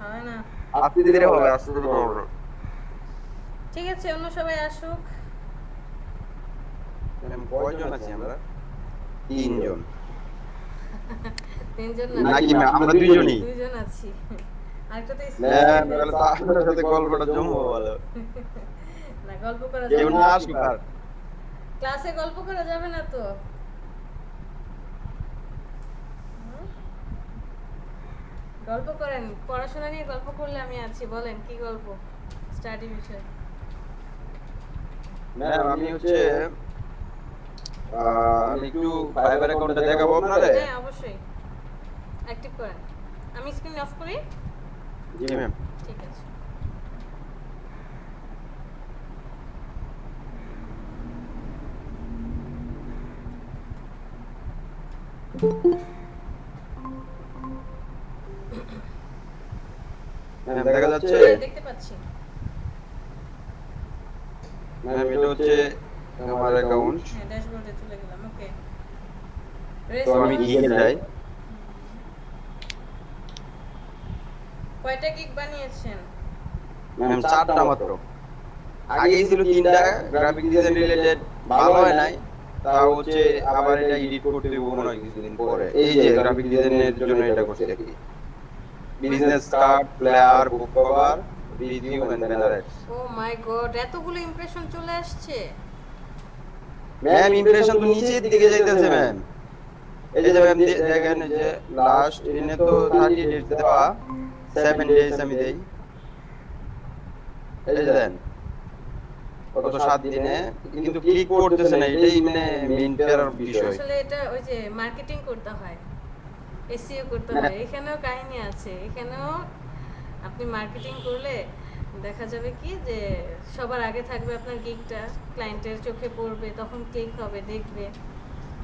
হয় না। আস্তে ধীরে হবে, আস্তে ধীরে হবে। ঠিক আছে, অন্য সবাই আসুক। ম্যাম কয়জন আছি আমরা? তিনজন। তিনজন না, নাকি ম্যাম আমরা দুইজনই? দুইজন আছি। আরেকটা তো ম্যাম স্পেশাল। তাহলে তো আপনার সাথে গল্পটা জমবো ভালো। না, গল্প করা কেউ যাবে না না। আসুক আর। ক্লাসে গল্প করা যাবে না তো। হুম? গল্প করেন, পড়াশোনা নিয়ে গল্প করলে আমি আছি। বলেন কি গল্প? স্টাডি বিষয়। ম্যাম আমি হচ্ছে আমি একটু ফাইবার অ্যাকাউন্টে দেখাবো আপনারে। হ্যাঁ, অবশ্যই অ্যাক্টিভ করেন। আমি স্ক্রিন অফ করি। জি ম্যাম। ঠিক আছে। ম্যাম দেখা যাচ্ছে? হ্যাঁ, দেখতে পাচ্ছি। ম্যাম এটা হচ্ছে আমার অ্যাকাউন্ট। হ্যাঁ, ড্যাশবোর্ডে চলে গেলাম। ওকে। তো আমি গিগে যাই। কয়টা গিগ বানিয়েছেন? ম্যাম চারটা মাত্র। আগেই ছিল তিনটা, গ্রাফিক ডিজাইন রিলেটেড, ভালো হয় নাই। তাও হচ্ছে আবার এটা এডিট করতে হবে মনে হয় কিছুদিন পরে। এই যে গ্রাফিক ডিজাইনের জন্য এটা করছি আর কি। Business card, flyer, book cover, review and banner ads. Oh my god, এতগুলো ইমপ্রেশন চলে আসছে। ম্যাম ইমপ্রেশন তো নিচের দিকে যাইতেছে ম্যাম। এই যে ম্যাম দেখেন এই যে লাস্ট দিনে তো 30 ডেজ দেওয়া, 7 ডেজ আমি দেই। এই যে দেন কত 7 দিনে, কিন্তু ক্লিক করতেছে না, এটাই মানে মেইন প্যারার বিষয়। আসলে এটা ওই যে মার্কেটিং করতে হয়, এসইও করতে হয়। এখানেও কাহিনী আছে। এখানেও আপনি মার্কেটিং করলে দেখা যাবে কি যে সবার আগে থাকবে আপনার গিগটা, ক্লায়েন্টের চোখে পড়বে, তখন ক্লিক হবে, দেখবে।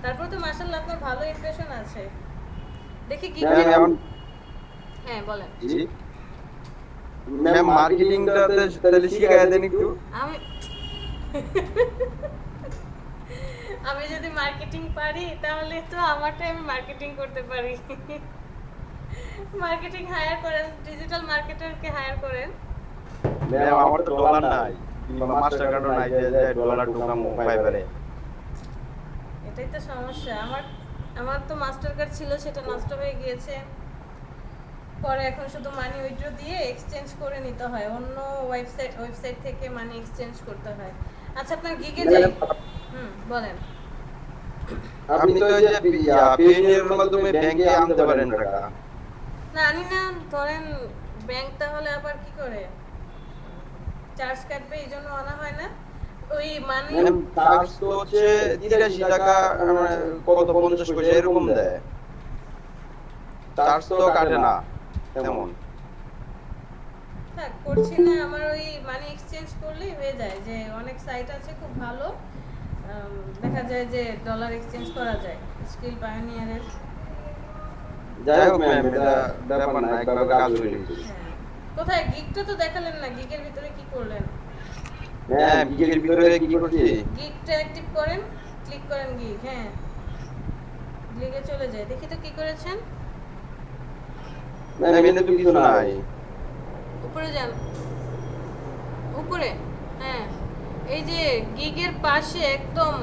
তারপর তো মাশাআল্লাহ আপনার ভালো ইমপ্রেশন আছে। দেখি গিগ। হ্যাঁ, বলেন। জি ম্যাম মার্কেটিংটা তাহলে শিখায় দেন একটু। আমি আমি যদি মার্কেটিং পারি তাহলে তো আমারটাই আমি মার্কেটিং করতে পারি। মার্কেটিং হায়ার করেন, ডিজিটাল মার্কেটারকে হায়ার করেন। ম্যাম আমার তো ডলার নাই, কিংবা মাস্টার কার্ডও নাই যে ডলার ঢুকাম ফাইবারে। এটাই তো সমস্যা। আমার আমার তো মাস্টার কার্ড ছিল, সেটা নষ্ট হয়ে গিয়েছে। পরে এখন শুধু মানি উইথড্র দিয়ে এক্সচেঞ্জ করে নিতে হয়, অন্য ওয়েবসাইট থেকে মানি এক্সচেঞ্জ করতে হয়। আচ্ছা, আপনার গিগে যাই। বলেন। আপনি তো এই যে পিএনএর মাধ্যমে ব্যাংকে আনতে পারেন টাকা। না, আনি না। ধরেন ব্যাংক তাহলে আবার কি করে চার্জ কাটবে, এই জন্য আনা হয় না। ওই মানি ম্যাম চার্জ তো হচ্ছে 83 টাকা, মানে কত 50 পয়সা এরকম দেয়। চার্জ তো কাটে না তেমন। থাক, করছি না। আমার ওই মানি এক্সচেঞ্জ করলেই হয়ে যায়, যে অনেক সাইট আছে খুব ভালো। দেখা যায় যে ডলার এক্সচেঞ্জ করা যায়, স্কিল পায়োনিয়ারের। যাই হোক ম্যাম এটা ব্যাপার না, একবার কাজ হয়ে গেছে। হ্যাঁ। কোথায় গিগটা তো দেখালেন না, গিগের ভিতরে কি করলেন? ম্যাম গিগের ভিতরে কি করছি? গিগটা অ্যাক্টিভ করেন, ক্লিক করেন গিগ। হ্যাঁ, গিগে চলে যায়। দেখি তো কি করেছেন। ম্যাম এনে তো কিছু নাই। উপরে যান, উপরে। হ্যাঁ, এই যে গিগের পাশে একদম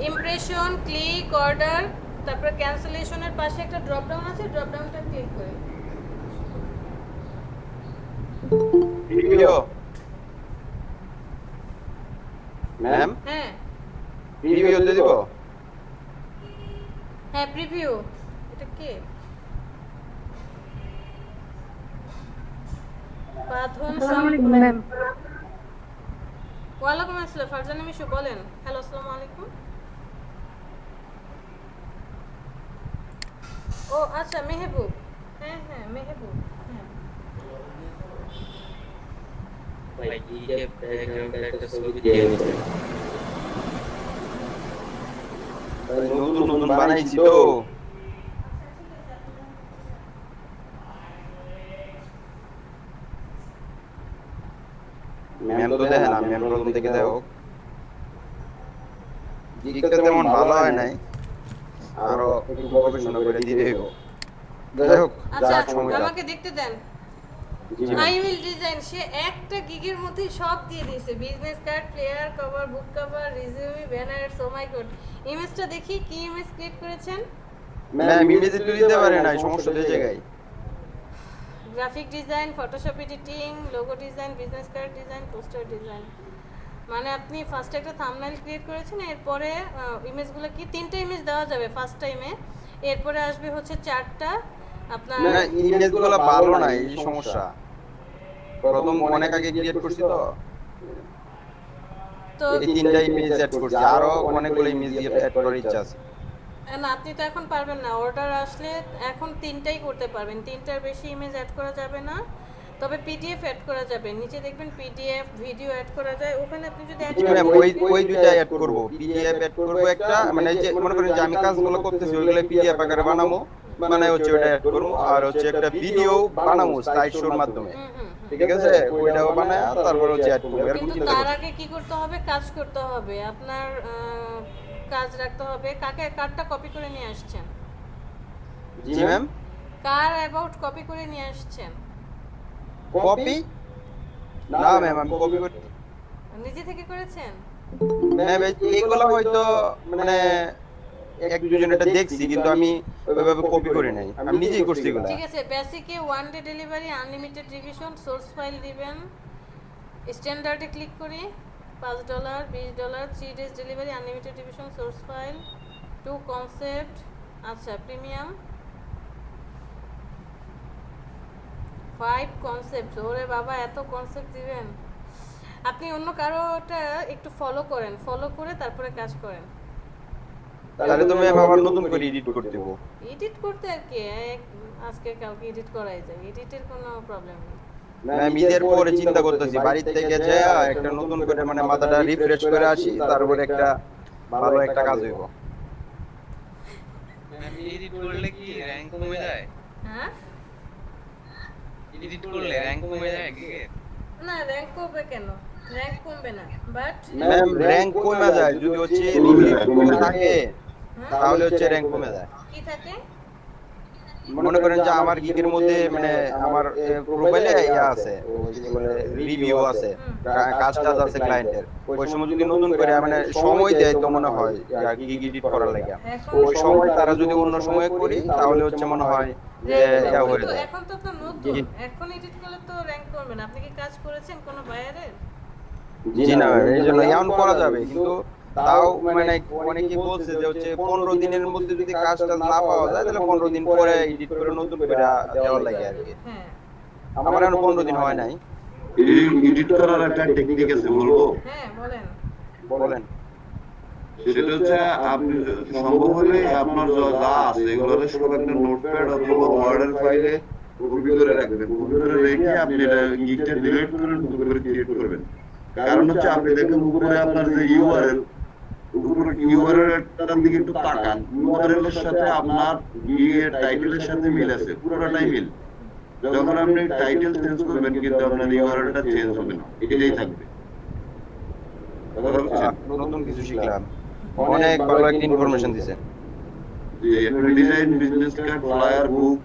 ইমপ্রেশন, ক্লিক, অর্ডার, তারপর ক্যান্সেলেশনের পাশে একটা ড্রপ ডাউন আছে, ড্রপ ডাউনটা ক্লিক করে। ভিডিও ম্যাম হ্যাঁ ভিডিও দিয়ে দিব। হ্যাঁ, প্রিভিউ। এটা কে? বাঁধন। আসসালামু আলাইকুম ম্যাম। ওয়ালাইকুম আসসালাম, ফারজানা মিশু বলেন। হ্যালো, আসসালামু আলাইকুম। ও আচ্ছা, মেহবুব। হ্যাঁ হ্যাঁ, মেহবুব। হ্যাঁ, ভাই গিগে ব্যাকগ্রাউন্ডে একটা ছবি দিয়ে দিতে। নতুন নতুন বানাইছি তো। ম্যাম তো দেখেন না, ম্যাম প্রথম থেকে দেখো। গিগটা তেমন ভালো হয় নাই, আরো একটু গবেষণা করে দিতে হবে। যাই হোক, আচ্ছা যাক সময় যাক। আমাকে দেখতে দেন। জি আই ম্যাম উইল ডিজাইন সে একটা গিগের মধ্যে সব দিয়ে দিয়েছে, business card, player cover, book cover, resume, banner, so my god. ইমেজটা দেখি কি ইমেজ ক্রিয়েট করেছেন। ম্যাম ইমেজ তো দিতে পারে না, সমস্যা এই জায়গায়। Graphic design, Photoshop editing, logo design, business card design, poster design. মানে আপনি ফার্স্টে একটা থাম্বনেল ক্রিয়েট করেছেন, এরপরে ইমেজগুলো কি 3টা ইমেজ দেওয়া যাবে ফার্স্ট টাইমে, এরপরে আসবে হচ্ছে 4টা আপনার। না ইমেজগুলো ভালো না, এই সমস্যা। প্রথম অনেক আগে ক্রিয়েট করছি তো, তো এই 3টা ইমেজ অ্যাড করছি, আরো অনেকগুলো ইমেজ অ্যাড করার ইচ্ছা আছে। না আপনি তো এখন পারবেন না, অর্ডার আসলে এখন 3টাই করতে পারবেন, 3টার বেশি ইমেজ অ্যাড করা যাবে না। তবে পিডিএফ অ্যাড করা যাবে, নিচে দেখবেন পিডিএফ ভিডিও অ্যাড করা যায়, ওখানে আপনি যদি অ্যাড জি ম্যাম ওই দুইটা অ্যাড করব, পিডিএফ অ্যাড করব একটা, মানে যে মনে করেন যে আমি কাজগুলো করতেছি ওইগুলো পিডিএফ আকারে বানাবো, মানে হচ্ছে ওটা অ্যাড করব, আর হচ্ছে একটা ভিডিও বানাবো স্লাইড শোর মাধ্যমে, ঠিক আছে, ওইটাও বানায় তারপর হচ্ছে অ্যাড করব, এরকম কিন্তু চিন্তা তার করছি। আগে কি করতে হবে, কাজ করতে হবে আপনার, কাজ রাখতে হবে। কার্ডটা কপি করে নিয়ে আসছেন? জি ম্যাম কার অ্যাবাউট কপি করে নিয়ে আসছেন? কপি না ম্যাম, আমি কপি করি নিজে থেকে করেছেন? ম্যাম, এইগুলো হয়তো মানে এক দুজন এটা দেখছি, কিন্তু আমি ওইভাবে কপি করি নাই, আমি নিজেই করছি এগুলা। ঠিক আছে, বেসিকে 1 day delivery, unlimited revision, source file দিবেন। স্ট্যান্ডার্ডে ক্লিক করি, $5, $20, 3 days delivery, unlimited revision, source file, 2 concept. আচ্ছা প্রিমিয়াম 5 কনসেপ্ট। ওরে বাবা এত কনসেপ্ট দিবেন? আপনি অন্য কারোটা একটু ফলো করেন, ফলো করে তারপরে কাজ করেন। তাহলে তো ম্যাম আবার নতুন করে এডিট করতে দেবো। এডিট করতে আর কি, আজকে কালকে এডিট করাই যায়, এডিটের কোনো প্রবলেম নেই। ম্যাম ঈদের পরে চিন্তা করতেছি বাড়ি থেকে যায় একটা নতুন করে মানে মাথাটা রিফ্রেশ করে আসি, তারপরে একটা ভালো একটা কাজ হইব। এডিট করলে কি র‍্যাঙ্ক কমে যায়? হ্যাঁ এডিট করলে র‍্যাঙ্ক কমে যায় কি? না, র্যাঙ্ক কমবে কেন? র্যাঙ্ক কমবে না, বাট ম্যাম র‍্যাঙ্ক কমে যায় যদি হচ্ছে লিমিট থাকে, তাহলে হচ্ছে র‍্যাঙ্ক কমে যায়। কি থাকে? মনে করেন যে আমার গিগের মধ্যে মানে আমার প্রোফাইলে ইয়া আছে, রিভিউ আছে, কাজটা আছে ক্লায়েন্টের, ওই সময় যদি নতুন করে মানে সময় দেয় তো মনে হয় গিগ এডিট করার লাগে, ওই সময় তারা যদি অন্য সময় করি তাহলে হচ্ছে মনে হয় যে ইয়া হয়ে যায়। এখন তো আপনার নতুন, এখন এডিট করলে তো র্যাঙ্ক করবে না। আপনি কি কাজ করেছেন কোনো বায়ারের? জি না এই জন্য এমন করা যাবে, কিন্তু তাও মানে অনেকে বলছে যে হচ্ছে 15 দিনের মধ্যে যদি কাজটা না পাওয়া যায় তাহলে 15 দিন পরে এডিট করে নতুন করে দেওয়ার লাগে আর কি। হ্যাঁ আমার এখন 15 দিন হয় নাই। এডিট করার একটা টেকনিক আছে, বলবো? হ্যাঁ বলেন। বলেন। সেটা হচ্ছে আপনি সম্ভব হলে আপনার যা আছে এগুলোর সব একটা নোটপ্যাড অথবা ওয়ার্ডের ফাইলে কপি করে রাখবেন, কপি করে রেখে আপনি এটা গিগটা ডিলিট করে নতুন করে ক্রিয়েট করবেন। কারণ হচ্ছে আপনি দেখেন উপরে আপনার যে ইউআরএল, উপরে ইউআরএল এর দিকে একটু তাকান, ইউআরএল এর সাথে আপনার গিগের টাইটেলের সাথে মিল আছে, পুরোটাই মিল। যখন আপনি টাইটেল চেঞ্জ করবেন কিন্তু আপনার ইউআরএলটা চেঞ্জ হবে না, এটাই থাকবে। নতুন কিছু শিখলাম, অনেক ভালো একটা ইনফরমেশন দিয়েছেন। Design, business card, flyer, book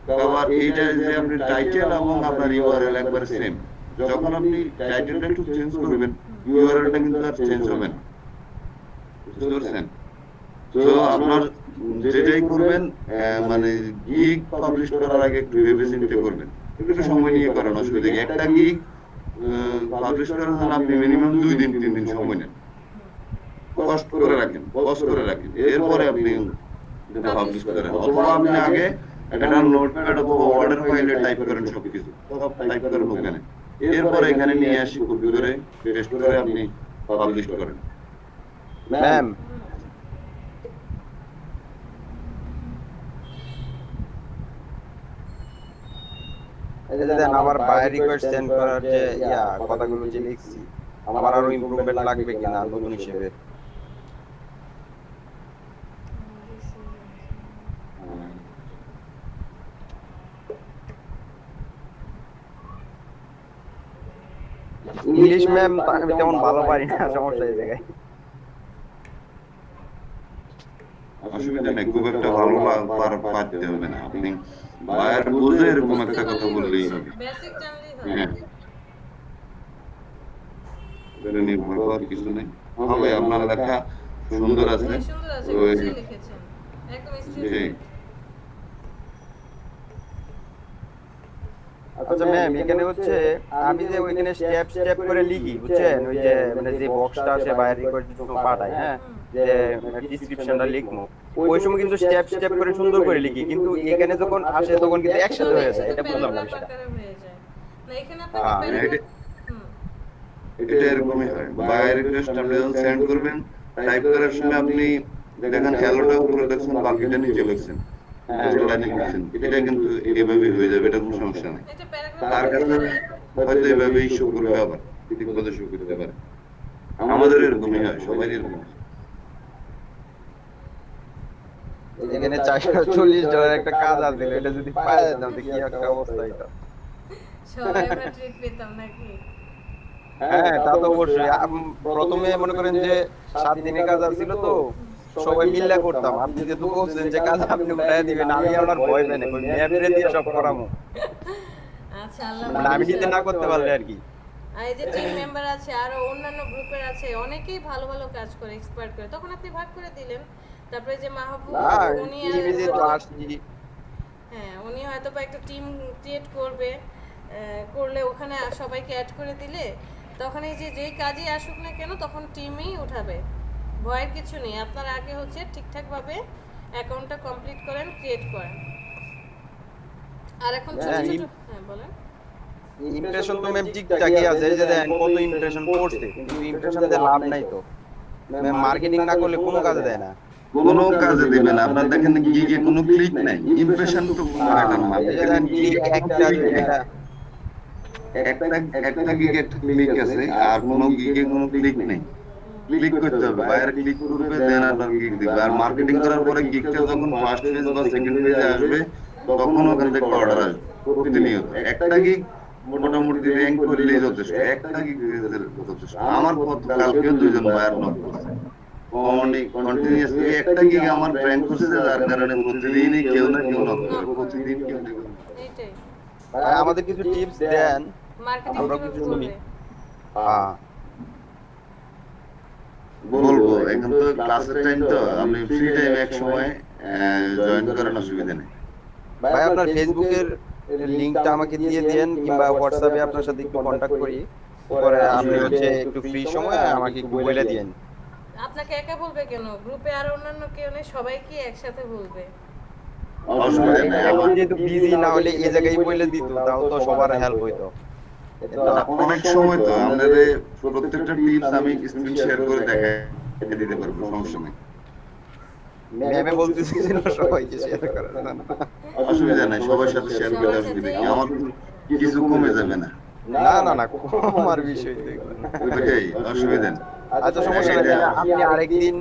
cover, এইটা যে আপনি টাইটেল এবং আপনার ইউআরএল একবার সেম। যখন আপনি টাইটেলটা একটু চেঞ্জ করবেন ইউআরএলটা কিন্তু আর চেঞ্জ হবে না, বুঝতে পারছেন? তো আপনার যেটাই করবেন মানে গিগ পাবলিশ করার আগে একটু ভেবে চিন্তে করবেন, একটু সময় নিয়ে করেন, অসুবিধা নেই। একটা গিগ পাবলিশ করার জন্য আপনি মিনিমাম 2 দিন 3 দিন সময় নেন, কষ্ট করে রাখেন, এরপরে আপনি পাবলিশ করেন। অথবা আপনি আগে একটা নোটপ্যাড অথবা ওয়ার্ডের ফাইলে টাইপ করেন, সবকিছু সব টাইপ করেন ওখানে, এরপরে এখানে নিয়ে আসি কপি করে পেস্ট করে আপনি পাবলিশ করেন। ম্যাম এই যে দেন আমার বাই রিকোয়েস্ট সেন্ড করার যে ইয়া কথাগুলো যে লিখছি, আমার আরো ইমপ্রুভমেন্ট লাগবে কিনা নতুন হিসেবে? ইংলিশ ম্যাম আমি তেমন ভালো পারি না, সমস্যা এই জায়গায়। অসুবিধা নেই, খুব একটা ভালো পারতে হবে না, আপনি বায়ার বুঝে এরকম একটা কথা বললেই হবে। বেসিক জানলেই হয়। হ্যাঁ, এটা নির্ভর করার কিছু নেই, হবে। আপনার লেখা সুন্দর আছে, অনেক সুন্দর আছে, ওই গুছিয়ে লিখেছেন, একদম স্ট্রেট। জি। আচ্ছা ম্যাম, এখানে হচ্ছে আমি যে ওইখানে স্টেপ স্টেপ করে লিখি, বুঝছেন, ওই যে মানে যে বক্সটা আসে বাইরে রিকোয়েস্ট পাঠায়, হ্যাঁ, যে ডেসক্রিপশনটা লিখবো, ওই সময় কিন্তু স্টেপ স্টেপ করে সুন্দর করে লিখি, কিন্তু এখানে যখন আসে তখন কিন্তু একসাথে হয়ে যায়, এটা বুঝলাম না বিষয়টা। আকারে হয়ে যায় না, এখানে হ্যাঁ, আপনাকে এটা- হুম, এটা এরকমই হয়। বায়ার রিকোয়েস্ট আপনি যখন সেন্ড করবেন, টাইপ করার সময় আপনি দেখেন হ্যালোটা উপরে লিখছেন, বাকিটা নিচে লিখছেন, দুটো লাইনে লিখছেন, এটা কিন্তু এভাবেই হয়ে যাবে, এটা কোনো সমস্যা নেই। এটা তার প্যারাগ্রাফ কাছে হয়তো এভাবেই শো করবে, আবার ঠিক মতো শো করতে পারে। আমাদের এরকমই হয়, সবাই এরকম হয়। এখানে $440 একটা কাজ আছে, এটা যদি পাওয়া যেতাম তো কি একটা অবস্থা হইতো। সবাই আমরা ট্রিট পেতাম নাকি? হ্যাঁ, তা তো অবশ্যই। প্রথমে মনে করেন যে 7 দিনের কাজ ছিল তো সবাই মিল্লা করতাম, আপনি যেহেতু বলছেন যে কাজ আপনি উঠাই দিবেন, আমি আর ভয় পাই না, ম্যাপরে দিয়ে সব করামু, আচ্ছা, আল্লাহ মানে আমি যদি না করতে পারলে আর কি। আর এই যে টিম মেম্বার আছে, আরো অন্যান্য গ্রুপের আছে, অনেকেই ভালো ভালো কাজ করে, এক্সপার্ট করে, তখন আপনি ভাগ করে দিলেন। তারপরে যে মাহবুব, না, উনি টিমে যেহেতু আসছি, হ্যাঁ, উনি হয়তো বা একটা টিম ক্রিয়েট করবে, করলে ওখানে সবাইকে অ্যাড করে দিলে তখন এই যে যেই কাজই আসুক না কেন তখন টিমই উঠাবে, ভয়ের কিছু নেই। আপনার আগে হচ্ছে ঠিকঠাকভাবে অ্যাকাউন্টটা কমপ্লিট করেন, ক্রিয়েট করেন। আর এখন ছোট হ্যাঁ, ছোট, হ্যাঁ বলেন। ইমপ্রেশন তো ম্যাম ঠিকঠাকই আছে, এই যে দেখেন কত ইমপ্রেশন পড়ছে, কিন্তু ইমপ্রেশন দিয়ে লাভ নাই তো, ম্যাম মার্কেটিং না করলে কোনো কাজে দেয় না। কোনো কাজে দিবে না, আপনার দেখেন গিগে কোনো ক্লিক নাই, ইমপ্রেশন তো কোনো ম্যাটার না। এই যে দেখেন কি একটা দুইটা, একটা গিগে ক্লিক আছে, আর কোনো গিগে কোনো ক্লিক নেই। ক্লিক করতে হবে, বাইরে ক্লিক করবে, দেন আপনার গিগ দিবে। আর মার্কেটিং করার পরে গিগটা যখন ফার্স্ট পেজ বা সেকেন্ড পেজে আসবে, তখন ওখান থেকে অর্ডার আসবে প্রতিনিয়ত। একটা গিগ মোটামুটি র্যাঙ্ক করলেই যথেষ্ট, একটা গিগ যথেষ্ট। আমার কালকেও 2 জন বায়ার নক করছে কন্টিনিউয়াসলি, একটা গিগ আমার র্যাঙ্ক করছে, যার কারণে প্রতিদিনই কেউ না কেউ নক করে, প্রতিদিন কেউ না কেউ। এইটাই ভাই আমাদের কিছু টিপস দেন, মার্কেটিং আমরা কিভাবে কিছু শুনি। করবে। হ্যাঁ বলবো, এখন তো ক্লাসের টাইম, তো আপনি ফ্রি টাইমে এক সময় জয়েন করেন, অসুবিধা নেই। ভাই আপনার ফেসবুকের লিংকটা আমাকে দিয়ে দেন, কিংবা হোয়াটসঅ্যাপে আপনার সাথে একটু কন্টাক্ট করি, পরে আপনি হচ্ছে একটু ফ্রি সময় আমাকে একটু বলে দিয়েন। আপনাকে একা বলবে কেন, গ্রুপে আর অন্যান্য কেউ নেই, সবাইকে একসাথে বলবে। অসুবিধা নেই। এখন যেহেতু বিজি না হলে এই জায়গায় বলে দিত, তাও তো সবার হেল্প হইতো। অনেক সময় তো আমাদের প্রত্যেকটা টিপস আমি স্ক্রিন শেয়ার করে দেখাই দিতে পারবো, সমস্যা নেই। ম্যামে বলতেছিল সবাইকে শেয়ার করার জন্য। অসুবিধা নাই, সবার সাথে শেয়ার করলে অসুবিধা কি, আমার কিছু কমে যাবে না, না না না, কমার বিষয় তো এগুলো না। ওইটাই, অসুবিধা নেই। আচ্ছা সমস্যা নেই, আপনি আরেকদিন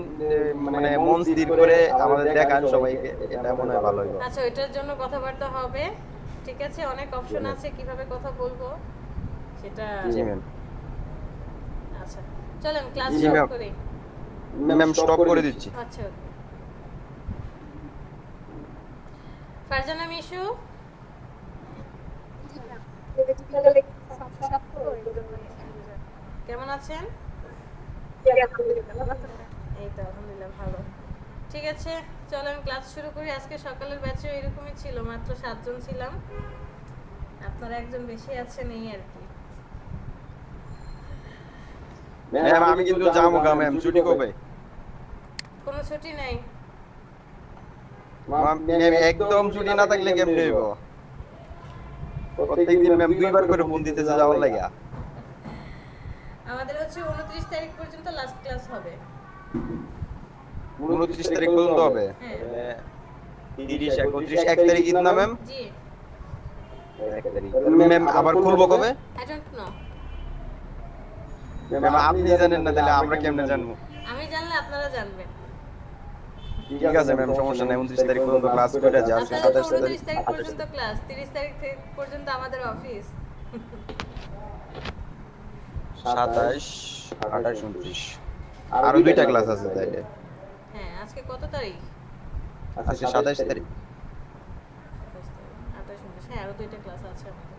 মানে মন স্থির করে আমাদের দেখান সবাইকে, এটা মনে হয় ভালো হবে। আচ্ছা, ওইটার জন্য কথাবার্তা হবে, ঠিক আছে। অনেক অপশন আছে কিভাবে কথা বলবো সেটা। জি ম্যাম। আচ্ছা, চলেন ক্লাস জি, শুরু ম্যাম। করি। ম্যাম স্টপ করে দিচ্ছি। আচ্ছা, ওকে। ফারজানা মিশু, কেমন আছেন? এই তো আলহামদুলিল্লাহ ভালো। ঠিক আছে, চলেন ক্লাস শুরু করি। আজকে সকালের ব্যাচে এরকমই ছিল, মাত্র 7 জন ছিলাম, আপনারা একজন বেশি আছেন, এই আর কি। ম্যাম আমি কিন্তু যাবো গা, ম্যাম ছুটি কবে? কোনো ছুটি নাই। ম্যাম একদম ছুটি না থাকলে কেমনে হইব? প্রত্যেকদিন ম্যাম 2বার করে ফোন দিতেছে যাওয়ার লাগা। আমাদের হচ্ছে 29 তারিখ পর্যন্ত লাস্ট ক্লাস হবে। 29 তারিখ পর্যন্ত হবে। হ্যাঁ। 30 31 1 তারিখ ঈদ না ম্যাম? জি, 1 তারিখ। ম্যাম আবার খুলবো কবে? I don't know. ম্যাম আপনি জানেন না, তাহলে আমরা কেমনে জানবো? আমি জানলে আপনারা জানবেন। ঠিক আছে ম্যাম, সমস্যা নাই, 29 তারিখ পর্যন্ত ক্লাস করে যাও, আপনাদের 27 তো তারিখ 29 তারিখ পর্যন্ত ক্লাস, 30 তারিখ পর্যন্ত আমাদের অফিস। 27 28 29 আরো 2টা ক্লাস আছে তাইলে। হ্যাঁ, আজকে কত তারিখ? আজকে 27 তারিখ। 28 29, হ্যাঁ আরো 2টা ক্লাস আছে আমাদের।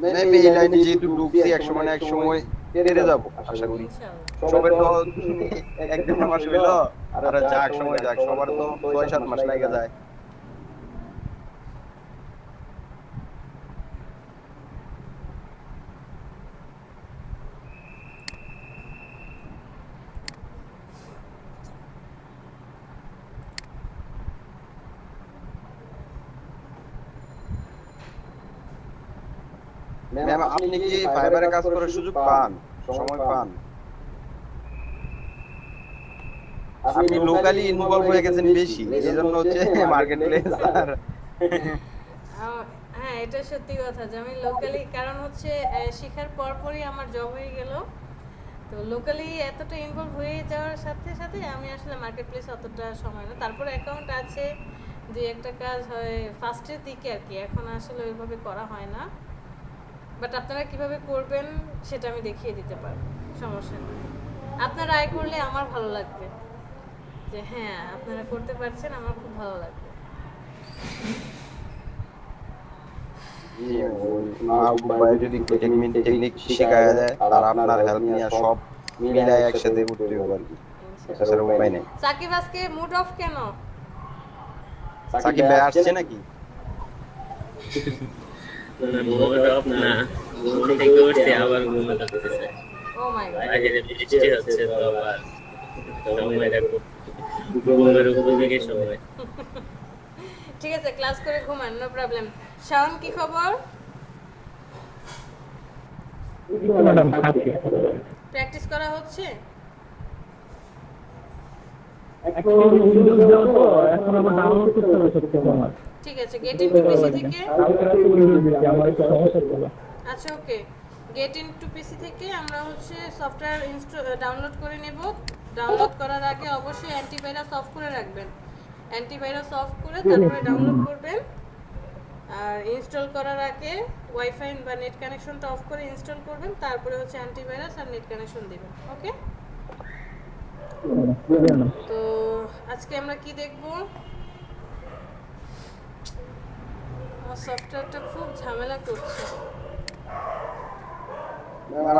মেবি এই লাইনে যেহেতু ঢুকছি এক সময় না এক সময় পেরে যাবো আশা করি। ইনশাআল্লাহ। সবে তো 1-2 মাস হইলো, আর যাক সময় যাক, সবার তো 6-7 মাস লাগে যায়। ম্যাম আপনি কি ফাইবারে কাজ করার সুযোগ পান, সময় পান? আপনি লোকালি ইনভলভ হয়ে গেছেন বেশি, এই জন্য হচ্ছে মার্কেট প্লেস আর হ্যাঁ এটা সত্যি কথা যে আমি লোকালি, কারণ হচ্ছে শেখার পরপরই আমার জব হয়ে গেল, তো লোকালি এতটা ইনভলভ হয়ে যাওয়ার সাথে সাথে আমি আসলে মার্কেট প্লেস অতটা সময় না। তারপরে অ্যাকাউন্ট আছে, দুই একটা কাজ হয় ফার্স্টের দিকে আর কি, এখন আসলে ওইভাবে করা হয় না। বাট আপনারা কিভাবে করবেন সেটা আমি দেখিয়ে দিতে পারবো, সমস্যা নেই। আপনারা আয় করলে আমার ভালো লাগবে, যে হ্যাঁ আপনারা করতে পারছেন, আমার খুব ভালো লাগবে। যদি টেকনিক শেখায় দেয় আর আপনার হেল্প নিয়ে সব মিলায় একসাথে করতে হবে আর কি, এছাড়া উপায় নেই। সাকিব আজকে মুড অফ কেন? সাকিব ভাই আসছে নাকি? মুড অফ না, ঘুম থেকে উঠছে আবার ঘুমে লাগতেছে। ও মাই গড, বাইরে বৃষ্টি হচ্ছে তো আবার সময় দেখো, ঘুমের উপযোগী সময়। ঠিক আছে ক্লাস করে ঘুমান, নো প্রবলেম। শাওন কি খবর? প্র্যাকটিস করা হচ্ছে? ঠিক আছে, গেট ইনটু পিসি থেকে। আচ্ছা ওকে, গেট ইনটু পিসি থেকে আমরা হচ্ছে সফটওয়্যার ডাউনলোড করে নেব। ডাউনলোড করার আগে অবশ্যই অ্যান্টিভাইরাস অফ করে রাখবেন। অ্যান্টিভাইরাস অফ করে তারপরে ডাউনলোড করবেন। আর ইনস্টল করার আগে ওয়াইফাই বা নেট কানেকশনটা অফ করে ইনস্টল করবেন, তারপরে হচ্ছে অ্যান্টিভাইরাস আর নেট কানেকশন দিবেন। ওকে, তো আজকে আমরা কি দেখব? আমার সফটওয়্যারটা খুব ঝামেলা করছে।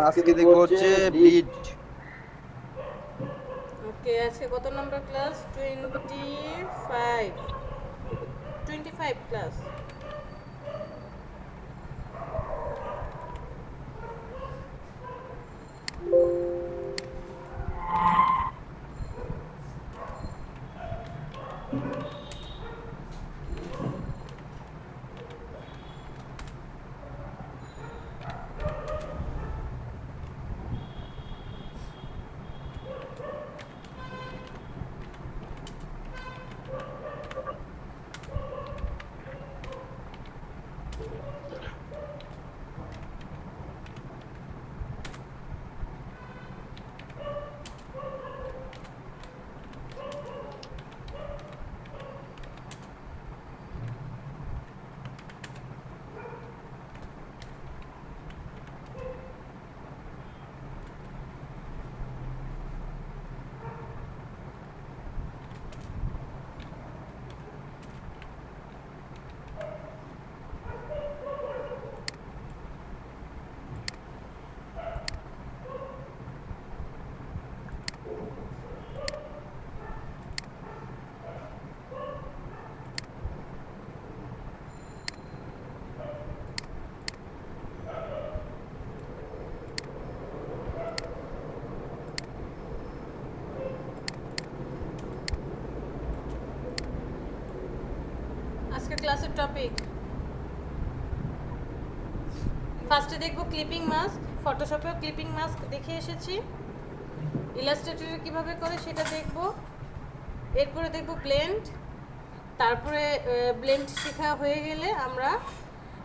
আজকে দেখবো হচ্ছে ব্লিড। ওকে, আজকে কত নাম্বার ক্লাস? 25 ক্লাস। আজকে ক্লাসের টপিক ফার্স্টে দেখব ক্লিপিং মাস্ক। ফটোশপেও ক্লিপিং মাস্ক দেখে এসেছি, ইলাস্ট্রেটরে কিভাবে করে সেটা দেখব। এরপরে দেখব ব্লেন্ড, তারপরে ব্লেন্ড শেখা হয়ে গেলে আমরা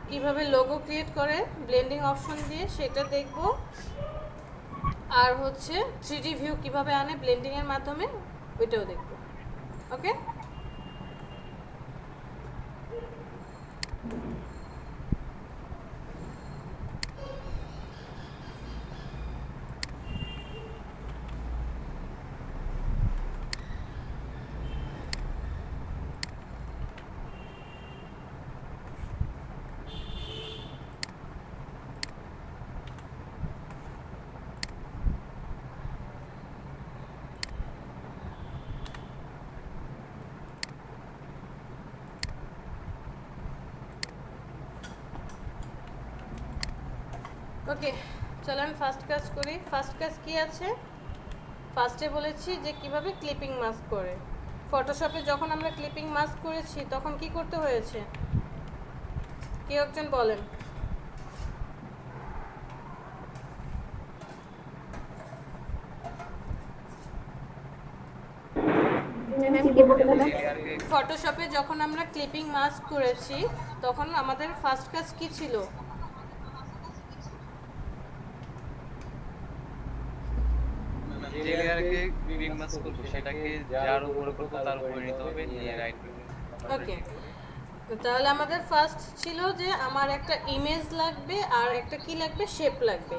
কিভাবে লোগো ক্রিয়েট করে ব্লেন্ডিং অপশন দিয়ে সেটা দেখব। আর হচ্ছে 3D ভিউ কিভাবে আনে ব্লেন্ডিংয়ের মাধ্যমে, ওইটাও দেখব। ওকে, ওকে, চলেন ফার্স্ট কাজ করি। ফার্স্ট কাজ কি আছে? ফার্স্টে বলেছি যে কিভাবে ক্লিপিং মাস্ক করে। ফটোশপে যখন আমরা ক্লিপিং মাস্ক করেছি তখন কি করতে হয়েছে, কেউ একজন বলেন। ফটোশপে যখন আমরা ক্লিপিং মাস্ক করেছি তখন আমাদের ফার্স্ট কাজ কি ছিল? যে লেয়ারকে ক্লিপিং মাস্ক করবো সেটাকে যার উপরে করবো তার উপরে নিতে হবে, নিয়ে রাইট ওকে, তাহলে আমাদের ফার্স্ট ছিল যে আমার একটা ইমেজ লাগবে আর একটা কি লাগবে, শেপ লাগবে।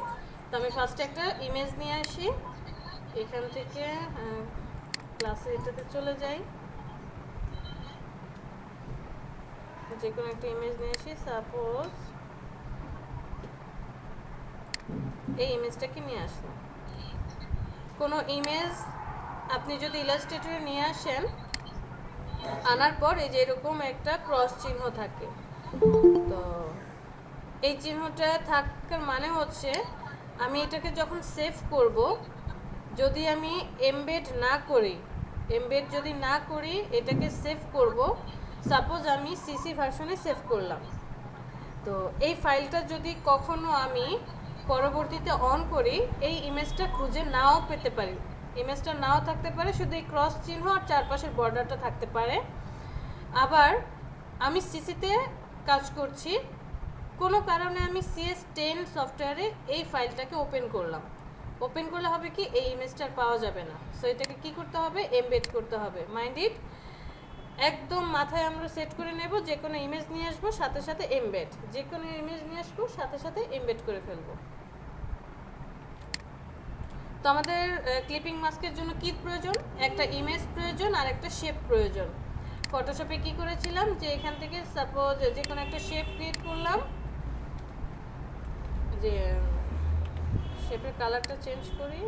তো আমি ফার্স্টে একটা ইমেজ নিয়ে আসি, এখান থেকে ক্লাসে এটাতে চলে যাই, যে কোনো একটা ইমেজ নিয়ে আসি। সাপোজ এই ইমেজটাকে নিয়ে আসলাম। কোনো ইমেজ আপনি যদি ইলাস্ট্রেটরে নিয়ে আসেন, আনার পর এই যে এরকম একটা ক্রস চিহ্ন থাকে, তো এই চিহ্নটা থাকার মানে হচ্ছে আমি এটাকে যখন সেভ করব, যদি আমি এমবেড যদি না করি এটাকে সেভ করব, সাপোজ আমি সিসি ভার্সনে সেভ করলাম, তো এই ফাইলটা যদি কখনো আমি পরবর্তীতে অন করি এই ইমেজটা খুঁজে নাও পেতে পারি, ইমেজটা নাও থাকতে পারে, শুধু এই ক্রস চিহ্ন আর চারপাশের বর্ডারটা থাকতে পারে। আবার আমি সিসিতে কাজ করছি, কোনো কারণে আমি CS10 সফটওয়্যারে এই ফাইলটাকে ওপেন করলাম, ওপেন করলে হবে কি এই ইমেজটা পাওয়া যাবে না। সো এটাকে কি করতে হবে, এমবেড করতে হবে। মাইন্ড ইট, একদম মাথায় আমরা সেট করে নেব, যে কোনো ইমেজ নিয়ে আসবো সাথে সাথে এমবেড, যে কোনো ইমেজ নিয়ে আসবো সাথে সাথে এমবেড করে ফেলবো। তো আমাদের ক্লিপিং মাস্কের জন্য কি প্রয়োজন, একটা ইমেজ প্রয়োজন আর একটা শেপ প্রয়োজন। ফটোশপে কি করেছিলাম যে এখান থেকে সাপোজ যে কোনো একটা শেপ ক্রিয়েট করলাম, যে শেপের কালারটা চেঞ্জ করি,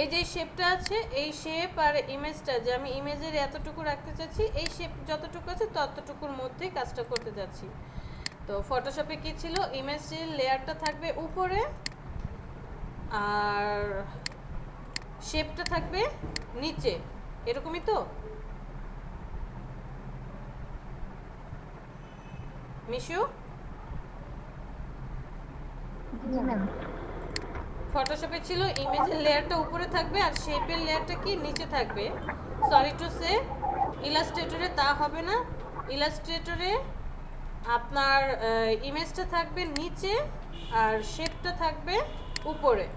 এই যে শেপটা আছে এই শেপ আর ইমেজটা, যে আমি ইমেজের এতটুকু রাখতে চাচ্ছি, এই শেপ যতটুকু আছে ততটুকুর মধ্যে কাজটা করতে যাচ্ছি। তো ফটোশপে কি ছিল, ইমেজের লেয়ারটা থাকবে উপরে আর শেপটা থাকবে নিচে, এরকমই তো মিশু? ফটোশপে ছিল ইমেজের লেয়ারটা উপরে থাকবে আর শেপের লেয়ারটা কি নিচে থাকবে। সরি টু সে, ইলাস্ট্রেটরে তা হবে না। ইলাস্ট্রেটরে আপনার ইমেজটা থাকবে নিচে আর শেপটা থাকবে উপরে,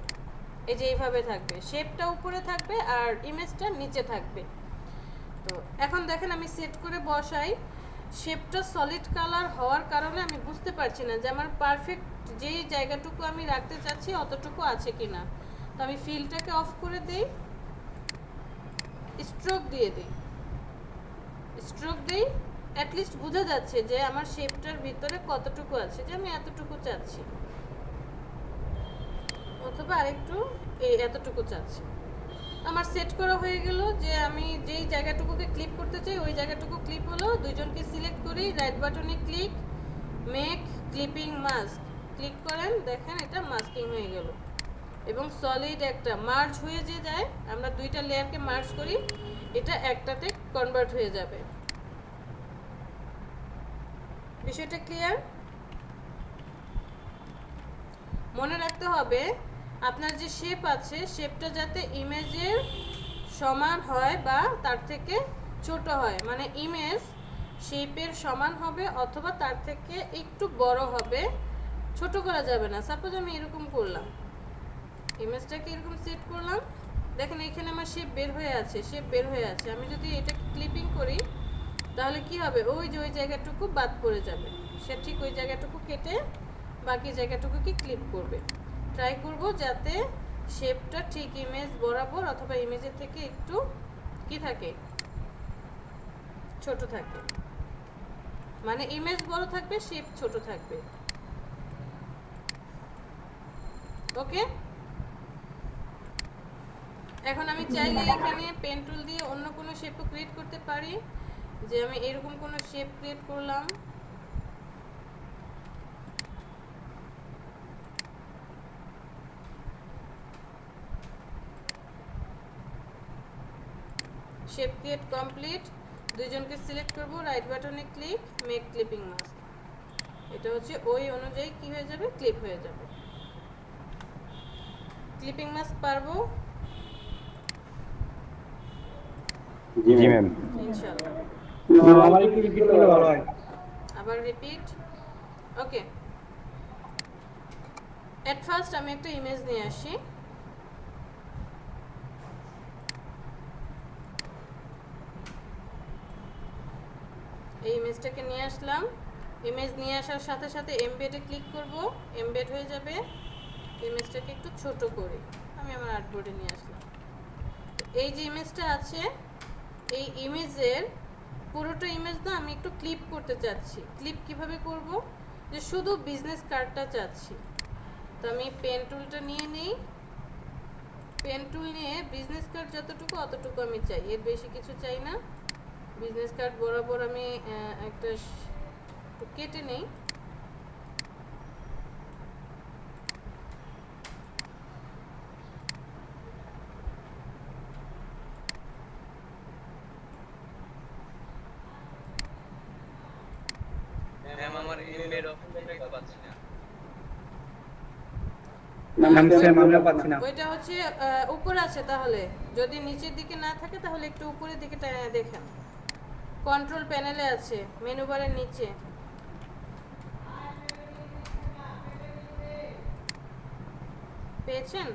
এই যে এইভাবে থাকবে, শেপটা উপরে থাকবে আর ইমেজটা নিচে থাকবে। তো এখন দেখেন আমি সেট করে বসাই, শেপটা সলিড কালার হওয়ার কারণে আমি বুঝতে পারছি না যে আমার পারফেক্ট যেই জায়গাটুকু আমি রাখতে চাচ্ছি অতটুকু আছে কিনা। তো আমি ফিলটাকে অফ করে দেই, স্ট্রোক দিয়ে দিই, স্ট্রোক দিই, অ্যাটলিস্ট বোঝা যাচ্ছে যে আমার শেপটার ভিতরে কতটুকু আছে, যে আমি এতটুকু চাচ্ছি অথবা আরেকটু এতটুকু চাচ্ছি। আমার সেট করা হয়ে গেল, যে আমি যেই জায়গাটুকুকে ক্লিপ করতে চাই ওই জায়গাটুকু ক্লিপ হলো। দুইজনকে সিলেক্ট করি, রাইট বাটনে click, make clipping mask click করেন, দেখেন এটা মাস্কিং হয়ে গেল এবং সলিড একটা মার্জ হয়ে যে যায়, আমরা দুইটা লেয়ারকে মার্জ করি, এটা একটাতে কনভার্ট হয়ে যাবে। বিষয়টা ক্লিয়ার? মনে রাখতে হবে আপনার যে শেপ আছে শেপটা যাতে ইমেজের সমান হয় বা তার থেকে ছোট হয়, মানে ইমেজ শেপের সমান হবে অথবা তার থেকে একটু বড় হবে, ছোট করা যাবে না। সাপোজ আমি এরকম করলাম, ইমেজটাকে এরকম সেট করলাম, দেখেন এখানে আমার শেপ বের হয়ে আছে, শেপ বের হয়ে আছে। আমি যদি এটা ক্লিপিং করি তাহলে কি হবে, ওই যে ওই জায়গাটুকু বাদ পড়ে যাবে, সে ঠিক ওই জায়গাটুকু কেটে বাকি জায়গাটুকুকে ক্লিপ করবে। ট্রাই করব যাতে শেপটা ঠিক ইমেজ বরাবর অথবা ইমেজের থেকে একটু কি থাকে, ছোট থাকে, মানে ইমেজ বড় থাকবে শেপ ছোট থাকবে। ওকে, এখন আমি চাইলে এখানে পেন টুল দিয়ে অন্য কোনো শেপও ক্রিয়েট করতে পারি, যে আমি এরকম কোনো শেপ ক্রিয়েট করলাম, শেপ ক্রিয়েট কমপ্লিট, দুইজনকে সিলেক্ট করব, রাইট বাটনে ক্লিক, মেক ক্লিপিং মাস্ক। এটা হচ্ছে ওই অনুযায়ী কি হয়ে যাবে, ক্লিপ হয়ে যাবে। ক্লিপিং মাস্ক পারবো জি ম্যাম। ইনশাআল্লাহ। আমার একটু রিপিট করলে ভালো হয়। আবার রিপিট। ওকে, এট ফার্স্ট আমি একটা ইমেজ নিয়ে আসি। এই ইমেজটাকে নিয়ে আসলাম। ইমেজ নিয়ে আসার সাথে সাথে এমবেডে ক্লিক করব, এমবেড হয়ে যাবে। ইমেজটাকে একটু ছোট করে আমি আমার আর্টবোর্ডে নিয়ে আসলাম। এই যে ইমেজটা আছে, এই ইমেজের পুরোটা ইমেজ না আমি একটু ক্লিপ করতে চাচ্ছি। ক্লিপ কিভাবে করব, যে শুধু বিজনেস কার্ডটা চাচ্ছি। তো আমি পেন টুলটা নিয়ে নেই, পেন টুল নিয়ে বিজনেস কার্ড যতটুকু অতটুকু আমি চাই, এর বেশি কিছু চাই না। বিজনেস কার্ড বরাবর আমি একটা একটু কেটে নেই। ম্যাম আমার এমবেড অপশনটা একটু পাচ্ছি না। ম্যাম সেম আমরা পাচ্ছি না। ওইটা হচ্ছে উপরে আছে, তাহলে যদি নিচের দিকে না থাকে তাহলে একটু উপরের দিকে দেখেন। কন্ট্রোল প্যানেলে আছে, মেনু বারের নিচে। পেয়েছেন?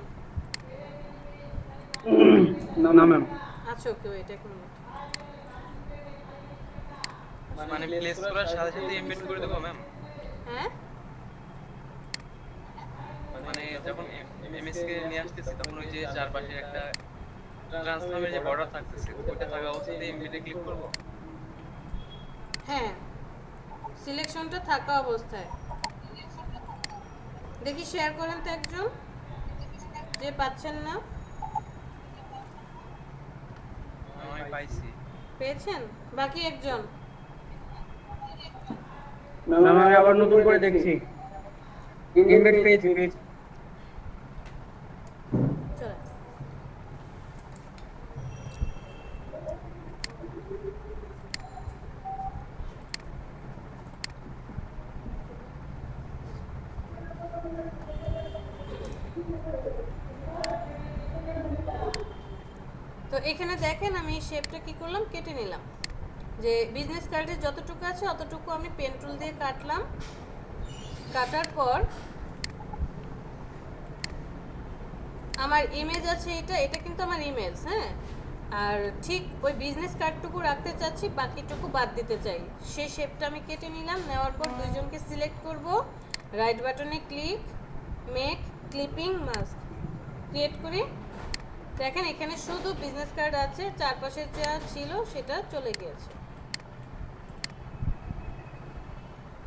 না না ম্যাম। আচ্ছা ওকে, ওয়েট এক মিনিট। মানে প্লেস করার সাথে সাথে এমবেড করে দেবো ম্যাম? হ্যাঁ, মানে যখন এমএস কে নিয়ে আসতেছি তখন ওই যে চারপাশে একটা ট্রান্সফর্মের যে বর্ডার থাকতেছে ওটা থাকা অবস্থায় এমবেডে ক্লিক করব? হ্যাঁ, সিলেকশনটা থাকা অবস্থায়। দেখি শেয়ার করেন তো একজন, যে পাচ্ছেন না। আমি পাইছি। পেয়েছেন? বাকি একজন। ম্যাম আমি আবার নতুন করে দেখছি। ইনভেট পেজ চলো। তো এখানে দেখেন আমি শেপটা কি করলাম, কেটে নিলাম। যে বিজনেস কার্ডে যতটুকু আছে অতটুকু আমি পেন টুল দিয়ে কাটলাম। কাটার পর আমার ইমেজ আছে, এটা কিন্তু আমার ইমেজ। হ্যাঁ, আর ঠিক ওই বিজনেস কার্ডটুকু রাখতে চাচ্ছি, বাকিটুকু বাদ দিতে চাই। সেই শেপটা আমি কেটে নিলাম। নেওয়ার পর দুইজনকে সিলেক্ট করব, রাইট বাটনে click, make clipping mask create করি। দেখেন এখানে শুধু বিজনেস কার্ড আছে, চারপাশে যা ছিল সেটা চলে গিয়েছে।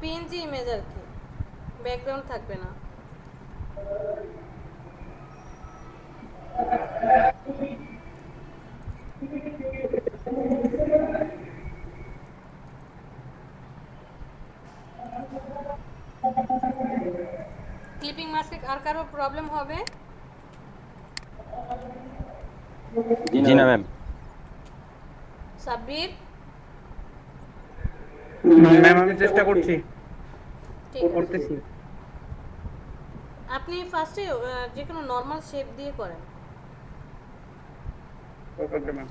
পিএনজি ইমেজ আর কি, ব্যাকগ্রাউন্ড থাকবে না। ক্লিপিং মাস্কে আর কারো প্রবলেম হবে? জি না ম্যাম। সাব্বির? ম্যাম আমি চেষ্টা করছি, ঠিক আছে, করতেছি। আপনি ফার্স্টে যে কোনো নর্মাল শেপ দিয়ে করেন। Okay ma'am.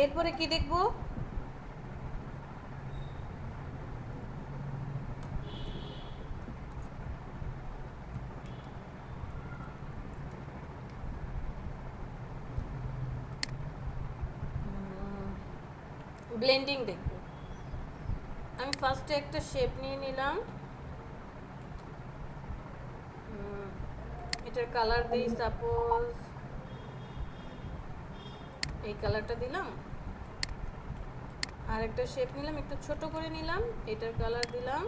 এরপরে কি দেখবো? ব্লেন্ডিং দেখব। আমি ফার্স্টে একটা শেপ নিয়ে নিলাম, এটার কালার দিই, সাপোজ এই কালারটা দিলাম। আর একটা শেপ নিলাম, একটু ছোট করে নিলাম, এটার কালার দিলাম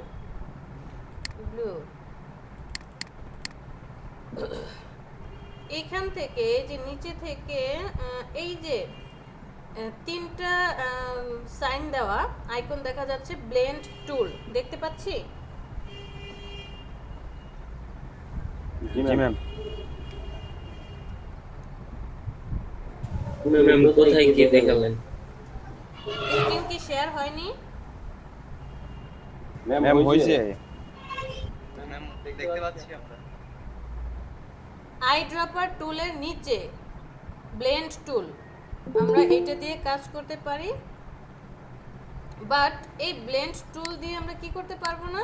ব্লু। এইখান থেকে যে নিচে থেকে এই যে তিনটা সাইন দেওয়া আইকন দেখা যাচ্ছে, ব্লেন্ড টুল দেখতে পাচ্ছি। জি ম্যাম। ম্যাম কোথায় কি দেখালেন? স্ক্রিন কি শেয়ার হয়নি? ম্যাম হয়েছে ম্যাম দেখতে পাচ্ছি আমরা। আই ড্রপার টুলের নিচে ব্লেন্ড টুল, আমরা এটা দিয়ে কাজ করতে পারি, বাট এই ব্লেন্ড টুল দিয়ে আমরা কি করতে পারবো না,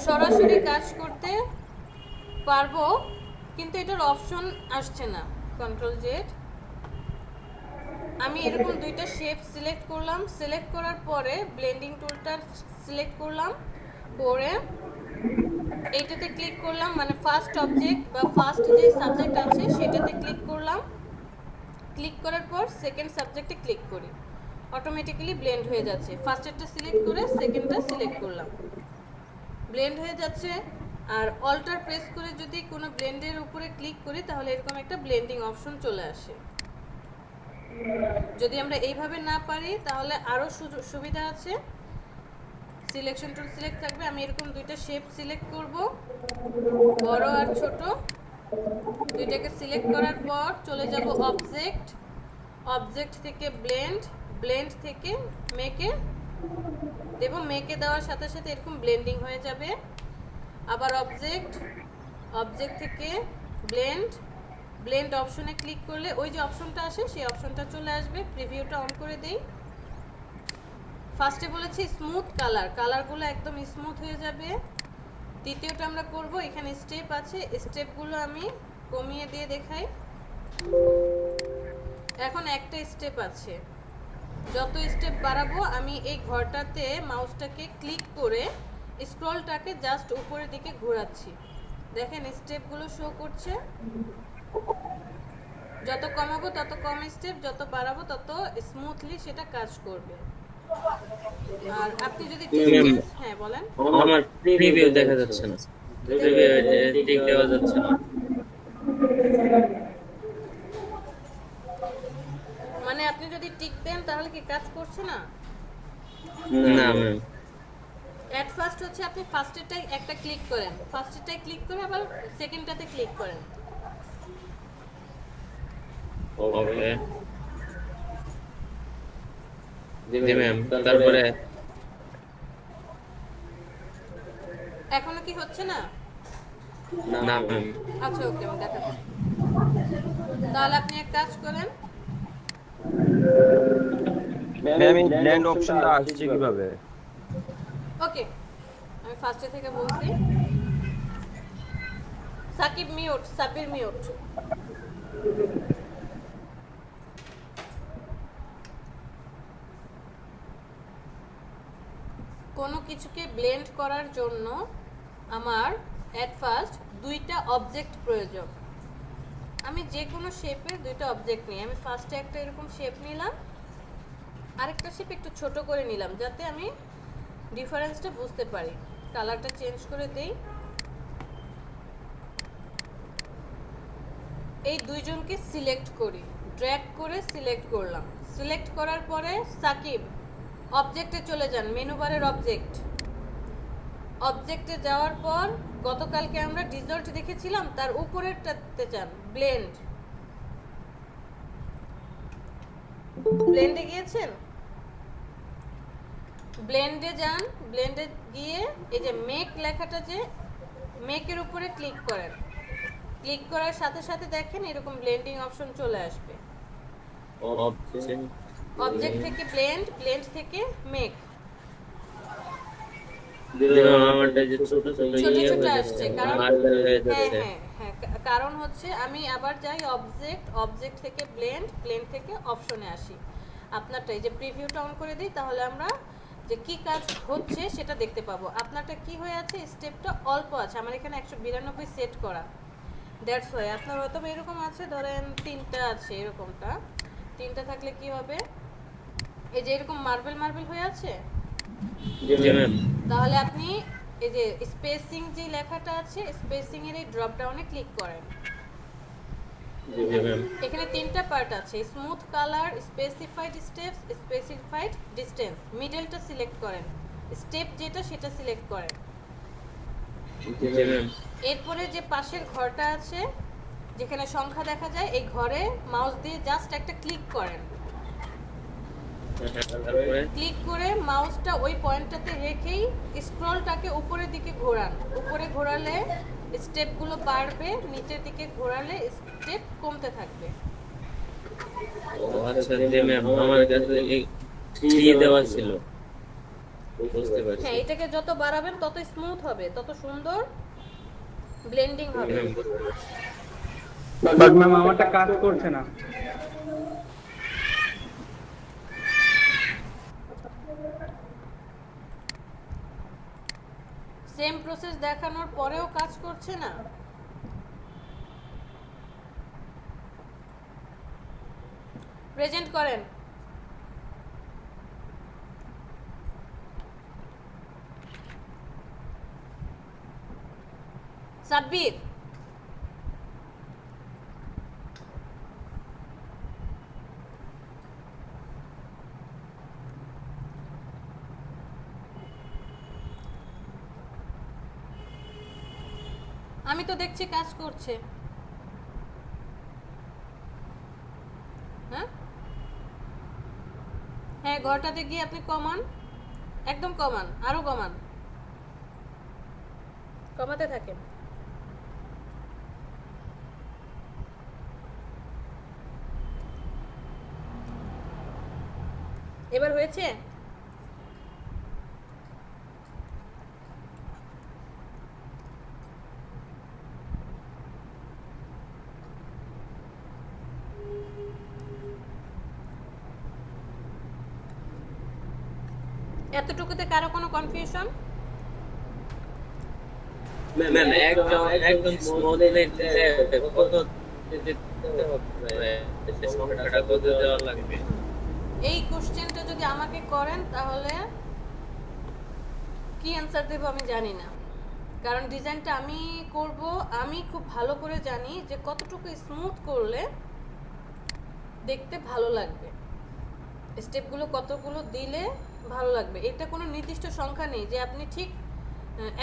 সরাসরি কাজ করতে পারবো, কিন্তু এটার অপশন আসছে না। কন্ট্রোল জেড, আমি এরকম দুইটা শেপ সিলেক্ট করলাম, সিলেক্ট করার পরে ব্লেন্ডিং টুলটা সিলেক্ট করলাম, করে এইটাতে ক্লিক করলাম, মানে ফার্স্ট অবজেক্ট বা ফার্স্ট যে সাবজেক্ট আছে সেটাতে ক্লিক করলাম, ক্লিক করার পর সেকেন্ড সাবজেক্টে ক্লিক করি, অটোমেটিক্যালি ব্লেন্ড হয়ে যাচ্ছে। ফার্স্টেরটা সিলেক্ট করে সেকেন্ডটা সিলেক্ট করলাম, ব্লেন্ড হয়ে যাচ্ছে। আর অল্টার প্রেস করে যদি কোনো ব্লেন্ডের উপরে ক্লিক করি তাহলে এরকম একটা ব্লেন্ডিং অপশন চলে আসে। যদি আমরা এইভাবে না পারি তাহলে আরও সুবিধা আছে, সিলেকশন টুল সিলেক্ট থাকবে, আমি এরকম দুইটা শেপ সিলেক্ট করব, বড় আর ছোট, দুইটাকে সিলেক্ট করার পর চলে যাব অবজেক্ট, অবজেক্ট থেকে ব্লেন্ড, ব্লেন্ড থেকে মেকে দেব, মেকে দেওয়ার সাথে সাথে এরকম ব্লেন্ডিং হয়ে যাবে। আবার অবজেক্ট, অবজেক্ট থেকে ব্লেন্ড, ব্লেন্ড অপশনে ক্লিক করলে ওই যে অপশনটা আসে সেই অপশনটা চলে আসবে। প্রিভিউটা অন করে দেই। ফার্স্টে বলেছি স্মুথ কালার, কালারগুলো একদম স্মুথ হয়ে যাবে। দ্বিতীয়টা আমরা করব, এখানে স্টেপ আছে, স্টেপগুলো আমি কমিয়ে দিয়ে দেখাই। এখন একটা স্টেপ আছে, যত স্টেপ বাড়াবো আমি এই ঘরটাতে মাউসটাকে ক্লিক করে স্ক্রলটাকে জাস্ট উপরের দিকে ঘোরাচ্ছি, দেখেন স্টেপগুলো শো করছে। যত কমাবো তত কম স্টেপ, যত বাড়াবো তত স্মুথলি সেটা কাজ করবে। আর আপনি যদি হ্যাঁ বলেন, আমার প্রিভিউ দেখা যাচ্ছে না, প্রিভিউ ঠিক দেওয়া যাচ্ছে না। মানে আপনি যদি টিক দেন তাহলে কি কাজ করছে না? না ম্যাম, এট ফার্স্ট হচ্ছে আপনি ফার্স্টেরটাই একটা ক্লিক করেন, ফার্স্টেরটাই ক্লিক করে আবার সেকেন্ডটাতে ক্লিক করেন। ওকে জি ম্যাম, তারপরে এখনো কি হচ্ছে না? না ম্যাম, আচ্ছা ওকে, আমি দেখাচ্ছি। তাহলে আপনি এক কাজ করেন, ম্যাম এই ব্লেন্ড অপশনটা আসছে কিভাবে? ওকে আমি ফার্স্টে থেকে বলছি। Sakib mute, Sabir mute. কোনো কিছুকে ব্লেন্ড করার জন্য আমার এট ফার্স্ট দুইটা অবজেক্ট প্রয়োজন। আমি যে কোনো শেপের দুইটা অবজেক্ট নিই। আমি ফার্স্টে একটা এরকম শেপ নিলাম, আরেকটা শেপ একটু ছোট করে নিলাম যাতে আমি ডিফারেন্সটা বুঝতে পারি। কালারটা চেঞ্জ করে দেই। এই দুইজনকে সিলেক্ট করি, ড্র্যাগ করে সিলেক্ট করলাম। সিলেক্ট করার পরে সাকিব অবজেক্টে চলে যান, মেনু বারের অবজেক্ট, অবজেক্টে যাওয়ার পর গতকালকে আমরা ডিসল্ট দেখেছিলাম তার উপরেরটাতে যান, ব্লেন্ড, ব্লেন্ডে গিয়েছেন, ব্লেন্ডে যান, ব্লেন্ডে গিয়ে এই যে মেক লেখাটা, যে মেকের উপরে ক্লিক করেন, ক্লিক করার সাথে সাথে দেখেন এরকম ব্লেন্ডিং অপশন চলে আসবে। অবজেক্ট থেকে ব্লেন্ড, ব্লেন্ড থেকে মেক, আমারটা যে ছোট ছোট ছোট আসছে, কারণ হয়ে হ্যাঁ যাচ্ছে। হ্যাঁ হ্যাঁ, কারণ হচ্ছে আমি আবার যাই অবজেক্ট, অবজেক্ট থেকে ব্লেন্ড, ব্লেন্ড থেকে অপশনে আসি। আপনারটা এই যে প্রিভিউটা অন করে দিই, তাহলে আমরা যে কি কাজ হচ্ছে সেটা দেখতে পাবো। আপনারটা কি হয়ে আছে, স্টেপটা অল্প আছে, আমার এখানে 192 সেট করা, দ্যাটস ওয়াই। আপনার হয়তো এরকম আছে, ধরেন 3টা আছে, এরকমটা 3টা থাকলে কি হবে, এই যে এরকম মার্বেল মার্বেল হয়ে আছে, জি ম্যাম, তাহলে আপনি এই যে স্পেসিং যে লেখাটা আছে, স্পেসিং এর এই ড্রপ ডাউনে ক্লিক করেন। জি ম্যাম, এখানে 3টা পার্ট আছে, smooth colour, specified steps, specified distance. মিডলটা সিলেক্ট করেন, স্টেপ যেটা সেটা সিলেক্ট করেন। জি ম্যাম, এরপরে যে পাশের ঘরটা আছে যেখানে সংখ্যা দেখা যায় এই ঘরে মাউস দিয়ে জাস্ট একটা ক্লিক করেন। তারপরে ক্লিক করে মাউসটা ওই পয়েন্টটাতে রেখেই স্ক্রলটাকে উপরের দিকে ঘোরান। উপরে ঘোরালে স্টেপগুলো বাড়বে, নিচের দিকে ঘোরালে স্টেপ কমতে থাকবে। ও আচ্ছা যে ম্যাম আমার কাছে এই 3 দেওয়া ছিল, বুঝতে পারছি। হ্যাঁ, এটাকে যত বাড়াবেন তত স্মুথ হবে, তত সুন্দর ব্লেন্ডিং হবে। ম্যাম বুঝতে পারছি। বাট ম্যাম আমারটা কাজ করছে না। সেম প্রসেস দেখানোর পরেও কাজ করছে না? প্রেজেন্ট করেন। সাব্বির, আমি তো দেখছি কাজ করছে। হ্যাঁ হ্যাঁ, ঘরটাতে গিয়ে আপনি কমান, একদম কমান, আরো কমান, কমাতে থাকেন। এবার হয়েছে? এতটুকুতে কারো কোনো কনফিউশন? ম্যাম একদম স্মুথলি দিতে কত দিতে হবে, সংখ্যাটা কত দেওয়া লাগবে? এই কোশ্চেনটা যদি আমাকে করেন তাহলে কি অ্যান্সার দেব আমি জানি না, কারণ ডিজাইনটা আমি করব, আমি খুব ভালো করে জানি যে কতটুকু স্মুথ করলে দেখতে ভালো লাগবে, স্টেপগুলো কতগুলো দিলে ভালো লাগবে। এটা কোনো নির্দিষ্ট সংখ্যা নেই যে আপনি ঠিক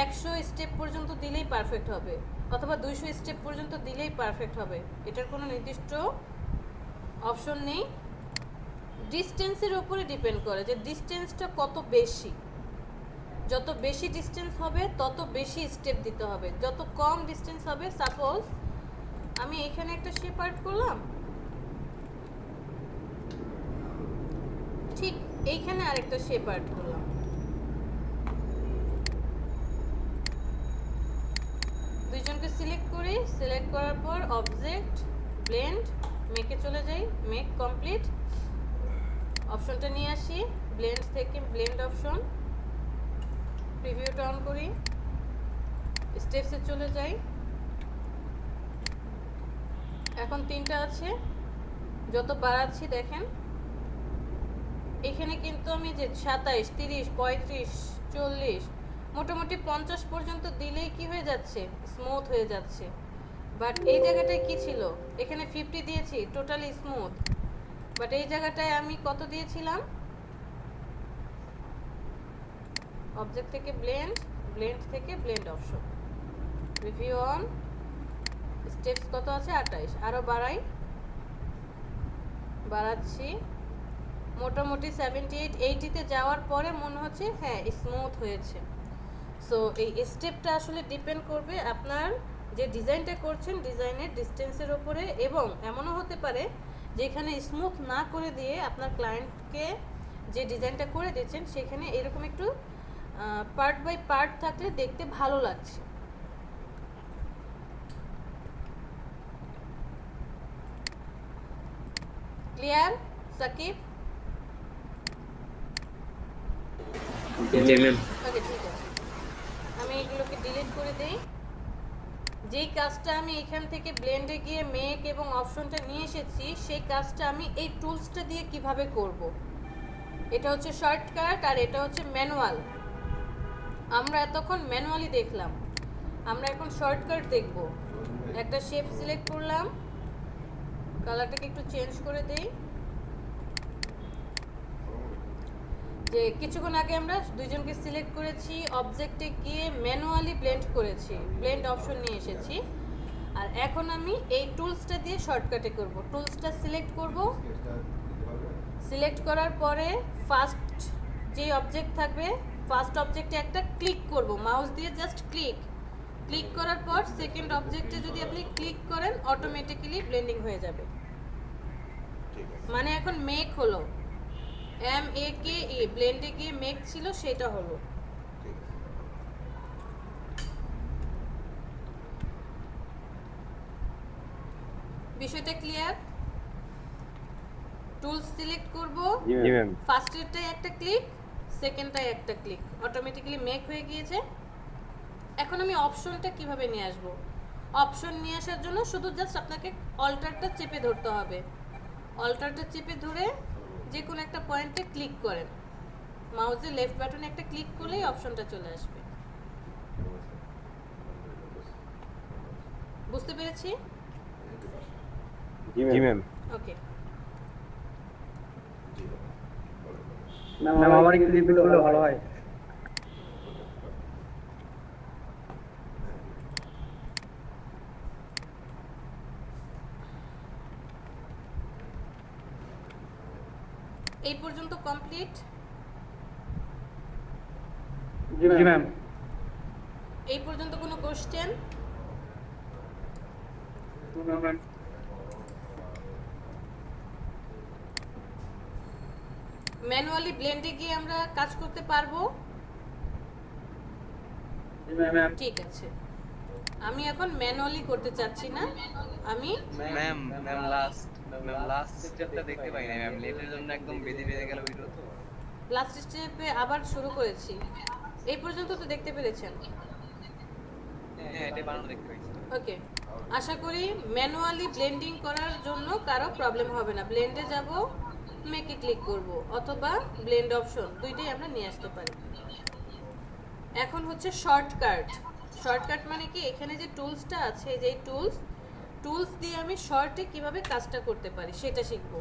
100 স্টেপ পর্যন্ত দিলেই পারফেক্ট হবে অথবা 200 স্টেপ পর্যন্ত দিলেই পারফেক্ট হবে, এটার কোনো নির্দিষ্ট অপশন নেই। ডিস্টেন্সের উপরে ডিপেন্ড করে যে ডিস্টেন্সটা কত বেশি, যত বেশি ডিস্টেন্স হবে তত বেশি স্টেপ দিতে হবে, যত কম ডিস্টেন্স হবে, সাপোজ আমি এখানে একটা শেপ আর্ট করলাম, ঠিক এইখানে আরেকটা শেপ আর্ট করলাম, দুইজনকে সিলেক্ট করি, সিলেক্ট করার পর অবজেক্ট, ব্লেন্ড, মেকে চলে যাই, মেক কমপ্লিট, অপশনটা নিয়ে আসি, ব্লেন্ড থেকে ব্লেন্ড অপশন, প্রিভিউটা অন করি, স্টেপসে চলে যাই, এখন 3টা আছে, যত বাড়াচ্ছি দেখেন এখানে কিন্তু আমি যে 27, 30, 35, 40 মোটামুটি 50 পর্যন্ত দিলেই কি হয়ে যাচ্ছে, স্মুথ হয়ে যাচ্ছে। বাট এই জায়গাটায় কি ছিল, এখানে 50 দিয়েছি, টোটালি স্মুথ, বাট এই জায়গাটায় আমি কত দিয়েছিলাম, অবজেক্ট থেকে ব্লেন্ড, ব্লেন্ড থেকে blend option, review on, steps কত আছে 28, আরও বাড়াচ্ছি, মোটামুটি 78, 80তে যাওয়ার পরে মনে হচ্ছে হ্যাঁ স্মুথ হয়েছে। সো এই স্টেপটা আসলে ডিপেন্ড করবে আপনার যে ডিজাইনটা করছেন ডিজাইনের ডিস্টেন্সের উপরে, এবং এমনও হতে পারে যে এখানে স্মুথ না করে দিয়ে আপনার ক্লায়েন্টকে যে ডিজাইনটা করে দিচ্ছেন সেখানে এরকম একটু পার্ট বাই পার্ট থাকলে দেখতে ভালো লাগছে। ক্লিয়ার সাকিব? জি ম্যাম। ওকে, ঠিক আছে, আমি এগুলোকে ডিলিট করে দেই। যেই কাজটা আমি এখান থেকে ব্লেন্ডে গিয়ে মেক এবং অপশনটা নিয়ে এসেছি সেই কাজটা আমি এই টুলসটা দিয়ে কিভাবে করব, এটা হচ্ছে শর্টকাট আর এটা হচ্ছে ম্যানুয়াল। আমরা এতক্ষণ ম্যানুয়ালি দেখলাম, আমরা এখন শর্টকাট দেখব। একটা শেপ সিলেক্ট করলাম, কালারটাকে একটু চেঞ্জ করে দেই, যে কিছুক্ষণ আগে আমরা দুইজনকে সিলেক্ট করেছি, অবজেক্টে গিয়ে ম্যানুয়ালি ব্লেন্ড করেছি, ব্লেন্ড অপশন নিয়ে এসেছি। আর এখন আমি এই টুলসটা দিয়ে শর্টকাটে করব। টুলসটা সিলেক্ট করব, সিলেক্ট করার পরে ফার্স্ট যে অবজেক্ট থাকবে ফার্স্ট অবজেক্টে একটা ক্লিক করব, মাউস দিয়ে জাস্ট ক্লিক করার পর সেকেন্ড অবজেক্টে যদি আপনি ক্লিক করেন অটোমেটিক্যালি ব্লেন্ডিং হয়ে যাবে। মানে এখন মেক হলো, MAKE, ব্লেন্ডে গিয়ে মেক ছিল সেটা হলো। বিষয়টা ক্লিয়ার? টুলস সিলেক্ট করব, জি ম্যাম। ফার্স্টেরটায় একটা ক্লিক, সেকেন্ডটায় একটা ক্লিক, অটোমেটিক্যালি মেক হয়ে গিয়েছে। এখন আমি অপশনটা কিভাবে নিয়ে আসব? অপশন নিয়ে আসার জন্য শুধু জাস্ট আপনাকে অল্টারটা চেপে ধরতে হবে। অল্টারটা চেপে ধরে যে কোনো একটা পয়েন্টে ক্লিক করেন, মাউসের লেফট বাটনে একটা ক্লিক করলেই অপশনটা চলে আসবে। বুঝতে পেরেছি? জি ম্যাম। ওকে, ম্যাম আমার একটু রিপিট করলে ভালো হয়। এই পর্যন্ত কমপ্লিট? জি ম্যাম। এই পর্যন্ত কোনো কোশ্চেন? ম্যানুয়ালি ব্লেন্ডে গিয়ে আমরা কাজ করতে পারবো? ঠিক আছে, আমি এখন ম্যানুয়ালি করতে চাচ্ছি না, আমি ম্যাম লাস্ট স্টেপটা দেখতে পাই না ম্যাম, লেটের জন্য একদম বেঁধে গেল ভিডিও তো। লাস্ট স্টেপে আবার শুরু করেছি। এই পর্যন্ত তো দেখতে পেরেছেন? হ্যাঁ এটা বানানো দেখতে পাইছি। ওকে, আশা করি ম্যানুয়ালি ব্লেন্ডিং করার জন্য কারো প্রবলেম হবে না। ব্লেন্ডে যাব, মেকে ক্লিক করব, অথবা ব্লেন্ড অপশন দুইটাই আমরা নিয়ে আসতে পারি। এখন হচ্ছে শর্টকাট মানে কি, এখানে যে টুলসটা আছে, যে টুলস দিয়ে আমি শর্টে কিভাবে কাজটা করতে পারি সেটা শিখব।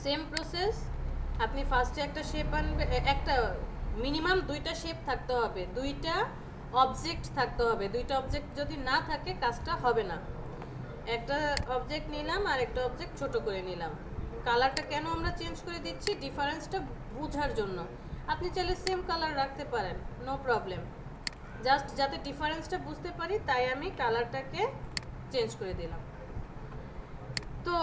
সেম প্রসেস, আপনি ফার্স্টে একটা শেপ আনবে, একটা মিনিমাম দুইটা শেপ থাকতে হবে, দুইটা অবজেক্ট থাকতে হবে। দুইটা অবজেক্ট যদি না থাকে কাজটা হবে না। একটা অবজেক্ট নিলাম আর একটা অবজেক্ট ছোট করে নিলাম। কালারটা কেন আমরা চেঞ্জ করে দিচ্ছি? ডিফারেন্সটা বোঝার জন্য। আপনি চাইলে সেম কালার রাখতে পারেন, নো প্রবলেম, জাস্ট যাতে ডিফারেন্সটা বুঝতে পারি তাই আমি কালারটাকে চেঞ্জ করে দিলাম। তো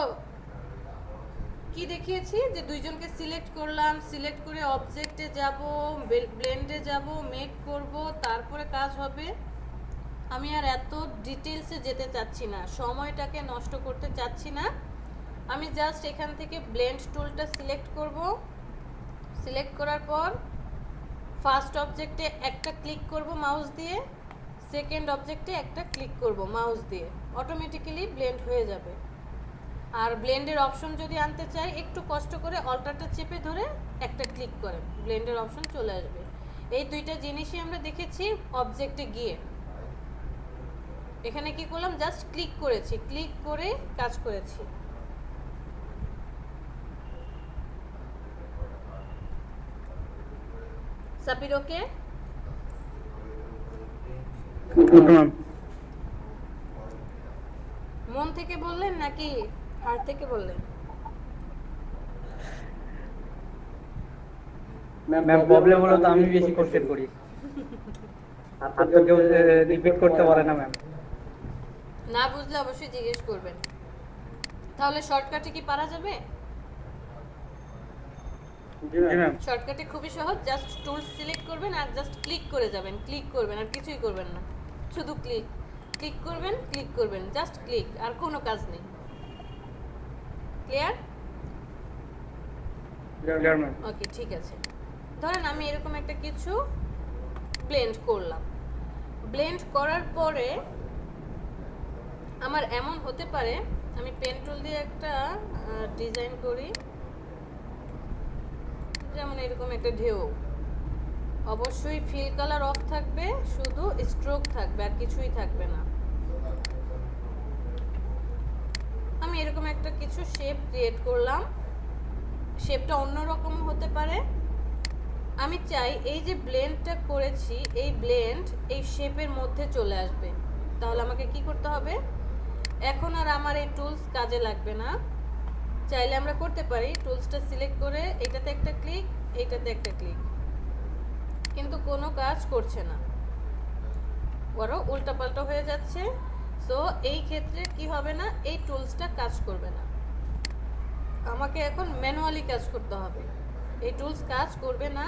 কি দেখিয়েছি যে দুইজনকে সিলেক্ট করলাম, সিলেক্ট করে অবজেক্টে যাব, ব্লেন্ডে যাব, মেক করব, তারপরে কাজ হবে। আমি আর এত ডিটেলসে যেতে চাচ্ছি না, সময়টাকে নষ্ট করতে চাচ্ছি না। আমি জাস্ট এখান থেকে ব্লেন্ড টুলটা সিলেক্ট করব, সিলেক্ট করার পর ফার্স্ট অবজেক্টে একটা ক্লিক করব মাউস দিয়ে, সেকেন্ড অবজেক্টে একটা ক্লিক করব মাউস দিয়ে, অটোমেটিক্যালি ব্লেন্ড হয়ে যাবে। আর ব্লেন্ডের অপশন যদি আনতে চাই একটু কষ্ট করে অল্টারটা চেপে ধরে একটা ক্লিক করেন, ব্লেন্ডের অপশন চলে আসবে। এই দুইটা জিনিসই আমরা দেখেছি অবজেক্টে গিয়ে। এখানে কি করলাম? জাস্ট ক্লিক করেছি, ক্লিক করে কাজ করেছি। সাপির ওকে? মন থেকে বললেন নাকি হার্ট থেকে বললেন? ম্যাম প্রবলেম হলো তো আমি বেশি কোশ্চেন করি, আর তো কেউ রিপিট করতে পারে না ম্যাম। না বুঝলে অবশ্যই জিজ্ঞেস করবেন। তাহলে শর্টকাটে কি পারা যাবে? জি ম্যাম। শর্টকাটে খুবই সহজ, জাস্ট টুলস সিলেক্ট করবেন আর জাস্ট ক্লিক করে যাবেন, ক্লিক করবেন আর কিছুই করবেন না, শুধু ক্লিক করবেন, জাস্ট ক্লিক, আর কোনো কাজ নেই। ক্লিয়ার? ওকে, ঠিক আছে। ধরেন আমি এরকম একটা কিছু ব্লেন্ড করলাম, ব্লেন্ড করার পরে আমার এমন হতে পারে, আমি পেন টুল দিয়ে একটা ডিজাইন করি, যেমন এরকম একটা ঢেউ, অবশ্যই ফিল কালার অফ থাকবে, শুধু স্ট্রোক থাকবে আর কিছুই থাকবে না। আমি এরকম একটা কিছু শেপ ক্রিয়েট করলাম, শেপটা অন্যরকম হতে পারে। আমি চাই এই যে ব্লেন্ডটা করেছি, এই ব্লেন্ড এই শেপের মধ্যে চলে আসবে, তাহলে আমাকে কি করতে হবে, এখন আর আমার এই টুলস কাজে লাগবে না। চাইলে আমরা করতে পারি টুলসটা সিলেক্ট করে এটাতে একটা ক্লিক, এইটাতে একটা ক্লিক, কিন্তু কোনো কাজ করছে না, বরং উল্টাপাল্টা হয়ে যাচ্ছে। সো এই ক্ষেত্রে কি হবে না, এই টুলসটা কাজ করবে না, আমাকে এখন ম্যানুয়ালি কাজ করতে হবে। এই টুলস কাজ করবে না।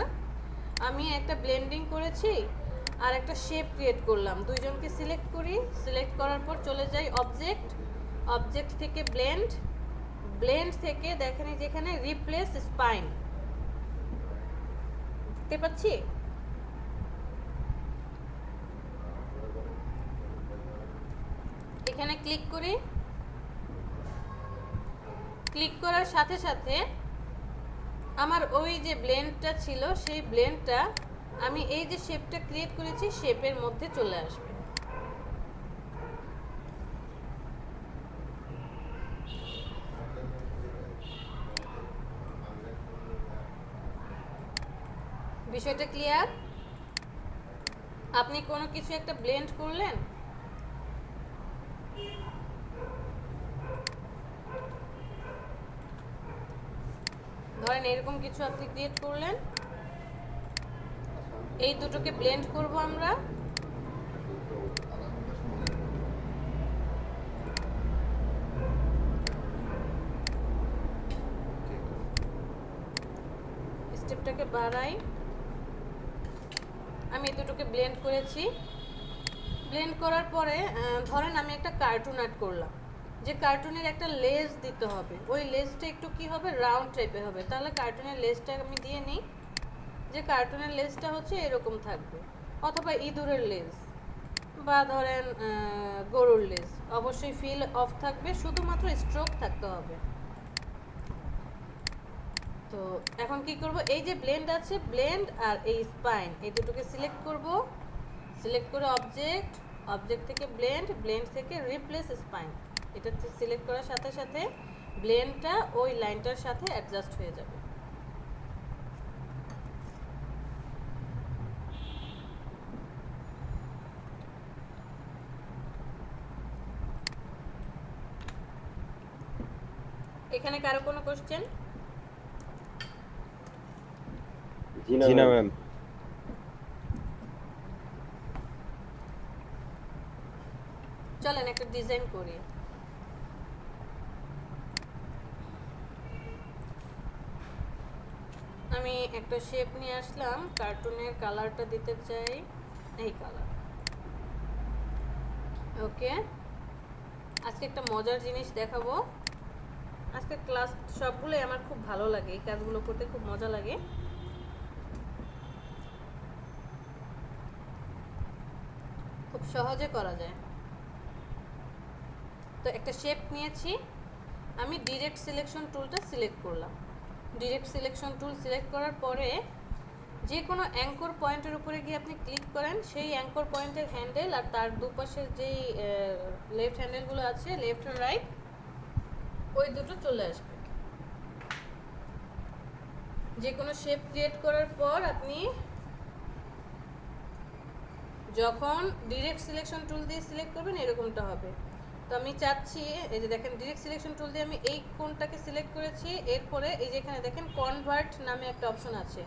আমি একটা ব্লেন্ডিং করেছি আর একটা শেপ ক্রিয়েট করলাম, দুইজনকে সিলেক্ট করি, সিলেক্ট করার পর চলে যাই অবজেক্ট, অবজেক্ট থেকে ব্লেন্ড, ব্লেন্ড থেকে দেখেন এই যেখানে রিপ্লেস স্পাইন দেখতে পাচ্ছি, এখানে ক্লিক করি। ক্লিক করার সাথে সাথে আমার ওই যে ব্লেন্ডটা ছিল সেই ব্লেন্ডটা আমি এই যে শেপটা ক্রিয়েট করেছি শেপের মধ্যে চলে আসবে। বিষয়টা ক্লিয়ার? আপনি কোনো কিছু একটা ব্লেন্ড করলেন, ধরেন এরকম কিছু আপনি ক্রিয়েট করলেন, এই দুটোকে ব্লেন্ড করব আমরা। স্টেপটাকে বাড়াই, আমি এই দুটোকে ব্লেন্ড করেছি। ব্লেন্ড করার পরে ধরেন আমি একটা কার্টুন আর্ট করলাম, যে কার্টুনের একটা লেজ দিতে হবে, ওই লেজটা একটু কি হবে, রাউন্ড টাইপের হবে। তাহলে কার্টুনের লেজটা আমি দিয়ে নিই, যে কার্টুনের লেজটা হচ্ছে এরকম থাকবে, অথবা ইঁদুরের লেজ বা ধরেন গরুর লেজ, অবশ্যই ফিল অফ থাকবে, শুধুমাত্র স্ট্রোক থাকতে হবে। তো এখন কি করব, এই যে ব্লেন্ড আছে, ব্লেন্ড আর এই স্পাইন, এই দুটোকে সিলেক্ট করব, সিলেক্ট করে অবজেক্ট, অবজেক্ট থেকে ব্লেন্ড, ব্লেন্ড থেকে রিপ্লেস স্পাইন, এটা সিলেক্ট করার সাথে সাথে ব্লেন্ডটা ওই লাইনটার সাথে অ্যাডজাস্ট হয়ে যাবে। এখানে কারো কোনো কোশ্চেন? জি না ম্যাম। চলেন একটা ডিজাইন করি। আমি একটা শেপ নিয়ে আসলাম, কার্টুনের কালারটা দিতে চাই এই কালার। ওকে, আজকে একটা মজার জিনিস দেখাবো। আজকে ক্লাস সবগুলোই আমার খুব ভালো লাগে, এই কাজগুলো করতে খুব মজা লাগে। খুব সহজে করা যায়। তো একটা শেপ নিয়েছি, আমি ডিরেক্ট সিলেকশন টুলটা সিলেক্ট করলাম। ডিরেক্ট সিলেকশন টুল সিলেক্ট করার পরে যে কোনো অ্যাঙ্কর পয়েন্টের উপরে গিয়ে আপনি ক্লিক করেন, সেই অ্যাঙ্কর পয়েন্টের হ্যান্ডেল আর তার দুপাশের যেই লেফট হ্যান্ডেলগুলো আছে, লেফট আর রাইট, ওই দুটো চলে আসবে। যে কোনো শেপ ক্রিয়েট করার পর আপনি যখন ডিরেক্ট সিলেকশন টুল দিয়ে সিলেক্ট করবেন এরকমটা হবে। তো আমি চাচ্ছি, এই যে দেখেন ডিরেক্ট সিলেকশন টুল দিয়ে আমি এই কোণটাকে সিলেক্ট করেছি, এরপরে এই যে এখানে দেখেন কনভার্ট নামে একটা অপশন আছে,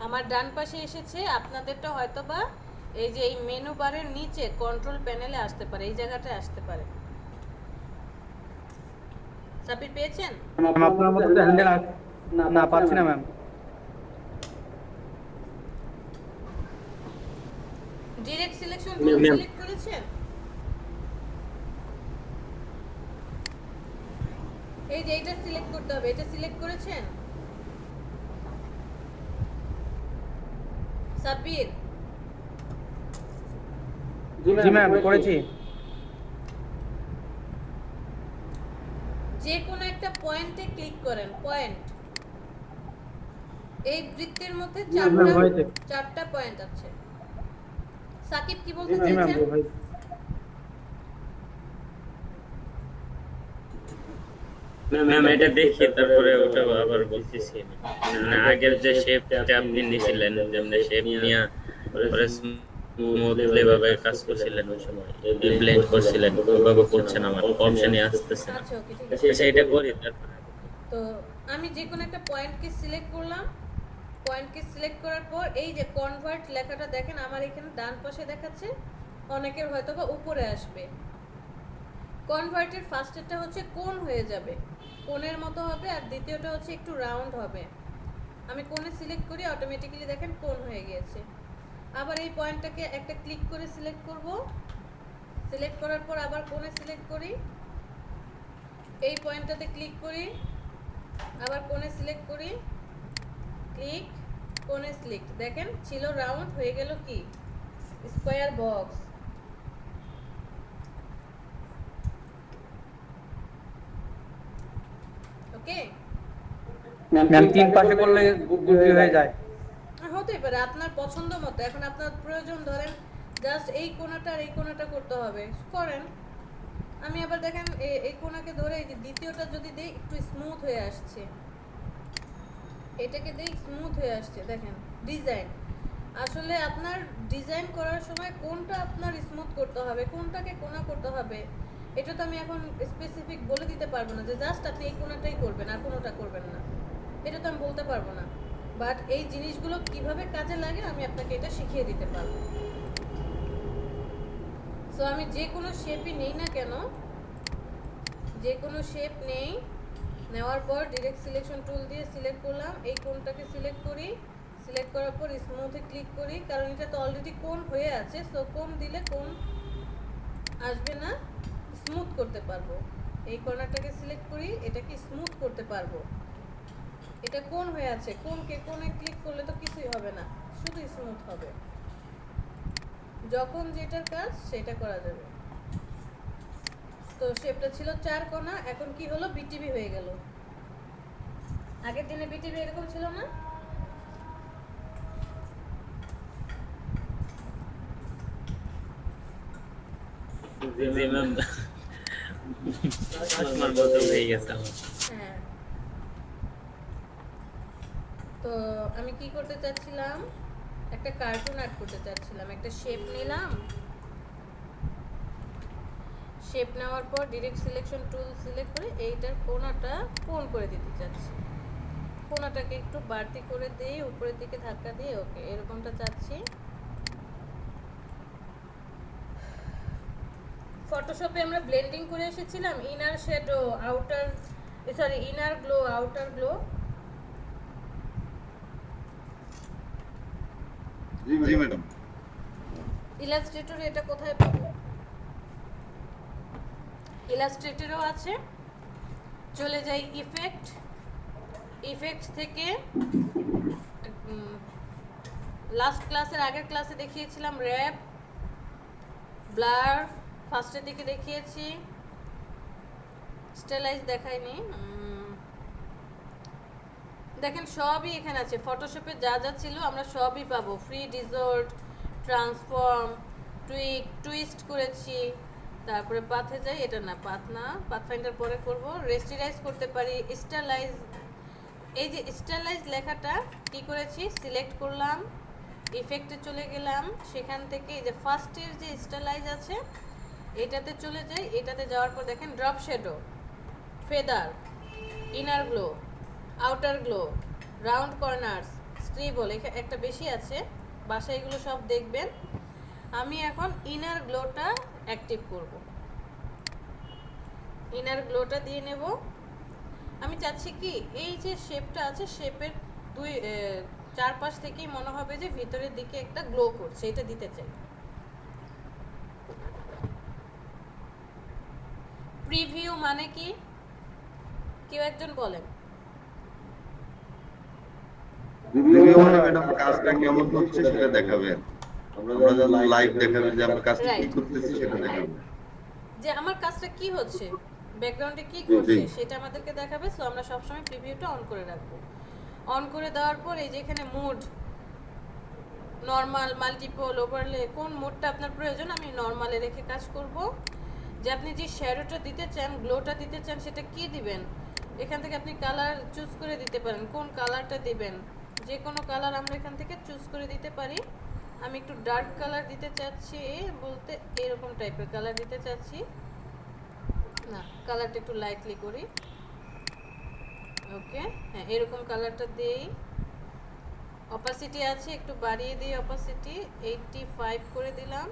আমার ডান পাশে এসেছে, আপনাদেরটা হয়তো বা এই যে এই মেনু বারের নিচে কন্ট্রোল প্যানেলে আসতে পারে, এই জায়গাটায় আসতে পারে। সাবির পেয়েছেন? আপনার মতো তো হ্যান্ডেল না পাচ্ছি না ma'am. Direct selection tool select করেছেন? এই যে এটা সিলেক্ট করতে হবে, এটা সিলেক্ট করেছেন সাবির? জি ম্যাম করেছি। যে কোনো একটা পয়েন্টে ক্লিক করেন, পয়েন্ট, এই বৃত্তের মধ্যে চারটা পয়েন্ট আছে। সাকিব কি বলতে চাইছেন? ম্যাম এটা দেখি তারপরে ওটা আবার বলতেছি। আগের যে শেপটা আপনি নিয়েছিলেন, যেমন শেপ নিয়ে পরে স্মুথলি ভাবে কাজ করছিলেন ওই সময়, ব্লেন্ড করছিলেন, ওইভাবে করছেন আমার অপশনে আসতেছে না। আচ্ছা ওকে ঠিক আছে। আচ্ছা এটা করি তারপরে। তো আমি যে কোনো একটা পয়েন্টকে সিলেক্ট করলাম, পয়েন্টকে সিলেক্ট করার পর এই যে কনভার্ট লেখাটা দেখেন আমার এখানে ডান পাশে দেখাচ্ছে, অনেকের হয়তো বা উপরে আসবে। কনভার্টের ফার্স্টেরটা হচ্ছে কোণ হয়ে যাবে, কোণের মতো হবে, আর দ্বিতীয়টা হচ্ছে একটু রাউন্ড হবে। আমি কোণে সিলেক্ট করি, অটোমেটিক্যালি দেখেন কোণ হয়ে গিয়েছে। আবার এই পয়েন্টটাকে একটা ক্লিক করে সিলেক্ট করব, সিলেক্ট করার পর আবার কোণে সিলেক্ট করি, এই পয়েন্টটাতে ক্লিক করি, আবার কোণে সিলেক্ট করি, ক্লিক, কোণে সিলেক্ট, দেখেন ছিল রাউন্ড হয়ে গেল কি স্কোয়ার বক্স। ওকে, ম্যাম 3 পাশে করলে গুজি হয়ে যায়। হতেই পারে আপনার পছন্দ মতো। এখন আপনার প্রয়োজন ধরেন জাস্ট এই কোণাটা আর এই কোণাটা করতে হবে, করেন। আমি আবার দেখেন এই কোণাকে ধরে এই যে দ্বিতীয়টা যদি দেই একটু স্মুথ হয়ে আসছে, এটাকে দেই স্মুথ হয়ে আসছে, দেখেন ডিজাইন। আসলে আপনার ডিজাইন করার সময় কোনটা আপনার স্মুথ করতে হবে, কোনটাকে কোণা করতে হবে, এটা তো আমি এখন স্পেসিফিক বলে দিতে পারবো না যে জাস্ট আপনি এই কোণাটাই করবেন আর কোনোটা করবেন না, এটা তো আমি বলতে পারবো না। বাট এই জিনিসগুলো কিভাবে কাজে লাগে আমি আপনাকে এটা শিখিয়ে দিতে পারবো। সো আমি যে কোনো শেপই নেই না কেন, যে কোনো শেপ নেই, নেওয়ার পর ডিরেক্ট সিলেকশন টুল দিয়ে সিলেক্ট করলাম, এই কোণটাকে সিলেক্ট করি, সিলেক্ট করার পর স্মুথে ক্লিক করি, কারণ এটা তো অলরেডি কোণ হয়ে আছে, সো কোণ দিলে কোণ আসবে না, স্মুথ করতে পারবো। এই কর্নারটাকে সিলেক্ট করি, এটাকে স্মুথ করতে পারবো। এটা কোণ হয়ে আছে, কোণে ক্লিক করলে তো কিছুই হবে না, শুধু স্মুথ হবে। যখন যেটার কাজ সেটা করা যাবে। তো শেপটা ছিল 4 কোণা, এখন কি হলো বিটিভি হয়ে গেল। আগের দিনে বিটিভি এরকম ছিল না? জি ম্যাম, আমার বদল হয়ে গেছে আমার। হ্যাঁ। তো আমি কি করতে চাচ্ছিলাম, একটা কার্টুন আর্ট করতে চাচ্ছিলাম, একটা শেপ নিলাম, শেপ নেওয়ার পর ডিরেক্ট সিলেকশন টুল সিলেক্ট করে এইটার কোণাটা কোণ করে দিতে চাচ্ছি, কোণাটাকে একটু বাড়তি করে দিয়ে উপরের দিকে ধাক্কা দিয়ে, ওকে এরকমটা চাচ্ছি। ফটোশপে আমরা ব্লেন্ডিং করে এসেছিলাম, inner shadow outer, sorry inner glow outer glow. জি ম্যাডাম। ইলাস্ট্রেটরে এটা কোথায় পাবো? ইলাস্ট্রেটরও আছে, চলে যাই ইফেক্ট, ইফেক্ট থেকে লাস্ট ক্লাসের আগের ক্লাসে দেখিয়েছিলাম র্যাপ, ব্লার ফার্স্টের দিকে দেখিয়েছি, স্টাইলাইজ দেখাইনি। দেখেন সবই এখানে আছে, ফটোশপে যা যা ছিল আমরা সবই পাবো, ফ্রি ডিজর্ট, ট্রান্সফর্ম, টুইস্ট করেছি, তারপরে পাথে যাই, এটা না পাথ না, পাথফাইন্ডার পরে করব, রেস্টিরাইজ করতে পারি, স্টাইলাইজ। এই যে স্টাইলাইজ লেখাটা কি করেছি, সিলেক্ট করলাম, ইফেক্টে চলে গেলাম, সেখান থেকে এই যে ফার্স্টের যে স্টাইলাইজ আছে এটাতে চলে যাই, এটাতে যাওয়ার পর দেখেন drop shadow, feather, inner glow, outer glow, round corners, scribble, একটা বেশি আছে, বাসায় এগুলো সব দেখবেন। আমি এখন ইনার গ্লোটা অ্যাক্টিভ করব, ইনার গ্লোটা দিয়ে নেব। আমি চাচ্ছি কি এই যে শেপটা আছে, শেপের চারপাশ থেকেই মনে হবে যে ভিতরের দিকে একটা গ্লো করছে, এটা দিতে চাই। প্রিভিউ মানে কি কেউ একজন বলেন? রিভিউ মানে ম্যাডাম কাজটা কেমন হচ্ছে সেটা দেখাবে, আমরা যখন লাইভ দেখাবে যে আমরা কাজটা কি করতেছি সেটা দেখাবে, যে আমার কাজটা কি হচ্ছে, ব্যাকগ্রাউন্ডে কি করছে সেটা আমাদেরকে দেখাবে। সো আমরা সবসময় প্রিভিউটা অন করে রাখবো। অন করে দেওয়ার পর এই যে এখানে মুড, নর্মাল, মাল্টিপল, ওভারলে, কোন মোডটা আপনার প্রয়োজন আমি নর্মালে রেখে কাজ করব। যে আপনি যে শ্যাডোটা দিতে চান, গ্লোটা দিতে চান, সেটা কি দিবেন, এখান থেকে আপনি কালার চুজ করে দিতে পারেন, কোন কালারটা দিবেন, যে কোনো কালার আমরা এখান থেকে চুজ করে দিতে পারি। আমি একটু ডার্ক কালার দিতে চাচ্ছি, বলতে এরকম টাইপের কালার দিতে চাচ্ছি। না, কালারটা একটু লাইটলি করি। ওকে, হ্যাঁ এরকম কালারটা দেই। অপাসিটি আছে, একটু বাড়িয়ে দিই অপাসিটি, 85 করে দিলাম।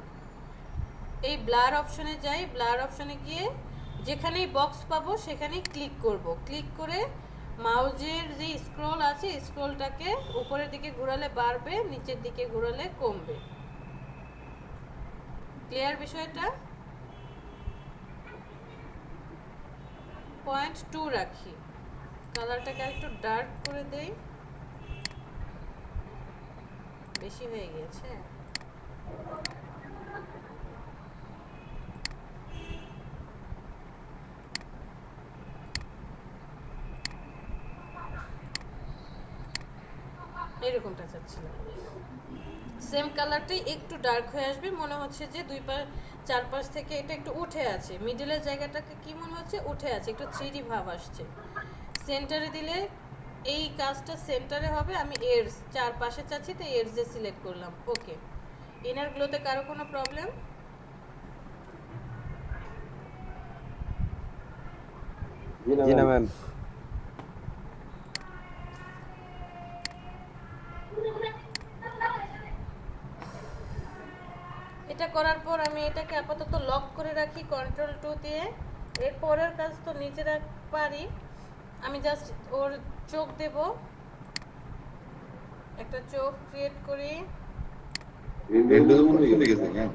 এই ব্লার অপশনে যাই, ব্লার অপশনে গিয়ে যেখানেই বক্স পাবো সেখানেই ক্লিক করব। ক্লিক করে মাউজের যে স্ক্রল আছে স্ক্রলটাকে উপরের দিকে ঘোরালে বাড়বে, নিচের দিকে ঘোরালে কমবে। ক্লিয়ার বিষয়টা? 0.2 রাখি। কালারটাকে একটু ডার্ক করে দেই, বেশি হয়ে গেছে। এরকমটা চাচ্ছিলাম। সেম কালারটাই একটু ডার্ক হয়ে আসবে, মনে হচ্ছে যে চারপাশ থেকে এটা একটু উঠে আছে, মিডলের জায়গাটাকে কি মনে হচ্ছে উঠে আছে, একটু 3D ভাব আসছে। সেন্টারে দিলে এই কাজটা সেন্টারে হবে, আমি এডজ চারপাশে চাচ্ছি তো এডজে সিলেক্ট করলাম। ওকে, ইনার গ্লোতে কারো কোনো প্রবলেম? জি না ম্যাম। এটা করার পর আমি এটাকে আপাতত লক করে রাখি Ctrl+2 দিয়ে। এর পরের কাজ তো নিচে পারি, আমি জাস্ট ওর চোখ দেব, একটা চোখ ক্রিয়েট করি। উইন্ডোজ মনে হয়ে গেছে হ্যাঁ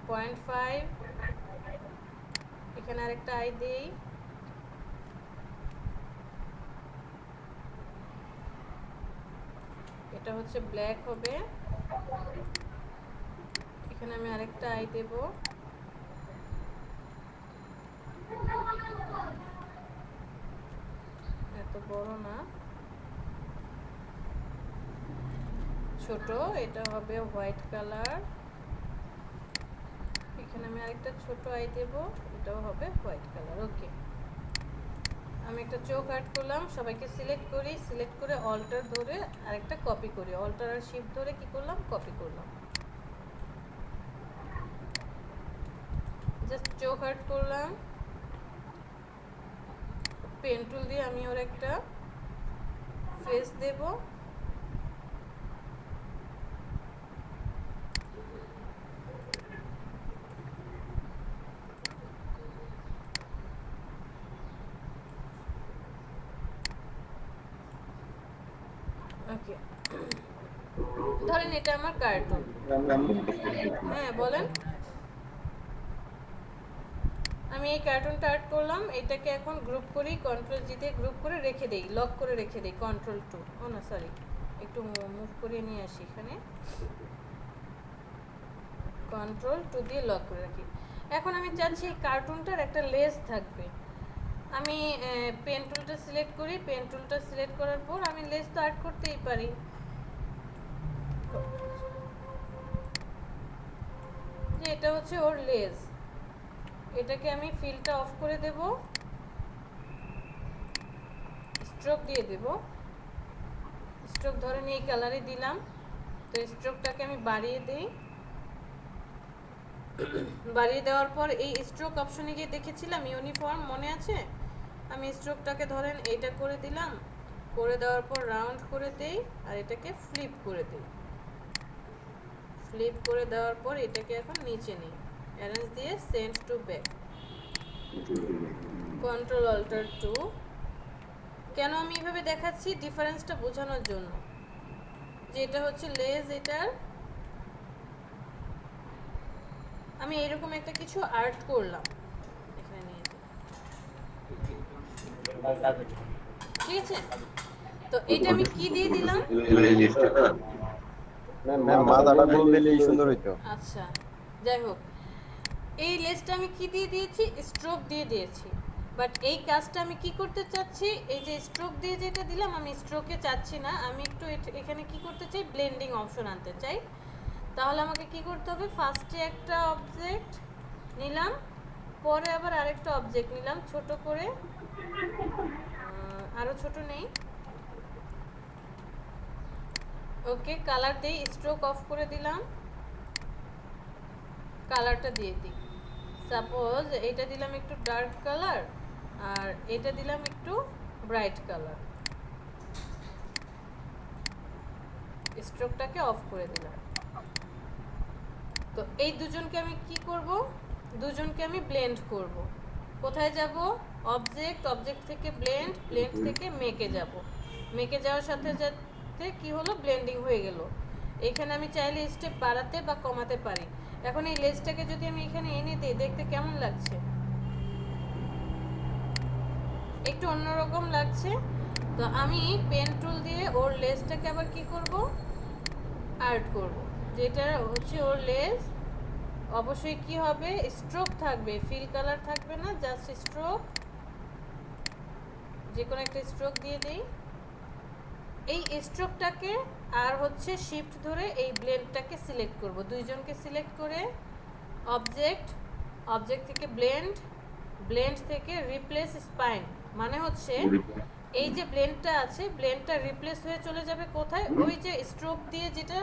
0.5, এখানে আরেকটা আই দেই। এটা হচ্ছে ব্ল্যাক হবে, এখানে আমি আরেকটা আই দেব। এত বড় না, ছোট, এটা হবে হোয়াইট কালার। এখানে আমি আরেকটা ছোট আই দেব, এটাও হবে হোয়াইট কালার। ওকে, আমি একটা চোখ অ্যাড করলাম। সবাইকে সিলেক্ট করি, সিলেক্ট করে অল্টার ধরে আরেকটা কপি করি, অল্টার আর শিফট ধরে কি করলাম, কপি করলাম। জাস্ট চোখ অ্যাড করলাম, পেন টুল দিয়ে আমি ওর একটা ফেস দেব। ওকে, ধরেন এটা আমার কার্টুন। হ্যাঁ বলেন। আমি এই কার্টুনটা অ্যাড করলাম, এটাকে এখন গ্রুপ করি, Ctrl+G দিয়ে গ্রুপ করে রেখে দেই, লক করে রেখে দেই Ctrl+2। ও না সরি, একটু মুভ করিয়ে নিয়ে আসি, এখানে Ctrl+2 দিয়ে লক করে রাখি। এখন আমি চাচ্ছি এই কার্টুনটার একটা লেজ থাকবে। আমি পেন টুলটা সিলেক্ট করি, পেন টুলটা সিলেক্ট করার পর আমি লেজ তো অ্যাড করতেই পারি। যে এটা হচ্ছে ওর লেজ, এটাকে আমি ফিলটা অফ করে দেব, স্ট্রোক দিয়ে দেব। স্ট্রোক ধরেন এই কালারে দিলাম, তো স্ট্রোকটাকে আমি বাড়িয়ে দিই। বাড়িয়ে দেওয়ার পর এই স্ট্রোক অপশনে গিয়ে দেখেছিলাম ইউনিফর্ম, মনে আছে? আমি স্ট্রোকটাকে ধরেন এইটা করে দিলাম, করে দেওয়ার পর রাউন্ড করে দেই আর এটাকে ফ্লিপ করে দিই। ফ্লিপ করে দেওয়ার পর এটাকে এখন নিচে নিই, অ্যারেঞ্জ দিয়ে সেন্ড টু ব্যাক, Ctrl+Alt+2। কেন আমি এইভাবে দেখাচ্ছি, ডিফারেন্সটা বোঝানোর জন্য, যে এটা হচ্ছে লেজ, এটার আমি এরকম একটা কিছু আর্ট করলাম এখানে নিয়ে, ঠিক আছে? তো এটা আমি কি দিয়ে দিলাম? ম্যাম মাথাটা গোল দিলেই সুন্দর হইতো। আচ্ছা যাই হোক, এই লেজটা আমি কি দিয়ে দিয়েছি, স্ট্রোক দিয়ে দিয়েছি। বাট এই কাজটা আমি কি করতে চাচ্ছি, এই যে স্ট্রোক দিয়ে যেটা দিলাম আমি স্ট্রোকে চাচ্ছি না, আমি একটু এখানে কি করতে চাই, ব্লেন্ডিং অপশন আনতে চাই। তাহলে আমাকে কি করতে হবে, ফার্স্টে একটা অবজেক্ট নিলাম, পরে আবার আরেকটা অবজেক্ট নিলাম ছোট করে, আরো ছোট নেই, ওকে, কালার দেই, স্ট্রোক অফ করে দিলাম, কালারটা দিয়ে দিই। সাপোজ এটা দিলাম একটু ডার্ক কালার, আর এটা দিলাম একটু ব্রাইট কালার। স্ট্রোকটাকে অফ করে দিলাম। তো এই দুজনকে আমি কি করব, দুজনকে আমি ব্লেন্ড করব। কোথায় যাব? অবজেক্ট, অবজেক্ট থেকে ব্লেন্ড, ব্লেন্ড থেকে মেকে যাব। মেকে যাওয়ার সাথে সাথে কি হলো, ব্লেন্ডিং হয়ে গেল। এখানে আমি চাইলে স্টেপ বাড়াতে বা কমাতে পারি। এখন এই লেজটাকে যদি আমি এখানে এনে দিই, দেখতে কেমন লাগছে? একটু অন্যরকম লাগছে। তো আমি পেন টুল দিয়ে ওর লেজটাকে আবার কি করব, আর্ট করব। যেটা হচ্ছে ওর লেজ, অবশ্যই কি হবে, স্ট্রোক থাকবে, ফিল কালার থাকবে না, জাস্ট স্ট্রোক। যে কোনো একটা স্ট্রোক দিয়ে দেই। এই স্ট্রোকটাকে আর হচ্ছে শিফট ধরে এই ব্লেন্ডটাকে সিলেক্ট করব। দুইজনকে সিলেক্ট করে অবজেক্ট, অবজেক্ট থেকে ব্লেন্ড, ব্লেন্ড থেকে রিপ্লেস স্পাইন। মানে হচ্ছে এই যে ব্লেন্ডটা আছে, ব্লেন্ডটা রিপ্লেস হয়ে চলে যাবে কোথায়, ওই যে স্ট্রোক দিয়ে যেটা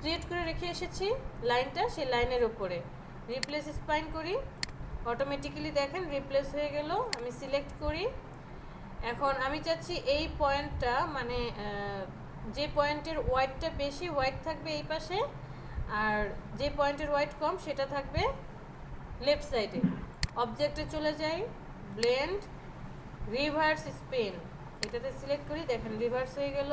ক্রিয়েট করে রেখে এসেছি লাইনটা, সেই লাইনের উপরে রিপ্লেস স্পাইন করি। অটোমেটিক্যালি দেখেন রিপ্লেস হয়ে গেল। আমি সিলেক্ট করি। এখন আমি চাচ্ছি এই পয়েন্টটা, মানে যে পয়েন্টের ওয়াইডটা বেশি, ওয়াইড থাকবে এই পাশে, আর যে পয়েন্টের ওয়াইড কম সেটা থাকবে লেফট সাইডে। অবজেক্টে চলে যাই, ব্লেন্ড, রিভার্স স্পিন, এটাতে সিলেক্ট করি। দেখেন রিভার্স হয়ে গেল।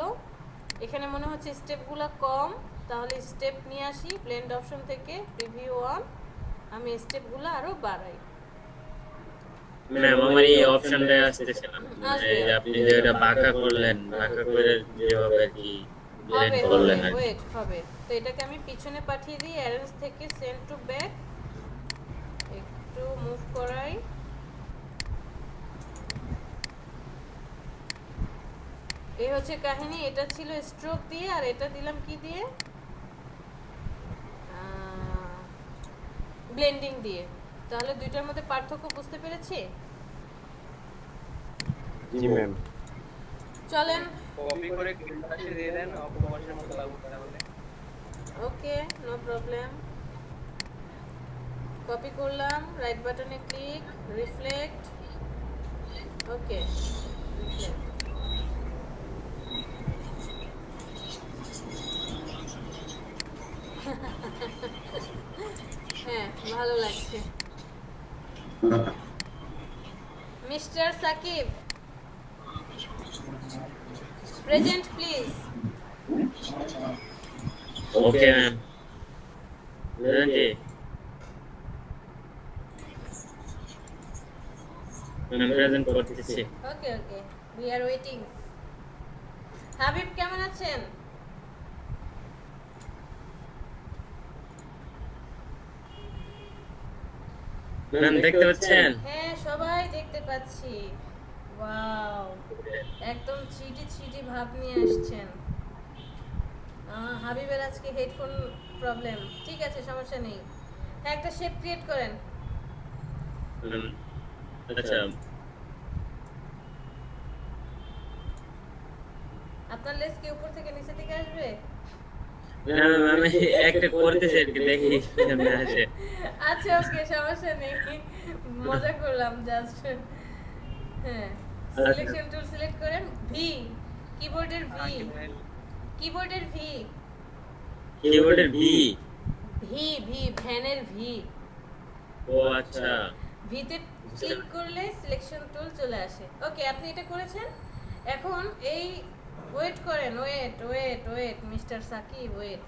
এখানে মনে হচ্ছে স্টেপগুলো কম, তাহলে স্টেপ নিয়ে আসি ব্লেন্ড অপশন থেকে, প্রিভিউ অন। আমি স্টেপগুলো আরো বাড়াই। ম্যাম আমার এই অপশনটা আসতেছে না, এই যে আপনি যেটা বাঁকা করলেন, বাঁকা করে যেভাবে আর কি ব্লেন্ড হবে করলেন হবে আর কি। ওয়েট হবে। তো এটাকে আমি পিছনে পাঠিয়ে দিই, অ্যারেঞ্জ থেকে সেন্ড টু ব্যাক একটু মুভ করাই। এই হচ্ছে কাহিনী। এটা ছিল স্ট্রোক দিয়ে, আর এটা দিলাম কি দিয়ে, ব্লেন্ডিং দিয়ে। তাহলে দুইটার মধ্যে পার্থক্য বুঝতে পেরেছি? জি ম্যাম। চলেন। কপি করে ক্লিপ পাশে দিয়ে দেন, অপমাসের মতো লাগবে তাহলে। Okay, no problem. কপি করলাম, রাইট বাটনে ক্লিক, রিফ্লেক্ট। Okay, reflect. হ্যাঁ, ভালো লাগছে। Mister Sakib, present please. Okay ma'am, বুঝেছি ম্যাম, প্রেজেন্ট করতেছি। Okay okay, we are waiting. Habib কেমন আছেন? ম্যাম দেখতে পাচ্ছেন? হ্যাঁ, সবাই দেখতে পাচ্ছি। ওয়াও, একদম থ্রিডি থ্রিডি ভাব নিয়ে আসছেন। হাবিবের আজকে হেডফোন প্রবলেম। ঠিক আছে, সমস্যা নেই। হ্যাঁ, একটা শেপ ক্রিয়েট করেন। ম্যাম আচ্ছা, আপনার লেস কি উপর থেকে নিচে দিকে আসবে? ম্যাম আমি একটা করতেছি আর কি, দেখি কেমনে আসে। আচ্ছা ওকে, সমস্যা নেই, মজা করলাম জাস্ট। হ্যাঁ, সিলেকশন টুল সিলেক্ট করেন, ভি, কিবোর্ডের ভি, কিবোর্ডের ভি, কিবোর্ডের ভি। ভি ভি ভ্যানের ভি। ও আচ্ছা, ভিতে ক্লিক করলে সিলেকশন টুল চলে আসে। ওকে, আপনি এটা করেছেন। এখন এই ওয়েট করেন, wait wait wait mister Sakib, wait.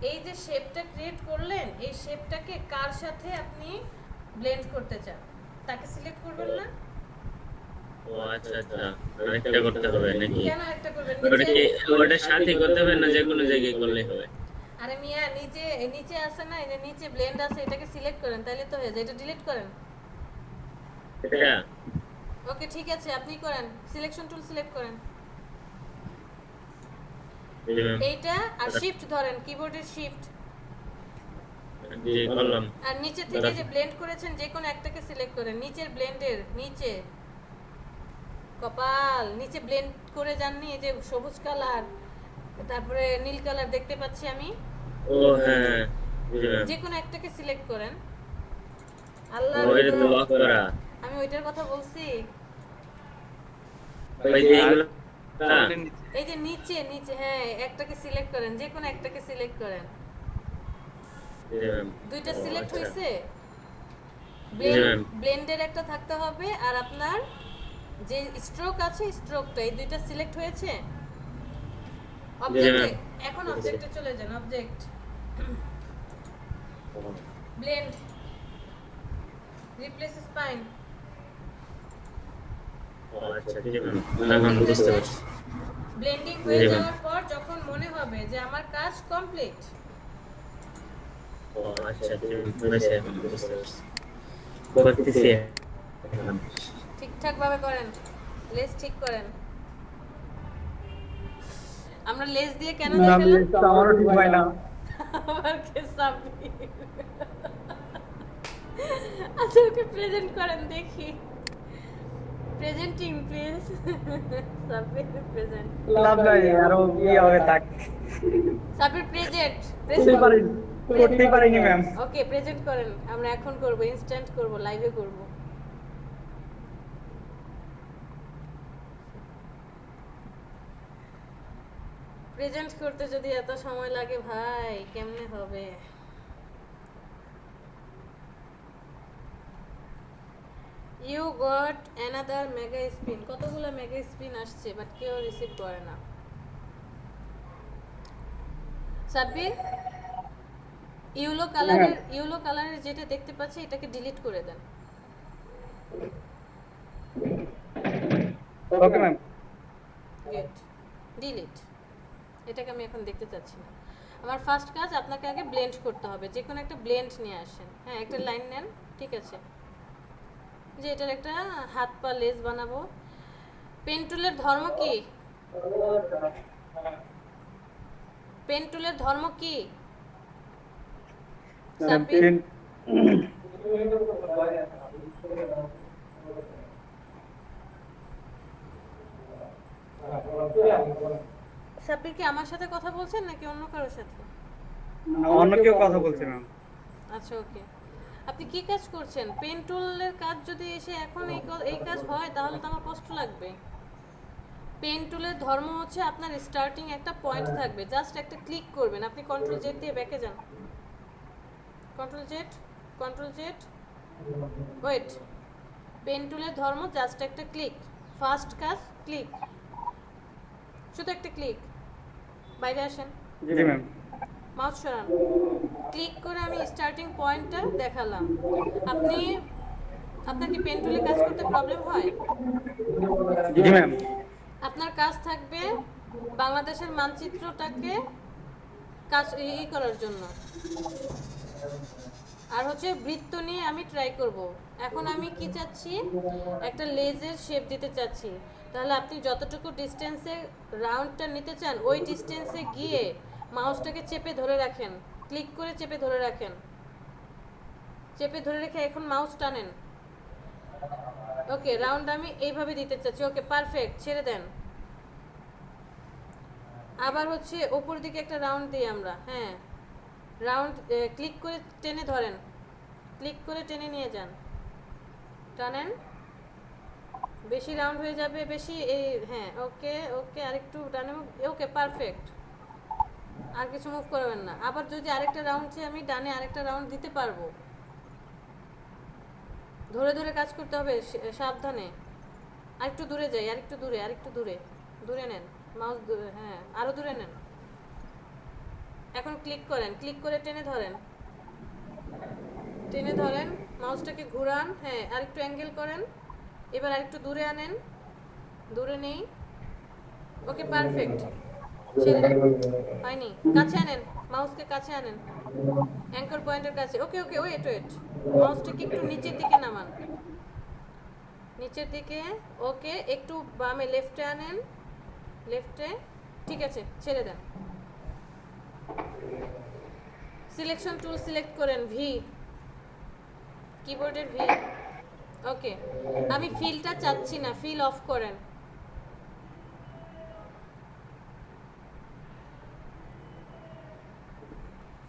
এই যে শেপটা ক্রিয়েট করলেন, এই শেপটাকে কার সাথে আপনি ব্লেন্ড করতে চান, তাকে সিলেক্ট করবেন না? ও আচ্ছা আচ্ছা, আরেকটা করতে হবে নাকি? কেন একটা করবেন? ওটা কি নিচে, ওটার সাথে করতে হবে না যে কোনো জায়গায় করলেই হবে? আরে মিয়া, নিচে নিচে আছে না, এই যে নিচে ব্লেন্ড আছে, এটাকে সিলেক্ট করেন, তাহলে তো হয়ে যায়। এটা ডিলিট করেন। এটা ওকে, ঠিক আছে, আপনি করেন, সিলেকশন টুল সিলেক্ট করেন জি ম্যাম, এইটা, আর শিফট ধরেন, কিবোর্ডের শিফট। জি করলাম। আর নিচে থেকে যে ব্লেন্ড করেছেন, যে কোনো একটাকে সিলেক্ট করেন, নিচের ব্লেন্ডের নিচে। কপাল, নিচে ব্লেন্ড করে যাননি, এই যে সবুজ কালার, তারপরে নীল কালার দেখতে পাচ্ছি আমি। ও হ্যাঁ, জি ম্যাম। যে কোনো একটাকে সিলেক্ট করেন। আল্লাহ, ও এটা তো লক করা। আমি ওইটার কথা বলছি। ওই যে এইগুলো ওইটার নিচে এই যে নিচে নিচে, হ্যাঁ, একটাকে সিলেক্ট করেন, যে কোনো একটাকে সিলেক্ট করেন। জি ম্যাম। দুইটা ও, সিলেক্ট আচ্ছা। হয়েছে। জি ম্যাম। ব্লেন্ডের একটা থাকতে হবে, আর আপনার যে স্ট্রোক আছে স্ট্রোকটা, এই দুইটা সিলেক্ট হয়েছে। অবজেক্টে, এখন অবজেক্টে চলে যান। Object, blend, replace spine. ও আচ্ছা, জি ম্যাম। এখন বুঝতে পারছি। ব্লেন্ডিং হয়ে জি ম্যাম। যাওয়ার পর যখন মনে হবে যে আমার কাজ কমপ্লিট, ও আচ্ছা, জি ম্যাম। বুঝেছি, এখন বুঝতে পারছি। করতেছি এখন। ঠিকঠাক ভাবে করেন, লেস ঠিক করেন। আমরা লেস দিয়ে কেন ম্যাম দেখালাম? লিস্টটা আমারও ঠিক হয় না। আবার কে সাব্বির। আচ্ছা, ওকে প্রেজেন্ট করেন দেখি। Presenting please. সাব্বির প্রেজেন্ট। লাভ নাই, আরো ইয়ে হবে থাক। সাব্বির প্রেজেন্ট, করতেই পারিনি, করতেই পারিনি ম্যাম। ওকে প্রেজেন্ট করেন। আমরা এখন করব, ইনস্ট্যান্ট করব, লাইভে করব। প্রেজেন্ট করতে যদি এত সময় লাগে ভাই, কেমনে হবে? You got another mega spin. কতগুলো মেগা স্পিন আসছে, বাট কেউ রিসিভ করে না। সাব্বির, ইউলো কালারের যেটা দেখতে পাচ্ছি এটাকে ডিলিট করে দেন। Okay ma'am. Good, delete. এটাকে আমি এখন দেখতে চাচ্ছি না। আমার ফার্স্ট কাজ, আপনাকে আগে ব্লেন্ড করতে হবে। যে কোনো একটা ব্লেন্ড নিয়ে আসেন। হ্যাঁ, একটা লাইন নেন, ঠিক আছে। যে এটার একটা হাত পা লেস বানাবো। পেন টুলের ধর্ম কি? পেন টুলের ধর্ম কি? সাব্বির, সাব্বির কি আমার সাথে কথা বলছেন নাকি অন্য কারোর সাথে? অন্য কেউ কথা বলছে ম্যাম। আচ্ছা, ওকে। আপনি কি কাজ করছেন? পেন টুলের কাজ যদি এসে এখন এই কাজ হয়, তাহলে তো আমার কষ্ট লাগবে। পেন টুলের ধর্ম হচ্ছে আপনার স্টার্টিং একটা পয়েন্ট থাকবে, জাস্ট একটা ক্লিক করবেন। আপনি কন্ট্রোল জেড দিয়ে ব্যাকে যান। Control Z, control Z, wait. Pen টুলের ধর্ম জাস্ট একটা ক্লিক। ফার্স্ট কাজ ক্লিক, শুধু একটা ক্লিক। বাইরে আসেন, জি ম্যাম। মাউস সরান। ক্লিক করে আমি স্টার্টিং পয়েন্টটা দেখালাম। আপনার কি পেন টুলে কাজ করতে প্রবলেম হয়? জি ম্যাম। আপনার কাজ থাকবে বাংলাদেশের মানচিত্রটাকে কাজ করার জন্য, আর হচ্ছে বৃত্ত নিয়ে আমি ট্রাই করব। এখন আমি কি চাচ্ছি, একটা লেজের শেপ দিতে চাচ্ছি। তাহলে আপনি যতটুকু ডিস্টেন্সে রাউন্ডটা নিতে চান, ওই ডিস্টেন্সে গিয়ে মাউসটাকে চেপে ধরে রাখেন, ক্লিক করে চেপে ধরে রাখেন। চেপে ধরে রেখে এখন মাউস টানেন। ওকে, রাউন্ড আমি এইভাবে দিতে চাচ্ছি। ওকে, পারফেক্ট, ছেড়ে দেন। আবার হচ্ছে ওপর দিকে একটা রাউন্ড দিই আমরা। হ্যাঁ, রাউন্ড ক্লিক করে টেনে ধরেন, ক্লিক করে টেনে নিয়ে যান, টানেন। বেশি রাউন্ড হয়ে যাবে, বেশি এই, হ্যাঁ, ওকে ওকে, আরেকটু টানে। ওকে, পারফেক্ট। আর কিছু মুভ করবেন না। আবার যদি আরেকটা রাউন্ড চাই, আমি ডানে আরেকটা রাউন্ড দিতে পারবো। ধরে ধরে কাজ করতে হবে, সাবধানে। আরেকটু দূরে যাই, আরেকটু দূরে, আরেকটু দূরে, দূরে নেন মাউস, হ্যাঁ, আরো দূরে নেন। এখন ক্লিক করেন, ক্লিক করে টেনে ধরেন, টেনে ধরেন, মাউসটাকে ঘুরান। হ্যাঁ, আরেকটু অ্যাঙ্গেল করেন। এবার আরেকটু দূরে আনেন, দূরে নেই। ওকে, পারফেক্ট। হয়নি, কাছে আনেন, মাউসকে কাছে আনেন, অ্যাঙ্কর পয়েন্টের কাছে। ওকে ওকে, ওয়েট ওয়েট, মাউসটাকে একটু নিচের দিকে নামান, নিচের দিকে। ওকে, একটু বামে, লেফটে আনেন, লেফটে। ঠিক আছে, ছেড়ে দেন। সিলেকশন টুল সিলেক্ট করেন, ভি, কিবোর্ডের ভি। ওকে, আমি ফিলটা চাচ্ছি না, ফিল অফ করেন।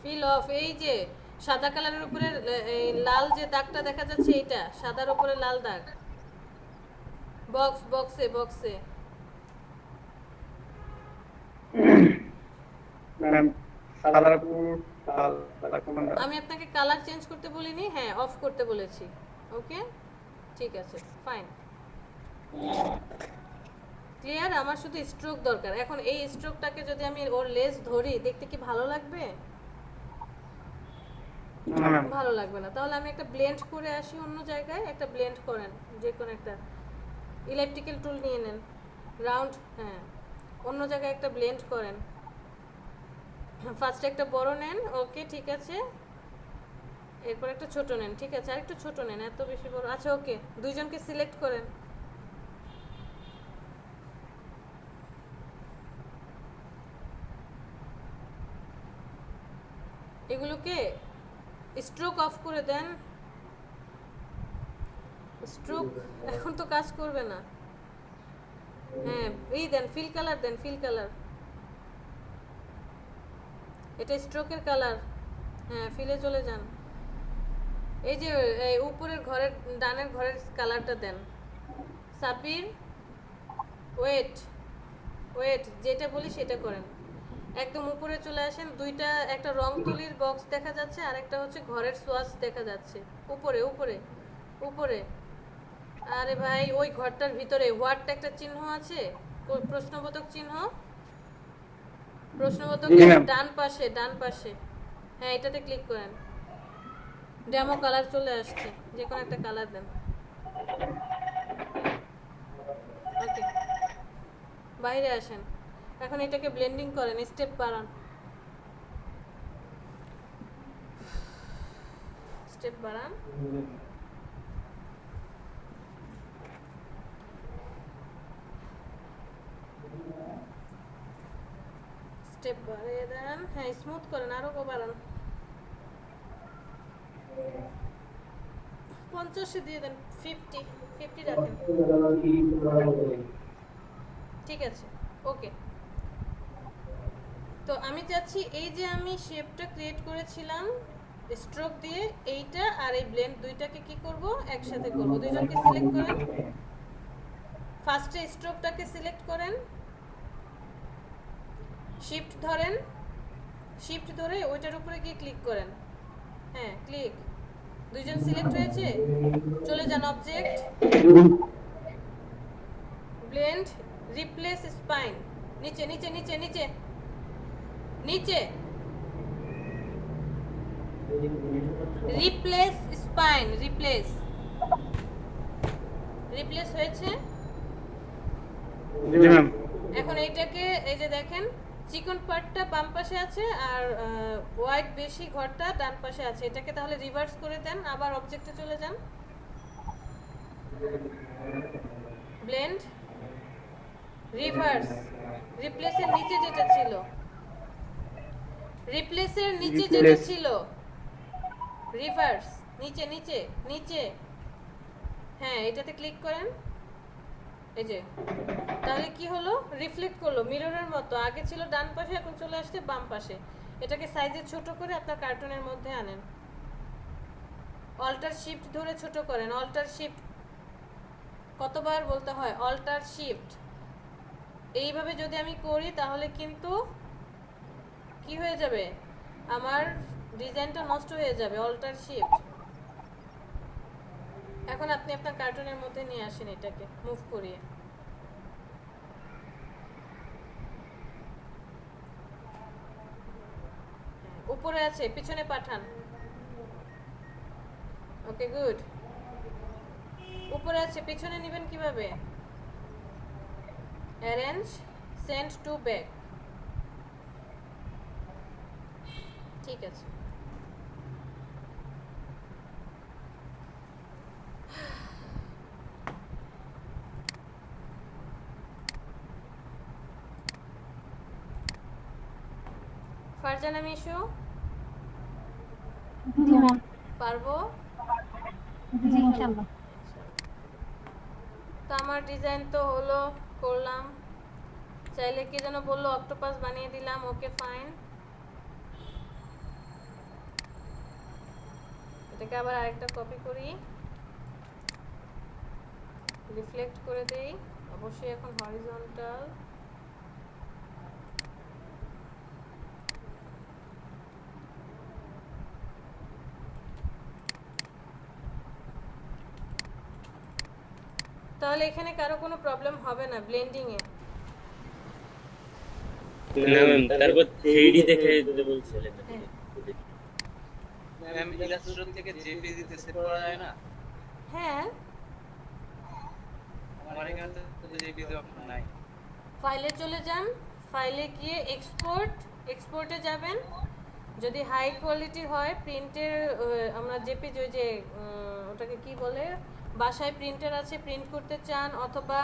ফিল অফ, এই যে সাদা কালারের উপরে এই লাল যে দাগটা দেখা যাচ্ছে, এটা সাদার উপরে লাল দাগ, বক্সে ম্যাম সাদার উপর লাল দাগ কোনটা? আমি আপনাকে কালার চেঞ্জ করতে বলিনি, হ্যাঁ অফ করতে বলেছি। ওকে ঠিক আছে, ফাইন, ক্লিয়ার। আমার শুধু স্ট্রোক দরকার। এখন এই স্ট্রোকটাকে যদি আমি ওর লেস ধরি, দেখতে কি ভালো লাগবে? না ম্যাম। ভালো লাগবে না। তাহলে আমি একটা ব্লেন্ড করে আসি অন্য জায়গায়, একটা ব্লেন্ড করেন, যে কোনো একটা ইলেকট্রিক্যাল টুল নিয়ে নেন, রাউন্ড, হ্যাঁ অন্য জায়গায় একটা ব্লেন্ড করেন। ফার্স্টে একটা বড় নেন, ওকে ঠিক আছে, এরপর একটা ছোট নেন, ঠিক আছে, আর একটু ছোট নেন, এত বেশি বড়, আচ্ছা ওকে। দুইজনকে সিলেক্ট করেন, এগুলোকে স্ট্রোক অফ করে দেন। স্ট্রোক এখন তো কাজ করবে না। হ্যাঁ এই দেন, ফিল কালার দেন, ফিল কালার, এটা স্ট্রোকের কালার। হ্যাঁ ফিলে চলে যান, এই যে এই উপরের ঘরের ডানের ঘরের কালারটা দেন। সাবির ওয়েট যেটা বলি সেটা করেন। একদম উপরে চলে আসেন, দুইটা, একটা রং তুলির বক্স দেখা যাচ্ছে, আর একটা হচ্ছে ঘরের সোয়াচ দেখা যাচ্ছে। উপরে উপরে উপরে, আরে ভাই ওই ঘরটার ভিতরে হোয়াট একটা চিহ্ন আছে, প্রশ্নবোধক চিহ্ন, প্রশ্নবোধক ডান পাশে, হ্যাঁ এটাতে ক্লিক করেন। ডেমো কালার চলে আসছে, যে কোনো একটা কালার দেন। ওকে বাইরে আসেন, এখন এটাকে ব্লেন্ডিং করেন, স্টেপ বাড়ান, স্টেপ বাড়ান, স্টেপ বাড়িয়ে দেন, হ্যাঁ স্মুথ করেন, আরো বাড়ান, 50 দিয়ে দেন, 50 রাখেন, ঠিক আছে ওকে। তো আমি চাচ্ছি এই যে আমি শেপটা ক্রিয়েট করেছিলাম স্ট্রোক দিয়ে, এইটা আর এই ব্লেন্ড দুইটাকে কি করব, একসাথে করব। দুইজনকে সিলেক্ট করেন, ফার্স্টে স্ট্রোকটাকে সিলেক্ট করেন, শিফট ধরে ওইটার উপরে গিয়ে ক্লিক করেন, হ্যাঁ ক্লিক, দুইজন সিলেক্ট হয়েছে, চলে যান অবজেক্ট, ব্লেন্ড, রিপ্লেস স্পাইন, নিচে নিচে নিচে নিচে নিচে, রিপ্লেস স্পাইন, রিপ্লেস হয়েছে। জি ম্যাম। এখন এইটাকে এই যে দেখেন, চিকন পার্টটা বাম পাশে আছে আর হোয়াইট বেশি ঘরটা ডান পাশে আছে, এটাকে তাহলে রিভার্স করে দেন, আবার অবজেক্টে চলে যান, ব্লেন্ড, রিভার্স, রিপ্লেসের নিচে যেটা ছিল, রিভার্স, নিচে নিচে নিচে, হ্যাঁ এটাতে ক্লিক করেন, এই যে তাহলে কি হলো, রিফ্লেক্ট করলো মিররের মতো, আগে ছিল ডান পাশে, এখন চলে আসছে বাম পাশে। এটাকে সাইজে ছোট করে আপনার কার্টুনের মধ্যে আনেন, অল্টার শিফট ধরে ছোট করেন, অল্টার শিফট, কতবার বলতে হয়, অল্টার শিফট। এইভাবে যদি আমি করি তাহলে কিন্তু কি হয়ে যাবে, আমার ডিজাইনটা নষ্ট হয়ে যাবে, অল্টার শিফট। এখন আপনি আপনার কার্টুনের মধ্যে নিয়ে আসেন, এটাকে মুভ করিয়ে, উপরে আছে, পিছনে পাঠান, ওকে গুড, উপরে আছে, পিছনে নেবেন কিভাবে, অ্যারেঞ্জ, সেন্ড টু ব্যাক, ঠিক আছে। ফারজানা মিশু, জি ম্যাম। পারবো? জি ইনশাআল্লাহ। তো আমার ডিজাইন তো হলো, করলাম, চাইলে কি যেন বললো, অক্টোপাস বানিয়ে দিলাম, ওকে ফাইন। এটাকে আবার আরেকটা কপি করি, রিফ্লেক্ট করে দেই। অবশ্যই এখন হরিজন্টাল। তাহলে এখানে কারো কোনো প্রবলেম হবে না ব্লেন্ডিং এ। না ম্যাম, তারপর 3D দেখে দিতে বলছিলেন। ম্যাম ইলাস্ট্রেটর থেকে জেপিজি তে সেভ করা যায় না? হ্যাঁ, আমার এখানে তো জেপিজি অপশন নাই। ফাইলে চলে যান, ফাইলে গিয়ে এক্সপোর্টে যাবেন। যদি হাই কোয়ালিটির হয় প্রিন্টের, আমরা জেপিজি ওই যে ওটাকে কি বলে, বাসায় প্রিন্টার আছে, প্রিন্ট করতে চান, অথবা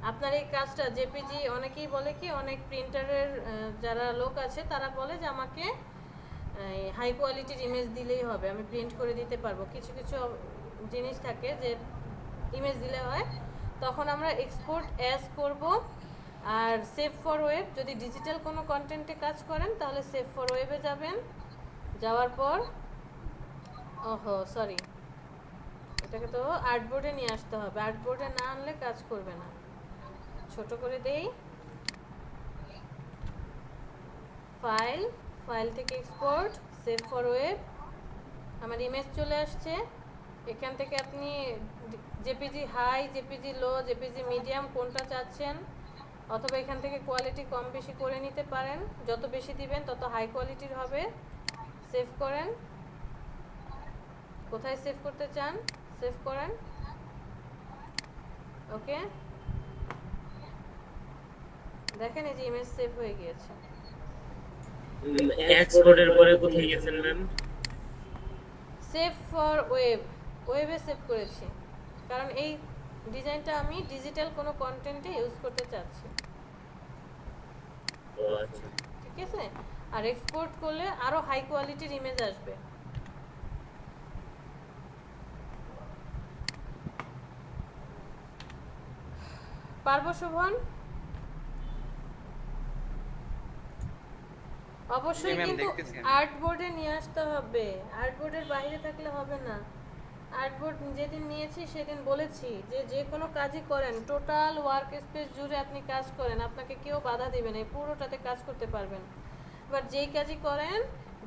আপনার এই কাজটা জেপিজি, অনেকেই বলে কি, অনেক প্রিন্টারের যারা লোক আছে তারা বলে যে আমাকে হাই কোয়ালিটির ইমেজ দিলেই হবে, আমি প্রিন্ট করে দিতে পারবো। কিছু কিছু জিনিস থাকে যে ইমেজ দিলে হয়, তখন আমরা এক্সপোর্ট অ্যাজ করব। আর সেভ ফর ওয়েব, যদি ডিজিটাল কোনো কন্টেন্টে কাজ করেন তাহলে সেভ ফর ওয়েবে যাবেন। যাওয়ার পর ওহো সরি, এটাকে তো আর্টবোর্ডে নিয়ে আসতে হবে, আর্টবোর্ডে না আনলে কাজ করবে না। ছোট করে দেই, ফাইল থেকে এক্সপোর্ট, সেভ ফর ওয়েব, আমার ইমেজ চলে আসছে। এখান থেকে আপনি জেপিজি হাই, জেপিজি লো, জেপিজি মিডিয়াম কোনটা চাচ্ছেন, অথবা এখান থেকে কোয়ালিটি কম বেশি করে নিতে পারেন। যত বেশি দিবেন তত হাই কোয়ালিটির হবে। সেভ করেন, কোথায় সেভ করতে চান সেভ করেন। ওকে, দেখেন এই যে ইমেজ সেভ হয়ে গিয়েছে। এক্সপোর্টের পরে কোথায় গেছেন ম্যাম? সেভ ফর ওয়েবে সেভ করেছি, কারণ এই ডিজাইনটা আমি ডিজিটাল কোনো কন্টেন্টে ইউজ করতে চাচ্ছি। ও আচ্ছা, ঠিক আছে, আর এক্সপোর্ট করলে আরো হাই কোয়ালিটির ইমেজ আসবে। পারবো শোভন? অবশ্যই, ম্যাম, কিন্তু দেখতেছি আমি। আর্টবোর্ডে নিয়ে আসতে হবে, আর্টবোর্ডের বাইরে থাকলে হবে না। আর্টবোর্ড যেদিন নিয়েছি সেদিন বলেছি যে যে কোনো কাজই করেন, টোটাল ওয়ার্ক স্পেস জুড়ে আপনি কাজ করেন, আপনাকে কেউ বাধা দিবে না, এই পুরোটাতে কাজ করতে পারবেন। এবার যেই কাজই করেন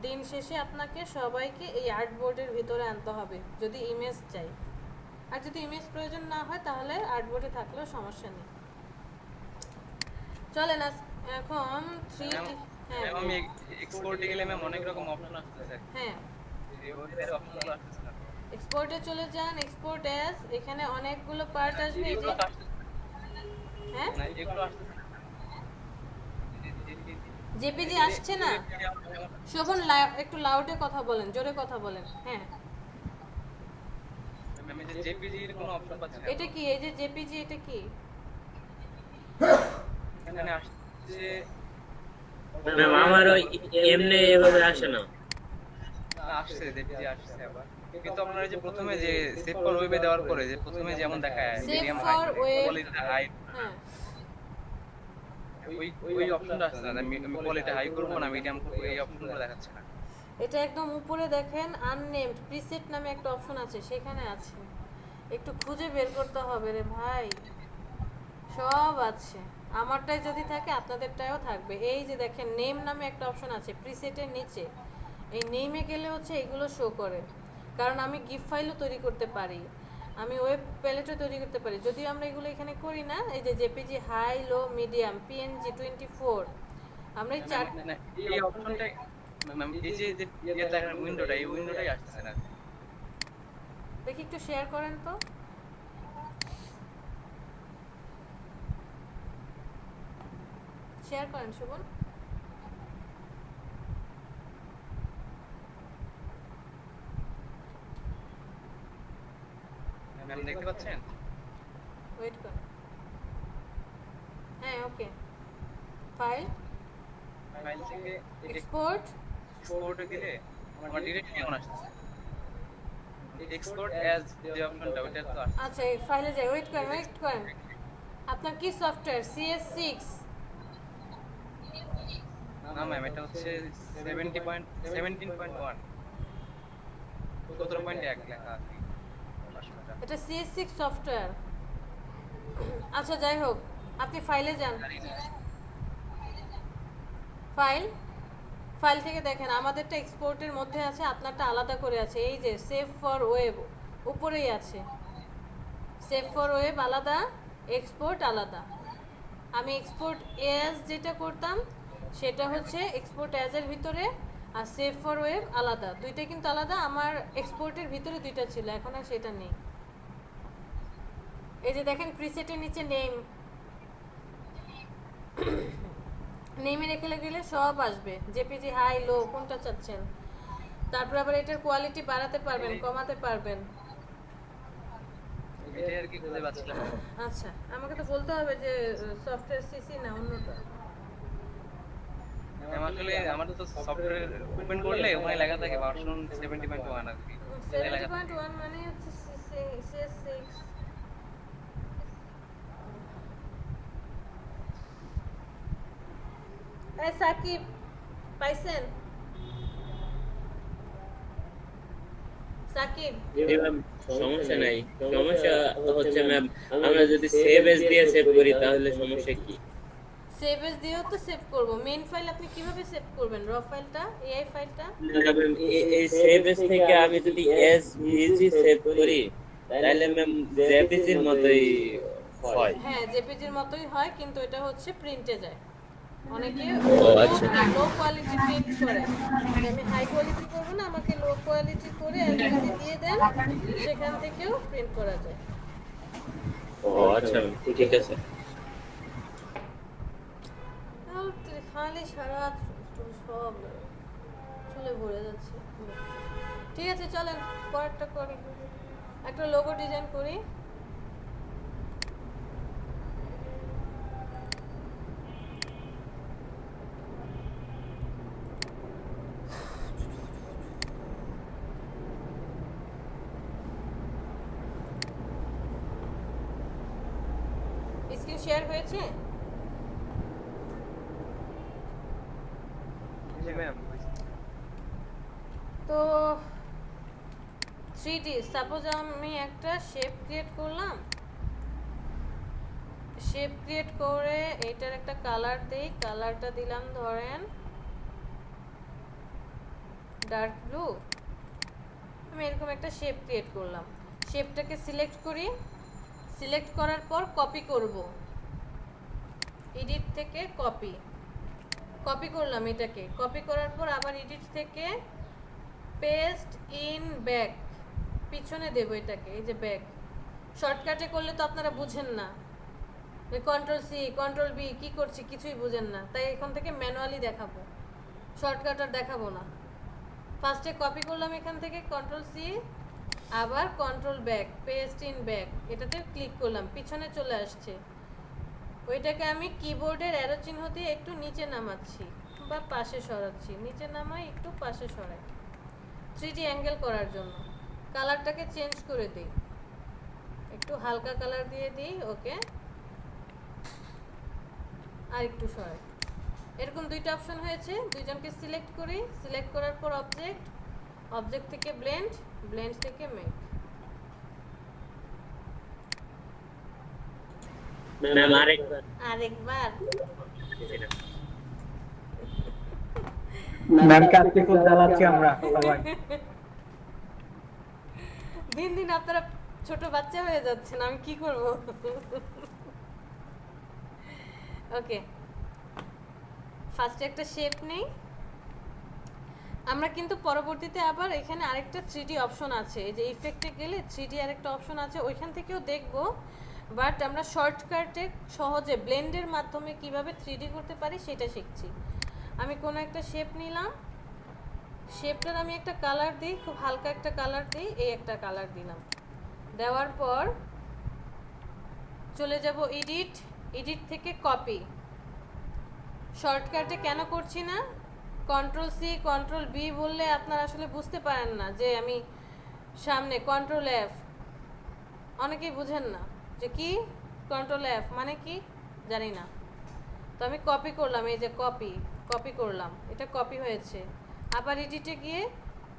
দিন শেষে আপনাকে সবাইকে এই আর্টবোর্ডের ভিতরে আনতে হবে যদি ইমেজ চাই। আর যদি ইমেজ প্রয়োজন না হয় তাহলে আর্টবোর্ডে থাকলেও সমস্যা নেই। চলে না এখন 3D। হ্যাঁ ম্যাম, আমি এক্সপোর্টে গেলে ম্যাম অনেক রকম অপশন আসতেছে। হ্যাঁ, এই ওই অপশনগুলো আসতেছে না। এক্সপোর্টে চলে যান, এক্সপোর্ট অ্যাজ, এখানে অনেকগুলো পার্ট আসবে। এই যে এগুলো তো আসতেছে হ্যাঁ, না, এগুলো আসতেছে না। জেপিজি আসছে না। শোভন একটু লাউডে কথা বলেন, জোরে কথা বলেন। হ্যাঁ, আমি যে জেপিজি এর কোনো অপশন পাচ্ছি না। এটা কি, এই যে জেপিজি, এটা কি? এখানে আসছে ম্যাম আমার ওই এমনি এভাবে আসে না। আসছে জেপিজি আসছে আবার। কিন্তু আপনারা যে প্রথমে যে সেভ ফর ওয়েবে দেওয়ার পরে যে প্রথমে যেমন দেখায় Save medium for web। Quality high, হ্যাঁ, ওই অপশনটা আসছে না। আমি কোয়ালিটি হাই করব না মিডিয়াম করব, এই অপশনগুলো দেখাচ্ছে না। এটা একদম উপরে দেখেন আননেমড প্রিসেট নামে একটা অপশন আছে, সেখানে আছে। একটু খুঁজে বের করতে হবে রে ভাই, সব আছে। আমারটাই যদি থাকে আপনাদেরটাও থাকবে। এই যে দেখেন নেম নামে একটা অপশন আছে প্রিসেটের নিচে, এই নেমে গেলে হচ্ছে এগুলো শো করে। কারণ আমি গিফট ফাইলও তৈরি করতে পারি, আমি ওয়েব প্যালেটও তৈরি করতে পারি, যদিও আমরা এগুলো এখানে করি না। এই যে জেপিজি হাই, লো, মিডিয়াম, পিএনজি 24, আমরা এই চার না, এই অপশনটাই ম্যাম, এই যে যে দেখেন উইন্ডোটা, এই উইন্ডোটাই আসছে না। দেখি একটু শেয়ার করেন তো। শেয়ার করেন শোভন। ম্যাম দেখতে পাচ্ছেন? ওয়েট করেন। হ্যাঁ, ওকে। ফাইল, ফাইল থেকে এক্সপোর্ট, এক্সপোর্টে দিলে আমার ডিরেক্ট কেমন আসছে? এক্সপোর্ট অ্যাজ যে অপশনটা ওটা তো আসছে আচ্ছা এই ফাইলে যাই। ওয়েট করেন। আপনার কি সফটওয়্যার? CS6? না ম্যাম, এটা হচ্ছে 17.1। 17.1 লেখা আর কি ভার্সনটা। এটা CS6 সফটওয়্যার। আচ্ছা যাই হোক, আপনি ফাইলে যান, ফাইল থেকে দেখেন আমাদেরটা এক্সপোর্টের মধ্যে আছে, আপনারটা আলাদা করে আছে। এই যে সেভ ফর ওয়েব উপরেই আছে, সেভ ফর ওয়েব আলাদা, এক্সপোর্ট আলাদা। আমি এক্সপোর্ট এজ যেটা করতাম সেটা হচ্ছে এক্সপোর্ট এজের ভিতরে, আর সেভ ফর ওয়েব আলাদা, দুইটা কিন্তু আলাদা। আমার এক্সপোর্টের ভিতরে দুইটা ছিল, এখন আর সেটা নেই। এই যে দেখেন প্রিসেটের নিচে নেমে রেখে গেলে সব আসবে, জেপিজি হাই লো কোনটা চাচ্ছেন। তারপর আবার এটার কোয়ালিটি বাড়াতে পারবেন, কমাতে পারবেন। এটাই আর কি খুঁজে পাচ্ছিলাম। আচ্ছা আমাকে তো বলতে হবে যে সফটওয়্যার সিসি না অন্যটা। আসলে আমার তো সফটওয়্যার ওপেন করলে ওখানে লেখা থাকে ভার্সন 70.1 আর কি। এটাই লেখা থাকে। 70.1 মানে হচ্ছে CS6। এই সাকিব পাইছেন? সাকিব জি ম্যাম, সমস্যা নাই। সমস্যা হচ্ছে ম্যাম, আমরা যদি সেভ এজ দিয়ে সেভ করি তাহলে সমস্যা কি? সেভ এস দিয়েও তো সেভ করব। মেইন ফাইল আপনি কিভাবে সেভ করবেন? র ফাইলটা, এআই ফাইলটা? এই সেভ এজ থেকে আমি যদি এস ভিজি সেভ করি তাহলে ম্যাম জেপিজির মতোই হয়। হ্যাঁ জেপিজির মতোই হয়, কিন্তু এটা হচ্ছে প্রিন্টে যায়। অনেকে আচ্ছা। লো কোয়ালিটি প্রিন্ট করে, আমি হাই কোয়ালিটি করবো না, আমাকে লো কোয়ালিটি করে এলপিজি দিয়ে দেন, সেখান থেকেও প্রিন্ট করা যায়। ও আচ্ছা ঠিক আছে। খালি সারা সব চুলে ভরে যাচ্ছে। ঠিক আছে চলেন পরেরটা করি, একটা লোগো ডিজাইন করি। স্ক্রিন শেয়ার হয়েছে? জি ম্যাম। তো 3D সাপোজ আমি একটা শেপ ক্রিয়েট করলাম, শেপ ক্রিয়েট করে এটার একটা কালার দেই, কালারটা দিলাম ধরেন ডার্ক ব্লু। আমি এরকম একটা শেপ ক্রিয়েট করলাম, শেপটাকে সিলেক্ট করি, সিলেক্ট করার পর কপি করব, এডিট থেকে কপি করলাম, এটাকে কপি করার পর আবার এডিট থেকে পেস্ট ইন ব্যাক, পিছনে দেব এটাকে। এই যে ব্যাক, শর্টকাটে করলে তো আপনারা বুঝেন না, কন্ট্রোল সি কন্ট্রোল বি কি করছি কিছুই বুঝেন না, তাই এখন থেকে ম্যানুয়ালি দেখাবো, শর্টকাট আর দেখাবো না। ফার্স্টে কপি করলাম এখান থেকে কন্ট্রোল সি, আবার control back, paste in back, এটাতে ক্লিক করলাম, পিছনে চলে আসছে। ওইটাকে আমি কিবোর্ডের অ্যারো চিহ্ন দিয়ে একটু নিচে নামাচ্ছি বা পাশে সরাচ্ছি, নিচে নামাই একটু পাশে সরাই 3D অ্যাঙ্গেল করার জন্য। কালারটাকে চেঞ্জ করে দিই, একটু হালকা কালার দিয়ে দিই, ওকে, আর একটু সরাই। এরকম দুইটা অপশন হয়েছে, দুইজনকে সিলেক্ট করি, সিলেক্ট করার পর অবজেক্ট, অবজেক্ট থেকে ব্লেন্ড, ব্লেন্ড থেকে মেক। ম্যাম আরেকবার ম্যামকে আজকে খুব জ্বালাচ্ছি আমরা সবাই। দিন দিন আপনারা ছোট বাচ্চা হয়ে যাচ্ছেন, আমি কি করব? ওকে, ফার্স্টে একটা শেপ নেই আমরা, কিন্তু পরবর্তীতে আবার এখানে আরেকটা 3D অপশন আছে, এই যে ইফেক্টে গেলে 3D আরেকটা অপশন আছে, ওইখান থেকেও দেখব। বাট আমরা শর্টকাটে সহজে ব্লেন্ডের মাধ্যমে কিভাবে 3D করতে পারি সেটা শিখছি। আমি কোনো একটা শেপ নিলাম, শেপটার আমি একটা কালার দিই, খুব হালকা একটা কালার দিই, এই একটা কালার দিলাম, দেওয়ার পর চলে যাব এডিট, এডিট থেকে কপি। শর্টকাটে কেন করছি না, কন্ট্রোল সি কন্ট্রোল বি বললে আপনারা আসলে বুঝতে পারেন না যে আমি সামনে কন্ট্রোল এফ, অনেকেই বুঝেন না যে কি কন্ট্রোল এফ মানে কি জানি না। তো আমি কপি করলাম, এই যে কপি করলাম, এটা কপি হয়েছে। আবার এডিটে গিয়ে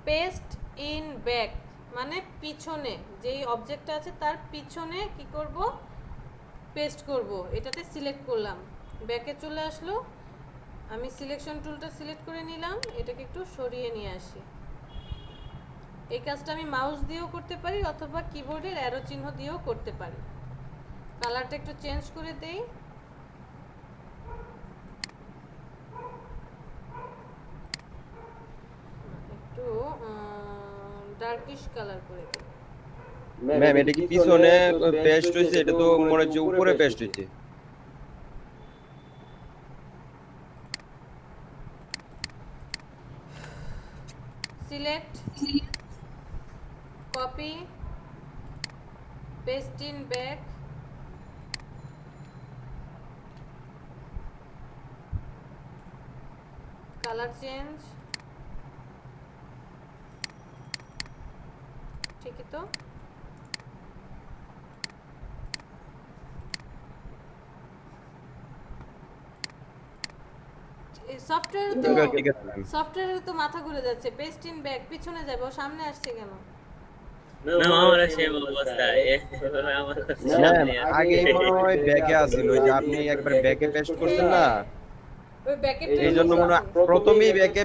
পেস্ট ইন ব্যাক, মানে পিছনে যেই অবজেক্টটা আছে তার পিছনে কি করব, পেস্ট করব। এটাতে সিলেক্ট করলাম, ব্যাকে চলে আসলো, আমি সিলেকশন টুলটা সিলেক্ট করে নিলাম, এটাকে একটু সরিয়ে নিয়ে আসি। এই কাজটা আমি মাউস দিয়েও করতে পারি অথবা কিবোর্ডের অ্যারো চিহ্ন দিয়েও করতে পারি। কালারটা একটু চেঞ্জ করে দেই, একটু ডার্কিশ কালার করে দিই। ম্যাম এটা কি পিছনে পেস্ট হয়েছে? এটা তো মনে হচ্ছে উপরে পেস্ট হয়েছে। Select, copy, paste in back, colour change, ঠিকই তো? সফটওয়্যারের তো মাথা ঘুরে যাচ্ছে, পেস্ট ইন ব্যাক পিছনে যাবে, ও সামনে আসছে কেন? না আমার সেম অবস্থা আমার ম্যাম আগে মনে হয় ব্যাকে আসিল, ওই যে আপনি একবার ব্যাকে পেস্ট করছেন না, ওই ব্যাকেটটা এই জন্য মনে হয় প্রথমেই ব্যাকে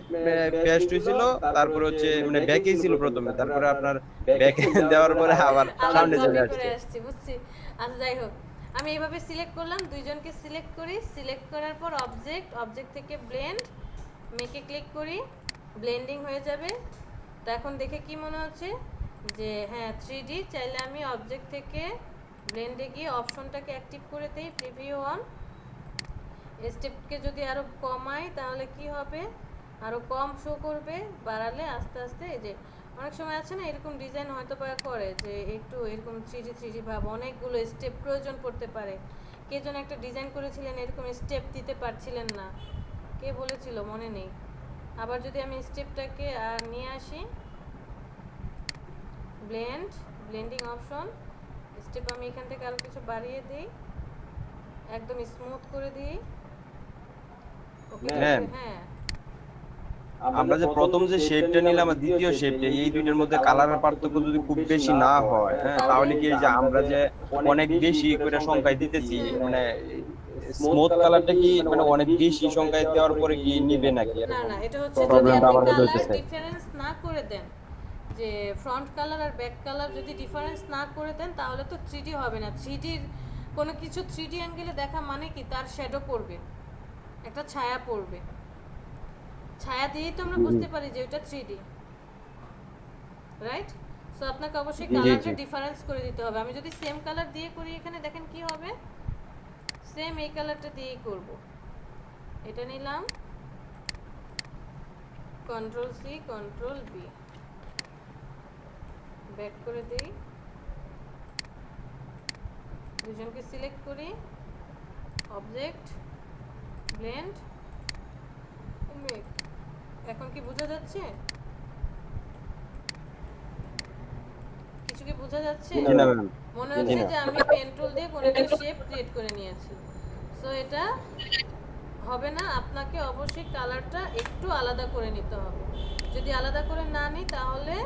পেস্ট হয়েছিল, তারপরে হচ্ছে মানে ব্যাকেই ছিল প্রথমে, তারপরে আপনার ব্যাকে দেওয়ার পরে আবার সামনে চলে আসছে। আসছে, বুঝছি। আচ্ছা যাই হোক, আমি এইভাবে সিলেক্ট করলাম, দুইজনকে সিলেক্ট করি, সিলেক্ট করার পর অবজেক্ট থেকে ব্লেন্ড, মেকে ক্লিক করি, ব্লেন্ডিং হয়ে যাবে। তো এখন দেখে কি মনে হচ্ছে যে হ্যাঁ 3D। চাইলে আমি অবজেক্ট থেকে ব্লেন্ডে গিয়ে অপশনটাকে অ্যাক্টিভ করে দেই, প্রিভিউ অন। স্টেপকে যদি আরো কমাই তাহলে কি হবে, আরো কম শো করবে, বাড়ালে আস্তে আস্তে। এই যে অনেক সময় আছে না এরকম ডিজাইন হয়তো বা করে যে একটু এরকম 3D ভাব, অনেকগুলো স্টেপ প্রয়োজন পড়তে পারে। কে যেন একটা ডিজাইন করেছিলেন এরকম স্টেপ দিতে পারছিলেন না, কে বলেছিল মনে নেই। আবার যদি আমি স্টেপটাকে নিয়ে আসি, ব্লেন্ডিং অপশন, স্টেপ আমি এখান থেকে আরো কিছু বাড়িয়ে দিই, একদম স্মুথ করে দিই। ম্যাম হ্যাঁ, আমরা যে প্রথম যে শেপটা নিলাম আর দ্বিতীয় শেপটা, এই দুইটার মধ্যে কালারের পার্থক্য যদি খুব বেশি না হয়, হ্যাঁ, তাহলে কি এই যে আমরা যে অনেক বেশি করে সংখ্যায় দিতেছি, মানে স্মুথ কালারটা কি মানে অনেক বেশি সংখ্যায় দেওয়ার পরে কি নিবে নাকি? না না, এটা হচ্ছে যদি প্রবলেমটা আপনি আমার মধ্যে কালার হইতেছে। ডিফারেন্স না করে দেন, যে ফ্রন্ট কালার আর ব্যাক কালার যদি ডিফারেন্স না করে দেন তাহলে তো 3D হবে না। 3Dর কোনো কিছু 3D অ্যাঙ্গেলে দেখা মানে কি তার শ্যাডো পড়বে, একটা ছায়া পড়বে, ছায়া দিয়েই তো আমরা বুঝতে পারি যে ওটা 3D, রাইট? সো আপনাকে অবশ্যই কালারটা ডিফারেন্স করে দিতে হবে। আমি যদি সেম কালার দিয়ে করি এখানে দেখেন কি হবে, সেম এই কালারটা দিয়েই করব। এটা নিলাম, control C control B, back করে দিই, দুজনকে সিলেক্ট করি, অবজেক্ট, ব্লেন্ড, মেক। এখন কি বোঝা যাচ্ছে? কিছু কি বোঝা যাচ্ছে? জি না ম্যাম। মনে হচ্ছে যে আমি পেন টুল দিয়ে কোনো একটা শেপ ক্রিয়েট করে নিয়েছি। সো এটা হবে না, আপনাকে অবশ্যই কালারটা একটু আলাদা করে নিতে হবে। যদি আলাদা করে না নিই তাহলে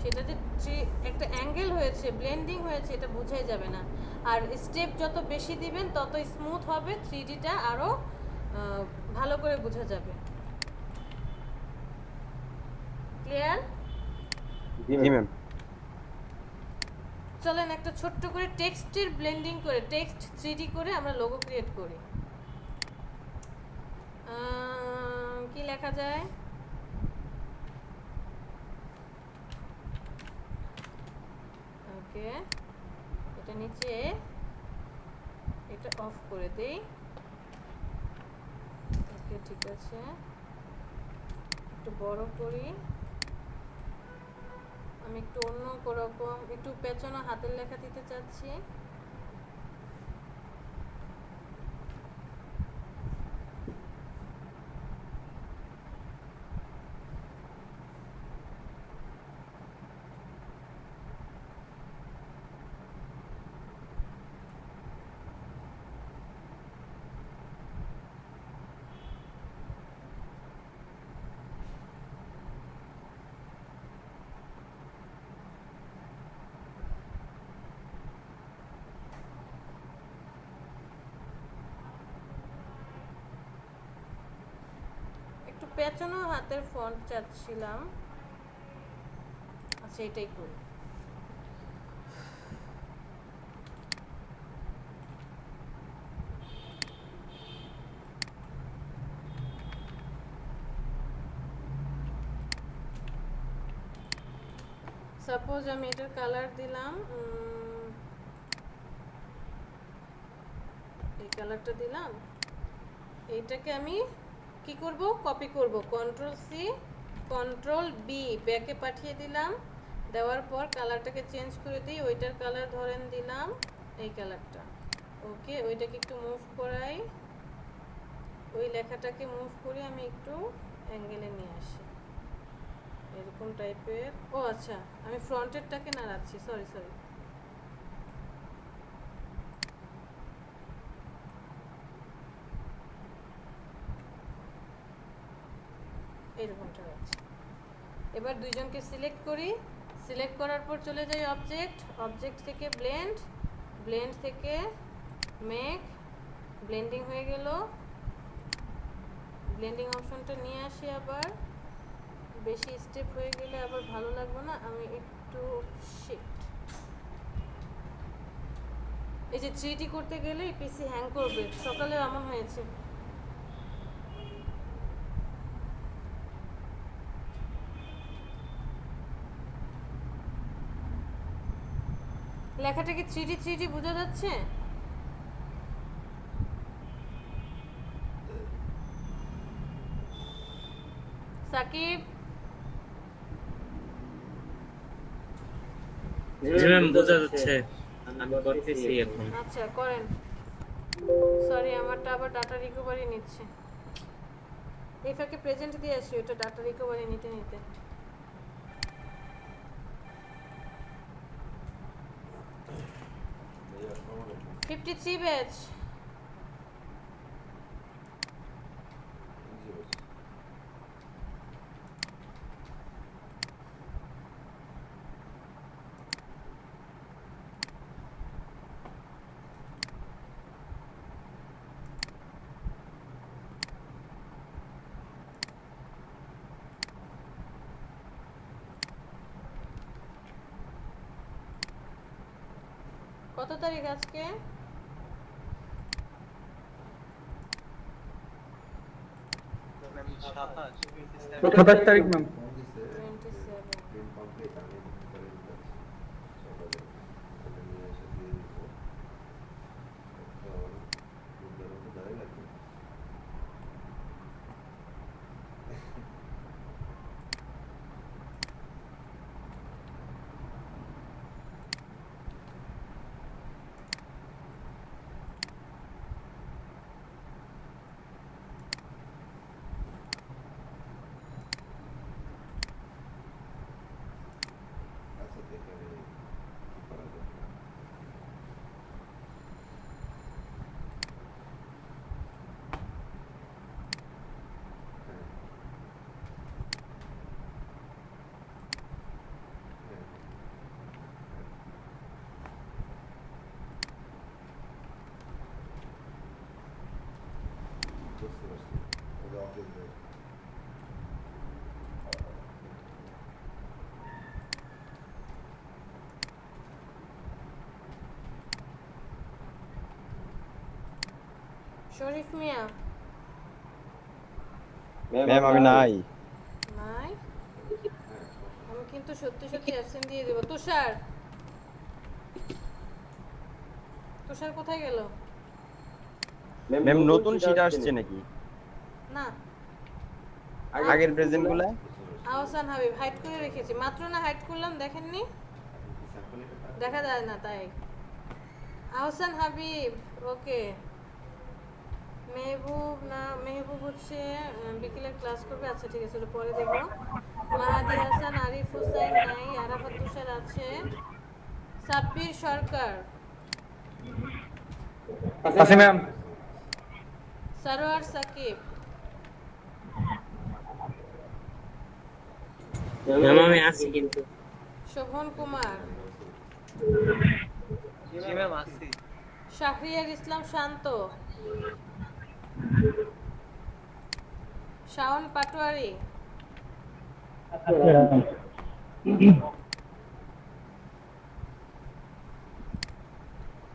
সেটা যে একটা অ্যাঙ্গেল হয়েছে, ব্লেন্ডিং হয়েছে, এটা বোঝাই যাবে না। আর স্টেপ যত বেশি দিবেন তত স্মুথ হবে, 3Dটা আরও ভালো করে বোঝা যাবে। ক্লিয়ার? জি ম্যাম। চলেন একটা ছোট্ট করে টেক্সটের ব্লেন্ডিং করে, টেক্সট 3D করে আমরা লোগো ক্রিয়েট করি। কি লেখা যায়? ওকে, এটা নিচে এটা অফ করে দেই। ওকে ঠিক আছে, একটু বড় করি। আমি একটু অন্য রকম একটু পেছনে হাতের লেখা দিতে চাচ্ছি। পেছনেও হাতের ফন্ট চাচ্ছিলাম। আচ্ছা এটাই করি। সাপোজ আমি এটার কালার দিলাম, এই কালারটা দিলাম। এইটাকে আমি কি করব, কপি করব, কন্ট্রোল সি কন্ট্রোল বি ব্যাকে পাঠিয়ে দিলাম। দেওয়ার পর কালারটাকে চেঞ্জ করে দিই, ওইটার কালার ধরেন দিলাম এই কালারটা। ওকে, ওইটাকে একটু মুভ করাই, ওই লেখাটাকে মুভ করে আমি একটু অ্যাঙ্গেলে নিয়ে আসি এরকম টাইপের। ও আচ্ছা, আমি ফ্রন্টেরটাকে নাড়াচ্ছি, সরি এরকমটা আছে। এবার দুইজনকে সিলেক্ট করি, সিলেক্ট করার পর চলে যাই অবজেক্ট থেকে ব্লেন্ড থেকে মেক, ব্লেন্ডিং হয়ে গেল। ব্লেন্ডিং অপশনটা নিয়ে আসি, আবার বেশি স্টেপ হয়ে গেলে আবার ভালো লাগবে না, আমি একটু শিফট। এই যে 3D করতে গেলে পিসি হ্যাং করবে, সকালে এমন হয়েছে। লেখাটা কি 3D বোঝা যাচ্ছে? সাকিব, জি ম্যাম বোঝা যাচ্ছে, আমি করতেছি এখন। আচ্ছা করেন। সরি, আমারটা আবার ডাটা রিকভারি নিচ্ছে। এই ফাঁকে প্রেজেন্ট দিয়ে আসি, ওটা ডাটা রিকভারি নিতে 53 ব্যাচ। কত তারিখ আজকে? সাতাশ তারিখ ম্যাম। 27। শরীফ মিয়া ম্যাম আমি নাই। নাই, আমি কিন্তু সত্যি অ্যাবসেন্ট দিয়ে দেব। তুষার কোথায় গেল? ম্যাম নতুন শীট আসছে নাকি? না, আগের প্রেজেন্ট গুলা আহসান হাবিব হাইড করে রেখেছি, মাত্র না হাইড করলাম, দেখেননি? দেখা যায় না তাই। আহসান হাবিব, ওকে। মেহবুব হচ্ছে বিকেলের ক্লাস করবে। আচ্ছা ঠিক আছে, ওটা পরে দেখবো। মাহাদি হাসান, আরিফ হোসেন নাই, আরাফাত তুষার আছে, সাব্বির সরকার, আছে ম্যাম। সারোয়ার সাকিব, ম্যাম আমি আছি কিন্তু। শোভন কুমার, জি ম্যাম আসছি। শাহরিয়ার ইসলাম শান্ত, শাওন পাটোয়ারি,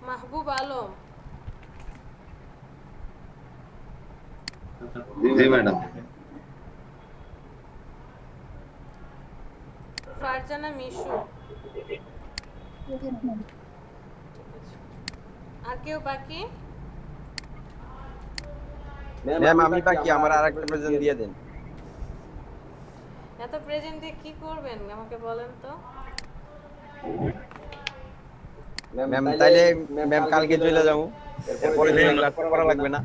মাহবুব আলম, জি ম্যাডাম। ফারজানা মিশু। আর কেউ বাকি? ম্যাম আমি বাকি, আমার আরেকটা প্রেজেন্ট দিয়ে দেন। এত প্রেজেন্ট দিয়ে কি করবেন আমাকে বলেন তো? ম্যাম তাইলে ম্যাম কালকে চলে যাবো, এরপরে ক্লাস করা লাগবে না।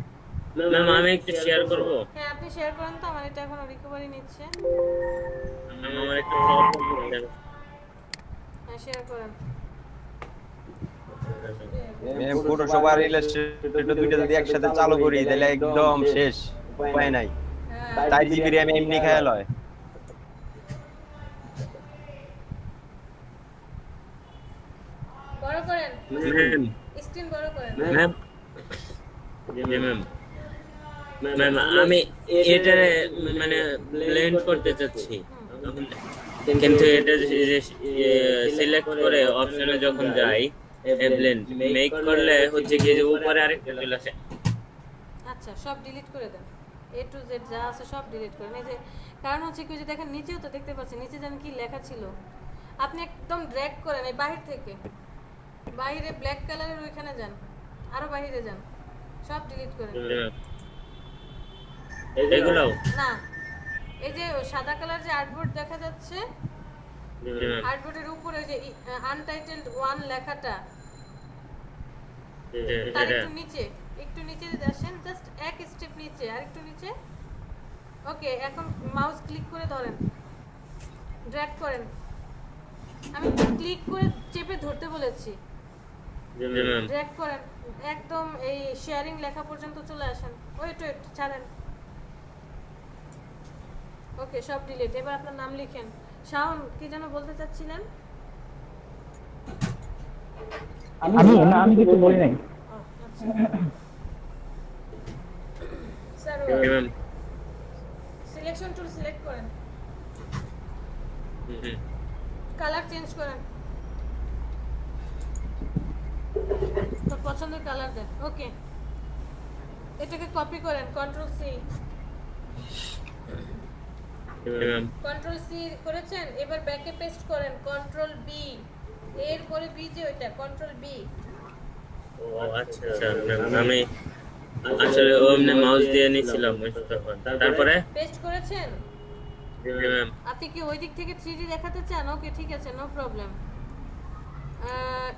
ম্যাম আমি একটু শেয়ার করব। হ্যাঁ আপনি শেয়ার করেন তো, আমার এটা এখনো রিকভারি নিচ্ছে। ম্যাম আমার একটা প্রবলেম হচ্ছে। হ্যাঁ শেয়ার করেন। ম্যাম ফটোশপ আর ইলাস্ট্রেটর দুইটা যদি একসাথে চালু করি তাহলে একদম শেষ, উপায় নাই। হ্যাঁ 4 জিবি র‍্যাম এমনি খায়া লয়। বড় করেন, ম্যাম স্ক্রিন বড় করেন। ম্যাম ম্যাম ম্যাম আমি এটা মানে ব্লেন্ড করতে চাচ্ছি, কিন্তু এটা সিলেক্ট করে অপশনে যখন যাই ব্লেন্ড মেক করলে হচ্ছে কি যে উপরে আরেকটা চলে আসে। আচ্ছা সব ডিলিট করে দেন, এ টু জেড যা আছে সব ডিলিট করেন। এই যে কারণ হচ্ছে কি, যে দেখেন নিচেও তো দেখতে পাচ্ছেন, নিচে জানেন কি লেখা ছিল। আপনি একদম ড্র্যাগ করেন এই বাহির থেকে, বাইরে ব্ল্যাক কালারের ওইখানে যান, আরো বাইরে যান, সব ডিলিট করেন। এগুলো না, এই যে সাদা কালার যে আর্টবোর্ড দেখা যাচ্ছে, আর্টবোর্ডের উপরে যে আনটাইটেলড 1 লেখাটা, তার একটু নিচে আসেন, জাস্ট এক স্টেপ নিচে, আর একটু নিচে। ওকে, এখন মাউস ক্লিক করে ধরেন, ড্র্যাগ করেন। আমি ক্লিক করে চেপে ধরতে বলেছি, ড্র্যাগ করেন একদম এই শেয়ারিং লেখা পর্যন্ত চলে আসেন। ওয়েট ছাড়েন। ওকে সব ডিলিট। এবার আপনার নাম লিখেন। শাওন কি যেন বলতে চাচ্ছিলেন? আমি কিছু বলি নাই। স্যার সিলেকশন টুল সিলেক্ট করেন, কালার চেঞ্জ করেন, তো পছন্দের কালার দেন। ওকে, এটাকে কপি করেন, কন্ট্রোল সি। কন্ট্রোল সি করেছেন, এবার ব্যাকে পেস্ট করেন, কন্ট্রোল বি। এরপরে বি যে ওইটা, কন্ট্রোল বি। ও আচ্ছা আমি আসলে ওমনে মাউস দিয়ে নিছিলাম তারপরে পেস্ট করেছেন। ম্যাম আপনি কি ওই দিক থেকে 3D দেখাতে চান? ওকে ঠিক আছে, নো প্রবলেম।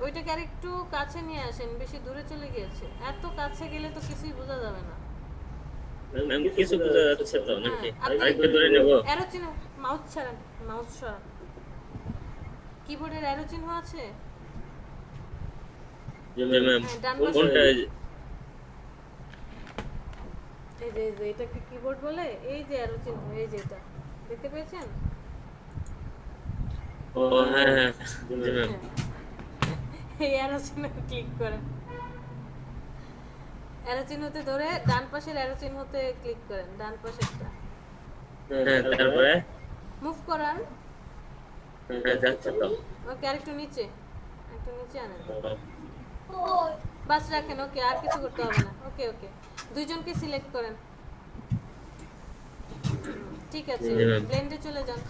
ওইটাকে আরেকটু কাছে নিয়ে আসেন, বেশি দূরে চলে গিয়েছে। এত কাছে গেলে তো কিছুই বোঝা যাবে না। ম্যাম কিছু বোঝা যাচ্ছে তো নাকি? আপনি আরেকটু দূরে নেব? অ্যারো চিহ্ন, মাউস ছাড়েন, মাউস সরান। কিবোর্ডের অ্যারো চিহ্ন আছে? ম্যাম ডান পাশে। কোনটা? এই যে এটাকে কিবোর্ড বলে, এই যে অ্যারো চিহ্ন, এই যে এটা দেখতে পেয়েছেন? ও হ্যাঁ হ্যাঁ ম্যাম। এই অ্যারো চিহ্ন ক্লিক করেন, অ্যারো চিহ্নতে ধরে ডান পাশের অ্যারো চিহ্নতে ক্লিক করেন, ডান পাশেরটা। হ্যাঁ তারপরে মুভ করান। হ্যাঁ যাচ্ছে তো। ওকে, আরেকটু নিচে, একটু নিচে আনেন, বাস রাখেন। ওকে, আর কিছু করতে হবে না। ওকে ওকে, দুইজনকে সিলেক্ট করেন। ঠিক আছে, ব্লেন্ডে চলে যান।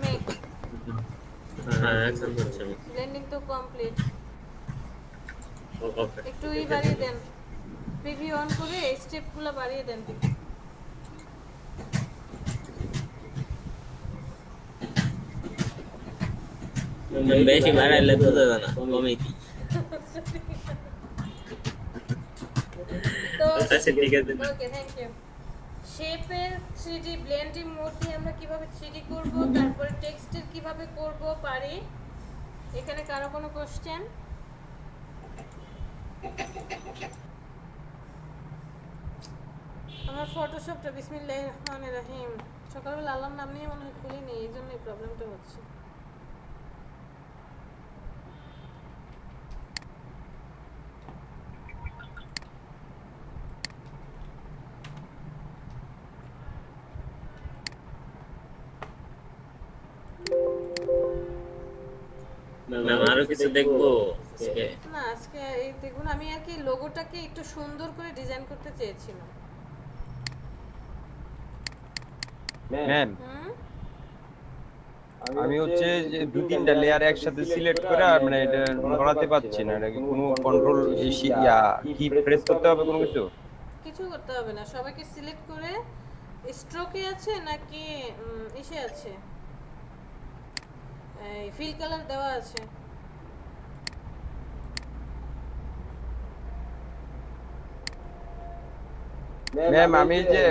মেক হ্যাঁ এখন হচ্ছে। ব্লেন্ডিং তো কমপ্লিট। ওকে একটু বাড়িয়ে দেন, প্রিভিউ অন করে স্টেপগুলো বাড়িয়ে দেন। বেশি বাড়াইলে তো দাদা না কমই কি। তো আচ্ছা ঠিক আছে। ওকে, থ্যাংক ইউ। শেপের 3D ব্লেন্ডিং মোড দিয়ে আমরা কিভাবে 3D করব, তারপরে টেক্সটের কিভাবে করব পারি। এখানে কারো কোনো কোশ্চেন? আমার ফটোশপটা বিসমিল্লাহির রহমানির রহিম সকালবেলা আল্লাহর নাম নিয়ে মনে হয় খুলিনি, এই জন্যই প্রবলেমটা হচ্ছে। কিছু দেখবো আজকে। না আজকে এই দেখুন আমি আর কি লোগোটাকে একটু সুন্দর করে ডিজাইন করতে চেয়েছিলাম। ম্যাম হুম আমি হচ্ছে যে দুই তিনটা লেয়ার একসাথে সিলেক্ট করে আর মানে এটা নড়াতে পারছি না, এটা কি কোনো কন্ট্রোল কি প্রেস করতে হবে কোনো কিছু? কিছু করতে হবে না, সবাইকে সিলেক্ট করে স্ট্রোকে আছে নাকি ইসে আছে, এই ফিল কালার দেওয়া আছে। ম্যাম আমি যে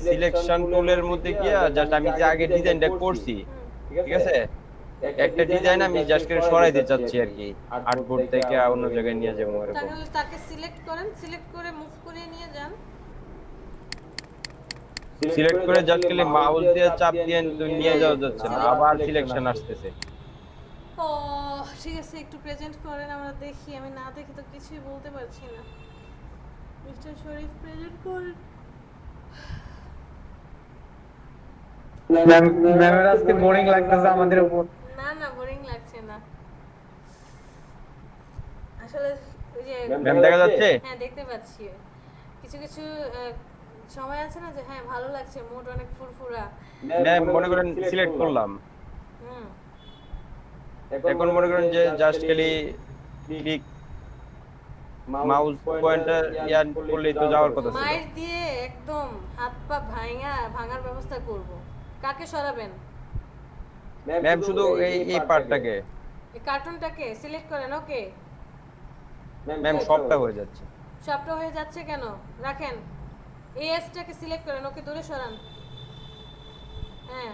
সিলেকশন টুলের মধ্যে গিয়া জাস্ট আমি যে আগে ডিজাইনটা করছি, ঠিক আছে, একটা ডিজাইন আমি জাস্ট করে সরাইতে চাচ্ছি আর কি, আর্টবোর্ড থেকে অন্য জায়গায় নিয়ে যাবো এরকম। তাহলে তাকে সিলেক্ট করেন, সিলেক্ট করে মুভ করে নিয়ে যান। সিলেক্ট করে জাস্ট খালি মাউস দিয়ে চাপ দিয়ে নিয়ে যাওয়া যাচ্ছে না, আবার সিলেকশন আসতেছে। ও ঠিক আছে, একটু প্রেজেন্ট করেন আমরা দেখি, আমি না দেখি তো কিছুই বলতে পারছি না। মিস্টার শরীফ প্রেজেন্ট করেন। ম্যামের আজকে বোরিং লাগতেছে আমাদের উপর। না না বোরিং লাগছে না, আসলে ওই যে ম্যাম দেখা যাচ্ছে? হ্যাঁ দেখতে পাচ্ছি, কিছু কিছু সময় আছে না যে হ্যাঁ ভালো লাগছে, মুড অনেক ফুরফুরা। ম্যাম মনে করেন সিলেক্ট করলাম, হুম এখন মনে করেন যে জাস্ট খালি ক্লিক মাউস পয়েন্টার ইয়ান করলেই তো যাওয়ার কথা ছিল। মাইর দিয়ে একদম হাত পা ভাঙার ব্যবস্থা করব। কাকে সরাবেন? ম্যাম শুধু এই পার্টটাকে। এই কার্টুনটাকে সিলেক্ট করেন। ওকে ম্যাম সবটা হয়ে যাচ্ছে। সবটা হয়ে যাচ্ছে কেন? রাখেন, এএসটাকে সিলেক্ট করেন, ওকে দূরে সরান। হ্যাঁ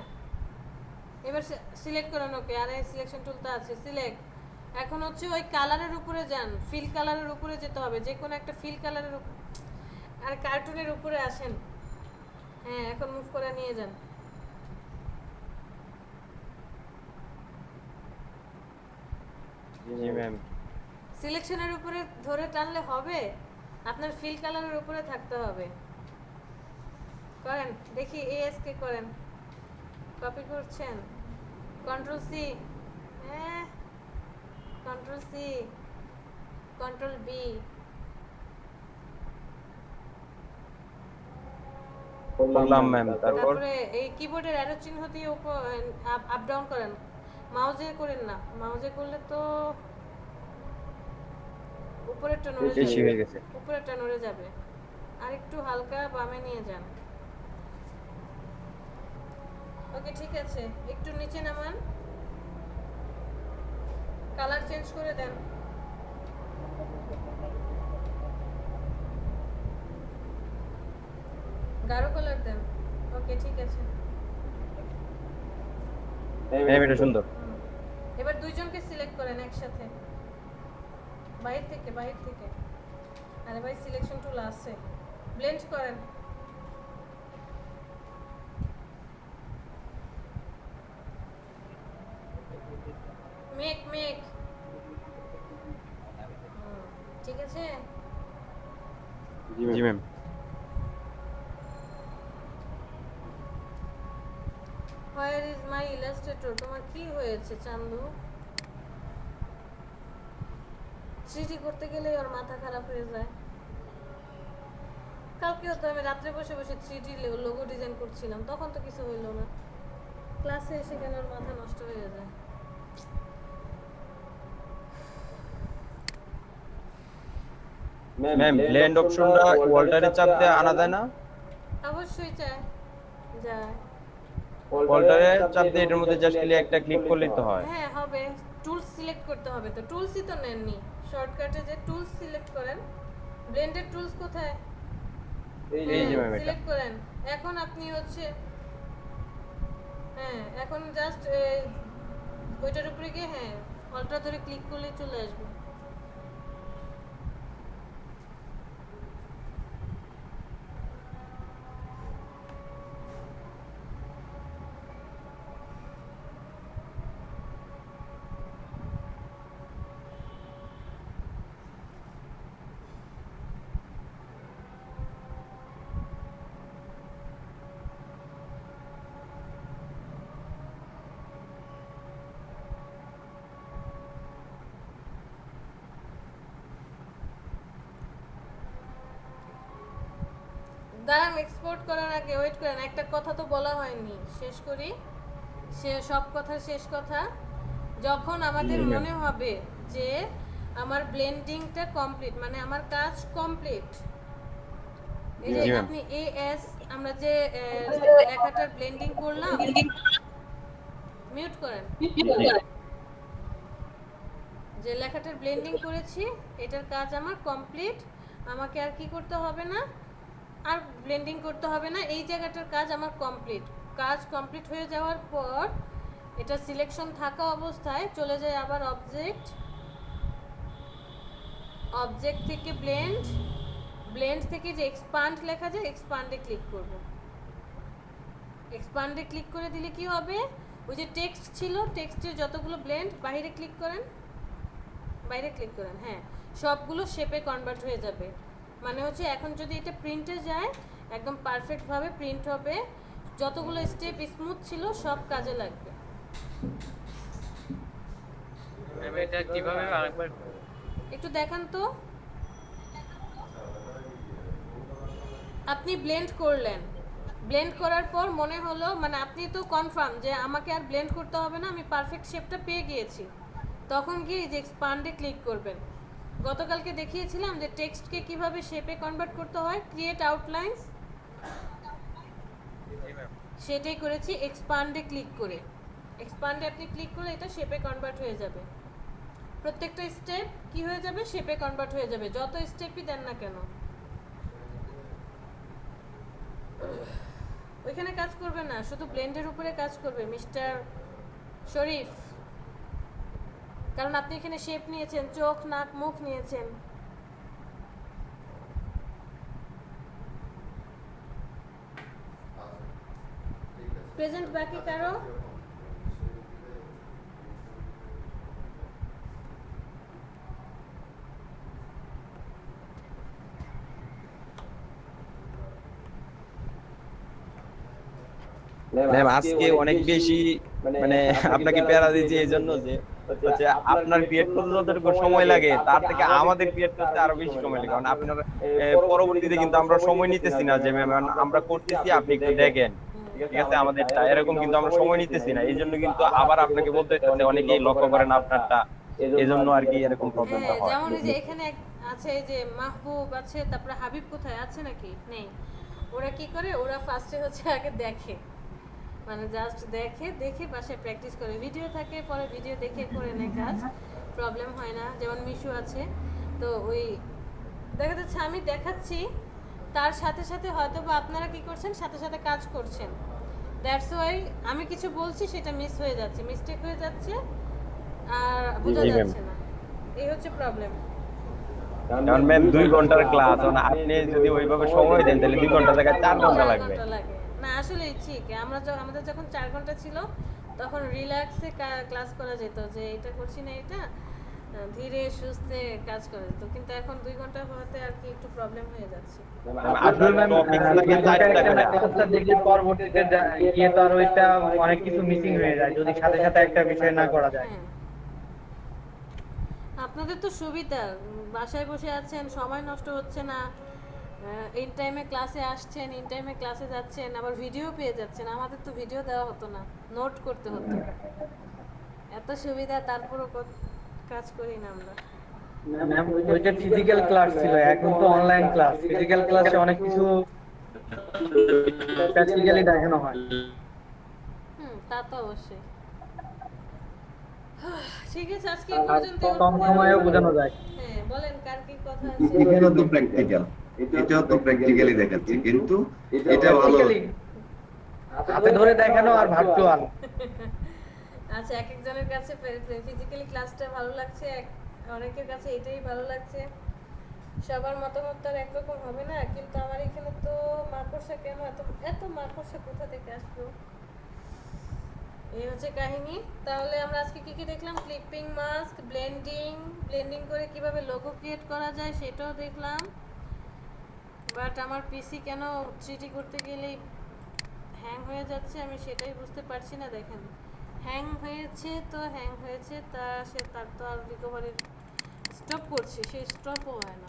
এবার সিলেক্ট করেন ওকে, আর এই সিলেকশন টুলটা আছে সিলেক্ট। এখন হচ্ছে ওই কালারের উপরে যান, ফিল কালারের উপরে যেতে হবে, যে কোনো একটা ফিল কালারের উপর, আর কার্টুনের উপরে আসেন। হ্যাঁ এখন মুভ করে নিয়ে যান। জি ম্যাম। সিলেকশনের উপরে ধরে টানলে হবে, আপনার ফিল কালারের উপরে থাকতে হবে। করেন দেখি, এএস কে করেন, কপি করছেন, কন্ট্রোল সি, হ্যাঁ কন্ট্রোল সি, কন্ট্রোল বি, করলাম ম্যাম। তারপর তারপরে এই কিবোর্ডের অ্যারো চিহ্ন দিয়ে উপর আপ ডাউন করেন, মাউজে করেন না, মাউজে করলে তো উপরেরটা নড়ে বেশি যাবে, হয়ে গেছে। উপরেরটা নড়ে যাবে, আর একটু হালকা বামে নিয়ে যান। ওকে ঠিক আছে, একটু নিচে নামান, কালার চেঞ্জ করে দেন। গাঢ় কালার দেন। ওকে ঠিক আছে। ম্যাম এটা সুন্দর। এবার দুইজনকে সিলেক্ট করেন একসাথে, বাইরে থেকে বাইরে থেকে। আরে ভাই সিলেকশন টুল আছে, ব্লেন্ড করেন। মেক মেক, ঠিক আছে। জি ma'am. Where is my Illustrator? তোমার কি হয়েছে চান্দু? 3D করতে গেলে ওর মাথা খারাপ হয়ে যায়। কালকেও তো আমি রাত্রে বসে বসে 3D লোগো ডিজাইন করছিলাম, তখন তো কিছু হইলো না। ক্লাসে এসে কেন ওর মাথা নষ্ট হয়ে যায়। ম্যাম ব্লেন্ড অপশনটা ওয়াল্টারে চাপ দিয়ে আনা যায় না? অবশ্যই চায়, যায়। ওয়াল্টারে চাপ দিয়ে এটার মধ্যে জাস্ট খালি একটা ক্লিক করলেই তো হয়। হ্যাঁ হবে, টুলস সিলেক্ট করতে হবে, তো টুলসই তো নেননি। শর্টকাটে যে টুলস সিলেক্ট করেন, ব্লেন্ডের টুলস কোথায়? এই যে ম্যাম এটা। সিলেক্ট করেন। এখন আপনি হচ্ছে হ্যাঁ এখন জাস্ট ওইটার উপরে গিয়ে হ্যাঁ অল্টা ধরে ক্লিক করলেই চলে আসবে। দাঁড়ান, এক্সপোর্ট করার আগে ওয়েট করেন, একটা কথা তো বলা হয়নি, শেষ করি। সব কথার শেষ কথা, যখন আমাদের মনে হবে যে আমার ব্লেন্ডিংটা কমপ্লিট, মানে আমার কাজ কমপ্লিট, এই যে আপনি এএস আমরা যে লেখাটার ব্লেন্ডিং করলাম, মিউট করেন, যে লেখাটার ব্লেন্ডিং করেছি এটার কাজ আমার কমপ্লিট, আমাকে আর কি করতে হবে না, আর ব্লেন্ডিং করতে হবে না, এই জায়গাটার কাজ আমার কমপ্লিট। কাজ কমপ্লিট হয়ে যাওয়ার পর এটা সিলেকশন থাকা অবস্থায় চলে যায় আবার অবজেক্ট, অবজেক্ট থেকে ব্লেন্ড, ব্লেন্ড থেকে যে এক্সপান্ড লেখা যায় এক্সপান্ডে ক্লিক করব। এক্সপান্ডে ক্লিক করে দিলে কি হবে, ওই যে টেক্সট ছিল টেক্সটের যতগুলো ব্লেন্ড বাইরে ক্লিক করেন, বাইরে ক্লিক করেন, হ্যাঁ সবগুলো শেপে কনভার্ট হয়ে যাবে। মানে হচ্ছে এখন যদি এটা প্রিন্টে যায় একদম পারফেক্টভাবে প্রিন্ট হবে, যতগুলো স্টেপ স্মুথ ছিল সব কাজে লাগবে। ম্যাম এটা কিভাবে আরেকবার একটু দেখান তো। আপনি ব্লেন্ড করলেন, ব্লেন্ড করার পর মনে হলো, মানে আপনি তো কনফার্ম যে আমাকে আর ব্লেন্ড করতে হবে না, আমি পারফেক্ট শেপটা পেয়ে গিয়েছি, তখন গিয়ে যে এক্সপান্ডে ক্লিক করবেন। গতকালকে দেখিয়েছিলাম যে টেক্সটকে কিভাবে শেপে কনভার্ট করতে হয়, ক্রিয়েট আউটলাইন্স, সেটাই করেছি এক্সপান্ডে ক্লিক করে। এক্সপান্ডে আপনি ক্লিক করলে এটা শেপে কনভার্ট হয়ে যাবে, প্রত্যেকটা স্টেপ কি হয়ে যাবে, শেপে কনভার্ট হয়ে যাবে, যত স্টেপই দেন না কেন। ওইখানে কাজ করবে না, শুধু ব্লেন্ডের উপরে কাজ করবে মিস্টার শরীফ, কারণ আপনি এখানে শেপ নিয়েছেন, চোখ নাক মুখ নিয়েছেন। প্রেজেন্ট বাকি কারো? ম্যাম আজকে অনেক বেশি মানে আপনাকে প্যারা দিয়েছি এই জন্য যে হচ্ছে আপনার ক্রিয়েট করতে যতটুকু সময় লাগে তার থেকে আমাদের ক্রিয়েট করতে আরো বেশি সময় লাগে, কারণ আপনার পরবর্তীতে কিন্তু আমরা সময় নিতেছি না যে ম্যাম আমরা করতেছি আপনি একটু দেখেন, ঠিক আছে আমাদেরটা এরকম কিন্তু আমরা সময় নিতেছি না, এই জন্য কিন্তু আবার আপনাকে বলতে মানে অনেকেই লক্ষ্য করেন আপনারটা, এই জন্য আর কি এরকম প্রবলেমটা হয়। যেমন এই যে এখানে আছে এই যে মাহবুব আছে, তারপরে হাবিব কোথায় আছে নাকি নেই, ওরা কি করে, ওরা ফার্স্টে হচ্ছে আগে দেখে, মানে জাস্ট দেখে, দেখে বাসায় প্র্যাকটিস করে, ভিডিও থাকে পরে ভিডিও দেখে করে নেয় কাজ, প্রবলেম হয় না। যেমন মিশু আছে, তো ওই দেখা যাচ্ছে আমি দেখাচ্ছি তার সাথে সাথে হয়তো বা আপনারা কি করছেন, সাথে সাথে কাজ করছেন, দ্যাটস ওয়াই আমি কিছু বলছি সেটা মিস হয়ে যাচ্ছে, মিস্টেক হয়ে যাচ্ছে আর বোঝা যাচ্ছে না, এই হচ্ছে প্রবলেম। কারণ ম্যাম 2 ঘন্টার ক্লাস, আপনি যদি ওইভাবে সময় দেন তাহলে 2 ঘন্টা জায়গায় 4 ঘন্টা লাগবে। না আসলে ঠিক, আমাদের যখন 4 ঘন্টা ছিল তখন রিল্যাক্সে ক্লাস করা যেত, যে এটা করছি না এটা ধীরে সুস্থে কাজ করা যেত, কিন্তু এখন 2 ঘন্টা হতে আর কি একটু প্রবলেম হয়ে যাচ্ছে। আসলে ম্যাম ক্লাসটা দেখলে পরবর্তীতে গিয়ে তো আর ওইটা অনেক কিছু মিসিং হয়ে যায় যদি সাথে সাথে একটা বিষয় না করা যায়। আপনাদের তো সুবিধা, বাসায় বসে আছেন, সময় নষ্ট হচ্ছে না, ইন টাইমে ক্লাসে আসছেন, ইন টাইমে ক্লাসে যাচ্ছেন, আবার ভিডিও পেয়ে যাচ্ছেন। আমাদের তো ভিডিও দেওয়া হতো না, নোট করতে হতো, এত সুবিধা তারপরও কাজ করি না আমরা। ম্যাম ওইটা ফিজিক্যাল ক্লাস ছিল, এখন তো অনলাইন ক্লাস, ফিজিক্যাল ক্লাসে অনেক কিছু প্র্যাকটিক্যালি দেখানো হয়। তা তো অবশ্যই। ঠিক আছে, আজকে এই পর্যন্ত, কম সময়েও বোঝানো যায়। হ্যাঁ বলেন কার কি কথা আছে। এখানে তো প্র্যাকটিক্যাল, এটাও তো প্র্যাকটিক্যালি দেখাচ্ছে, কিন্তু এটা ভালো হাতে ধরে দেখানো আর ভার্চুয়াল। আচ্ছা, এক একজনের কাছে ফিজিক্যালি ক্লাসটা ভালো লাগছে, অনেকের কাছে এটাই ভালো লাগছে, সবার মতামত তো আর একরকম হবে না। কিন্তু আমার এখানে তো মাকড়সা কেন এত মাকড়সা কোথা থেকে আসলো, এই হচ্ছে কাহিনী। তাহলে আমরা আজকে কি কি দেখলাম, ক্লিপিং মাস্ক, ব্লেন্ডিং করে কিভাবে লোগো ক্রিয়েট করা যায় সেটাও দেখলাম। বাট আমার পিসি কেন 3D করতে গেলেই হ্যাং হয়ে যাচ্ছে আমি সেটাই বুঝতে পারছি না। দেখেন হ্যাং হয়েছে তো হ্যাং হয়েছে, তার তো আর রিকভারি স্টপ করছে, সে স্টপও হয় না।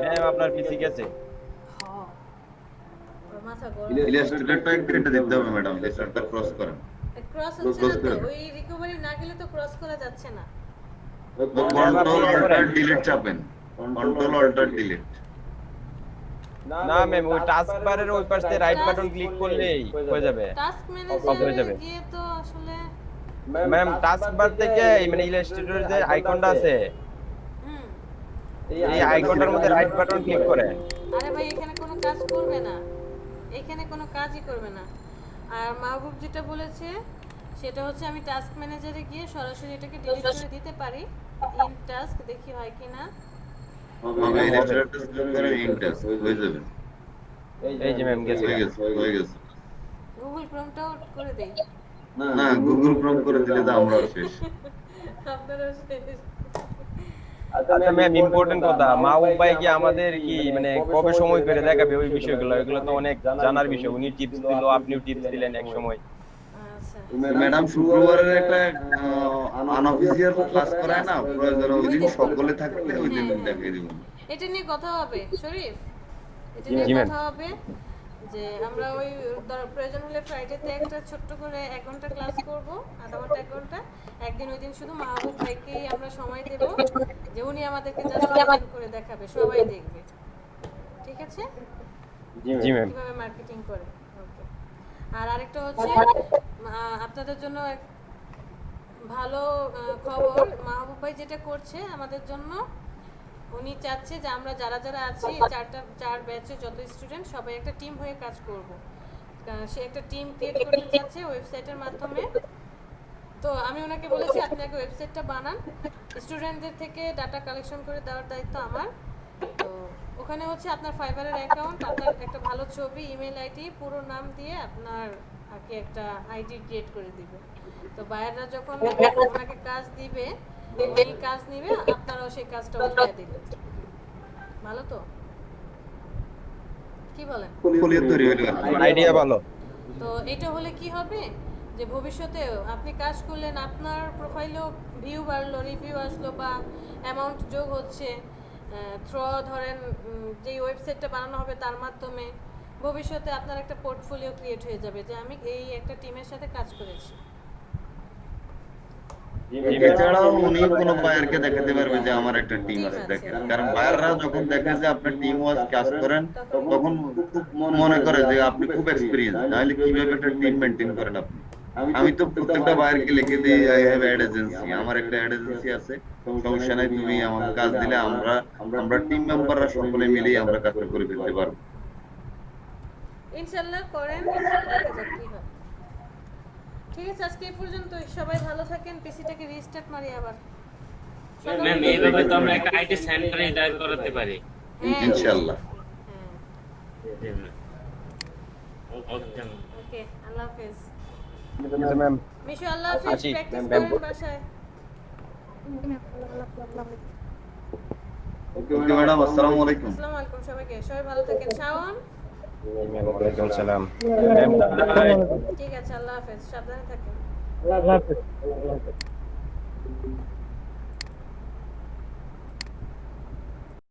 ম্যাম আপনার পিসি গেছে? মাথা গরম। ইলাস্ট্রেটরটা কেটে দিতে হবে ম্যাডাম, ইলাস্ট্রেটরটা ক্রস করেন। ক্রস হচ্ছে না তো, ওই রিকভারি না গেলে তো ক্রস করা যাচ্ছে না। কন্ট্রোল অল্টার ডিলিট চাপেন, কন্ট্রোল অল্টার ডিলিট। না ম্যাম, ওই টাস্ক বারের ওই পাশে রাইট বাটন ক্লিক করলেই হয়ে যাবে। টাস্ক হয়ে ম্যানেজারে যাবে। গিয়ে তো আসলে ম্যাম টাস্ক বার থেকে মানে ইলাস্ট্রেটরের যে আইকনটা আছে, হুম, এই আইকনটার মধ্যে রাইট বাটন ক্লিক করে। আরে ভাই এখানে কোনো কাজ করবে না, এখানে কোনো কাজই করবে না। আর মাহবুব যেটা বলেছে সেটা হচ্ছে আমি টাস্ক ম্যানেজারে গিয়ে সরাসরি এটাকে ডিলিট করে দিতে পারি। ইন টাস্ক দেখি হয় কিনা। হবে ইলাস্ট্রেটরটা সিলেক্ট করে ইন্টাস হয়ে যাবে। এই যে ম্যাম গেছে। হয়ে গেছে। গুগল ক্রোমটাও করে দেই। না, গুগল ক্রোম করে দিলে তো আমরাও শেষ। আপনারা শেষ। আচ্ছা ম্যাম, ইম্পর্টেন্ট কথা, মাহবুব ভাই কি আমাদের কি মানে কবে সময় করে দেখাবে ওই বিষয়গুলো? এগুলো তো অনেক জানার বিষয়। উনি টিপস দিল, আপনিও টিপস দিলেন এক সময়। আচ্ছা, ম্যাডাম শুক্রবারের একটা আনঅফিসিয়াল ক্লাস করায় না, প্রয়োজন ওই দিন সকলে থাকলে ওই দিন দেখিয়ে দিব। এটা নিয়ে কথা হবে শরীফ, এটা নিয়ে জি ম্যাম। কথা হবে যে আমরা ওই প্রয়োজন হলে ফ্রাইডেতে একটা ছোট্ট করে 1 ঘন্টা ক্লাস করব, আধা ঘন্টা 1 ঘন্টা। একদিন ওই দিন শুধু মাহবুব ভাইকেই আমরা সময় দেব, যে উনি আমাদেরকে জাস্ট প্রেজেন্ট করে দেখাবে, সবাই দেখবে। ঠিক আছে? জি ম্যাম। কিভাবে মার্কেটিং করে। ওকে। আর আরেকটা হচ্ছে আপনাদের জন্য এক ভালো খবর, মাহবুব ভাই যেটা করছে আমাদের জন্য, উনি চাচ্ছে যে আমরা যারা যারা আছি চার ব্যাচে যত স্টুডেন্ট সবাই একটা টিম হয়ে কাজ করব। সে একটা টিম ক্রিয়েট করতে চাচ্ছে ওয়েবসাইটের মাধ্যমে। তো আমি ওনাকে বলেছি আপনি আগে ওয়েবসাইটটা বানান, স্টুডেন্টদের থেকে ডাটা কালেকশন করে দেওয়ার দায়িত্ব আমার। তো ওখানে হচ্ছে আপনার ফাইবারের অ্যাকাউন্ট, আপনার একটা ভালো ছবি, ইমেল আইডি, পুরো নাম দিয়ে আপনার আগে একটা আইডি ক্রিয়েট করে দিবে। তো বায়াররা যখন ওনাকে কাজ দিবে, উনি কাজ নিবে, আপনারাও সেই কাজটা উঠিয়ে দিবেন। ভালো তো? কি বলেন? ফলিয়ে তৈরি হয়ে গেল। আইডিয়া ভালো। তো এটা হলে কি হবে যে ভবিষ্যতে আপনি কাজ করলেন, আপনার প্রোফাইলেও ভিউ বাড়লো, রিভিউ আসলো, বা অ্যামাউন্ট যোগ হচ্ছে ধরেন যেই ওয়েবসাইটটা বানানো হবে তার মাধ্যমে ভবিষ্যতে আপনার একটা পোর্টফোলিও ক্রিয়েট হয়ে যাবে যে আমি এই একটা টিমের সাথে কাজ করেছি। এছাড়াও উনি কোনো বায়ারকে দেখাতে পারবে যে আমার একটা টিম আছে দেখেন, কারণ বায়াররা যখন দেখে যে আপনার টিম ওয়াজ কাজ করেন তখন মনে করে যে আপনি খুব এক্সপেরিয়েন্স, তাহলে কিভাবে একটা টিম মেইনটেইন করেন আপনি। আমি তো প্রত্যেকটা বায়ারকে লিখে দিই আই হ্যাভ অ্যাড এজেন্সি, আমার একটা অ্যাড এজেন্সি আছে, সমস্যা নাই, তুমি আমার কাজ দিলে আমরা টিম মেম্বাররা সকলে মিলেই আমরা কাজটা করে ফেলতে পারবো। ইনশাআল্লাহ করেন, দেখা যাক কি হয়। ঠিক আছে, আজকে এই পর্যন্তই। সবাই ভালো থাকেন। পিসিটাকে রিস্টার্ট মারি আবার। ম্যাম এইভাবে তো আমরা একটা আইটি সেন্টারে দাঁড় করাতে পারি হ্যাঁ, ইনশাআল্লাহ। হ্যাঁ, ওকে ওকে, আল্লাহ হাফেজ। ম্যাম মিশু, আল্লাহ হাফেজ। আছি, প্র্যাকটিস ম্যাম। করেন বাসায়। ওকে ম্যাডাম, আসসালামু আলাইকুম। আসসালামু আলাইকুম সবাইকে। সবাই ভালো থাকেন। শাওন, ওয়ালাইকুম সালাম। ঠিক আছে, আল্লাহ হাফেজ। সাবধানে থাকেন। আল্লাহ হাফেজ।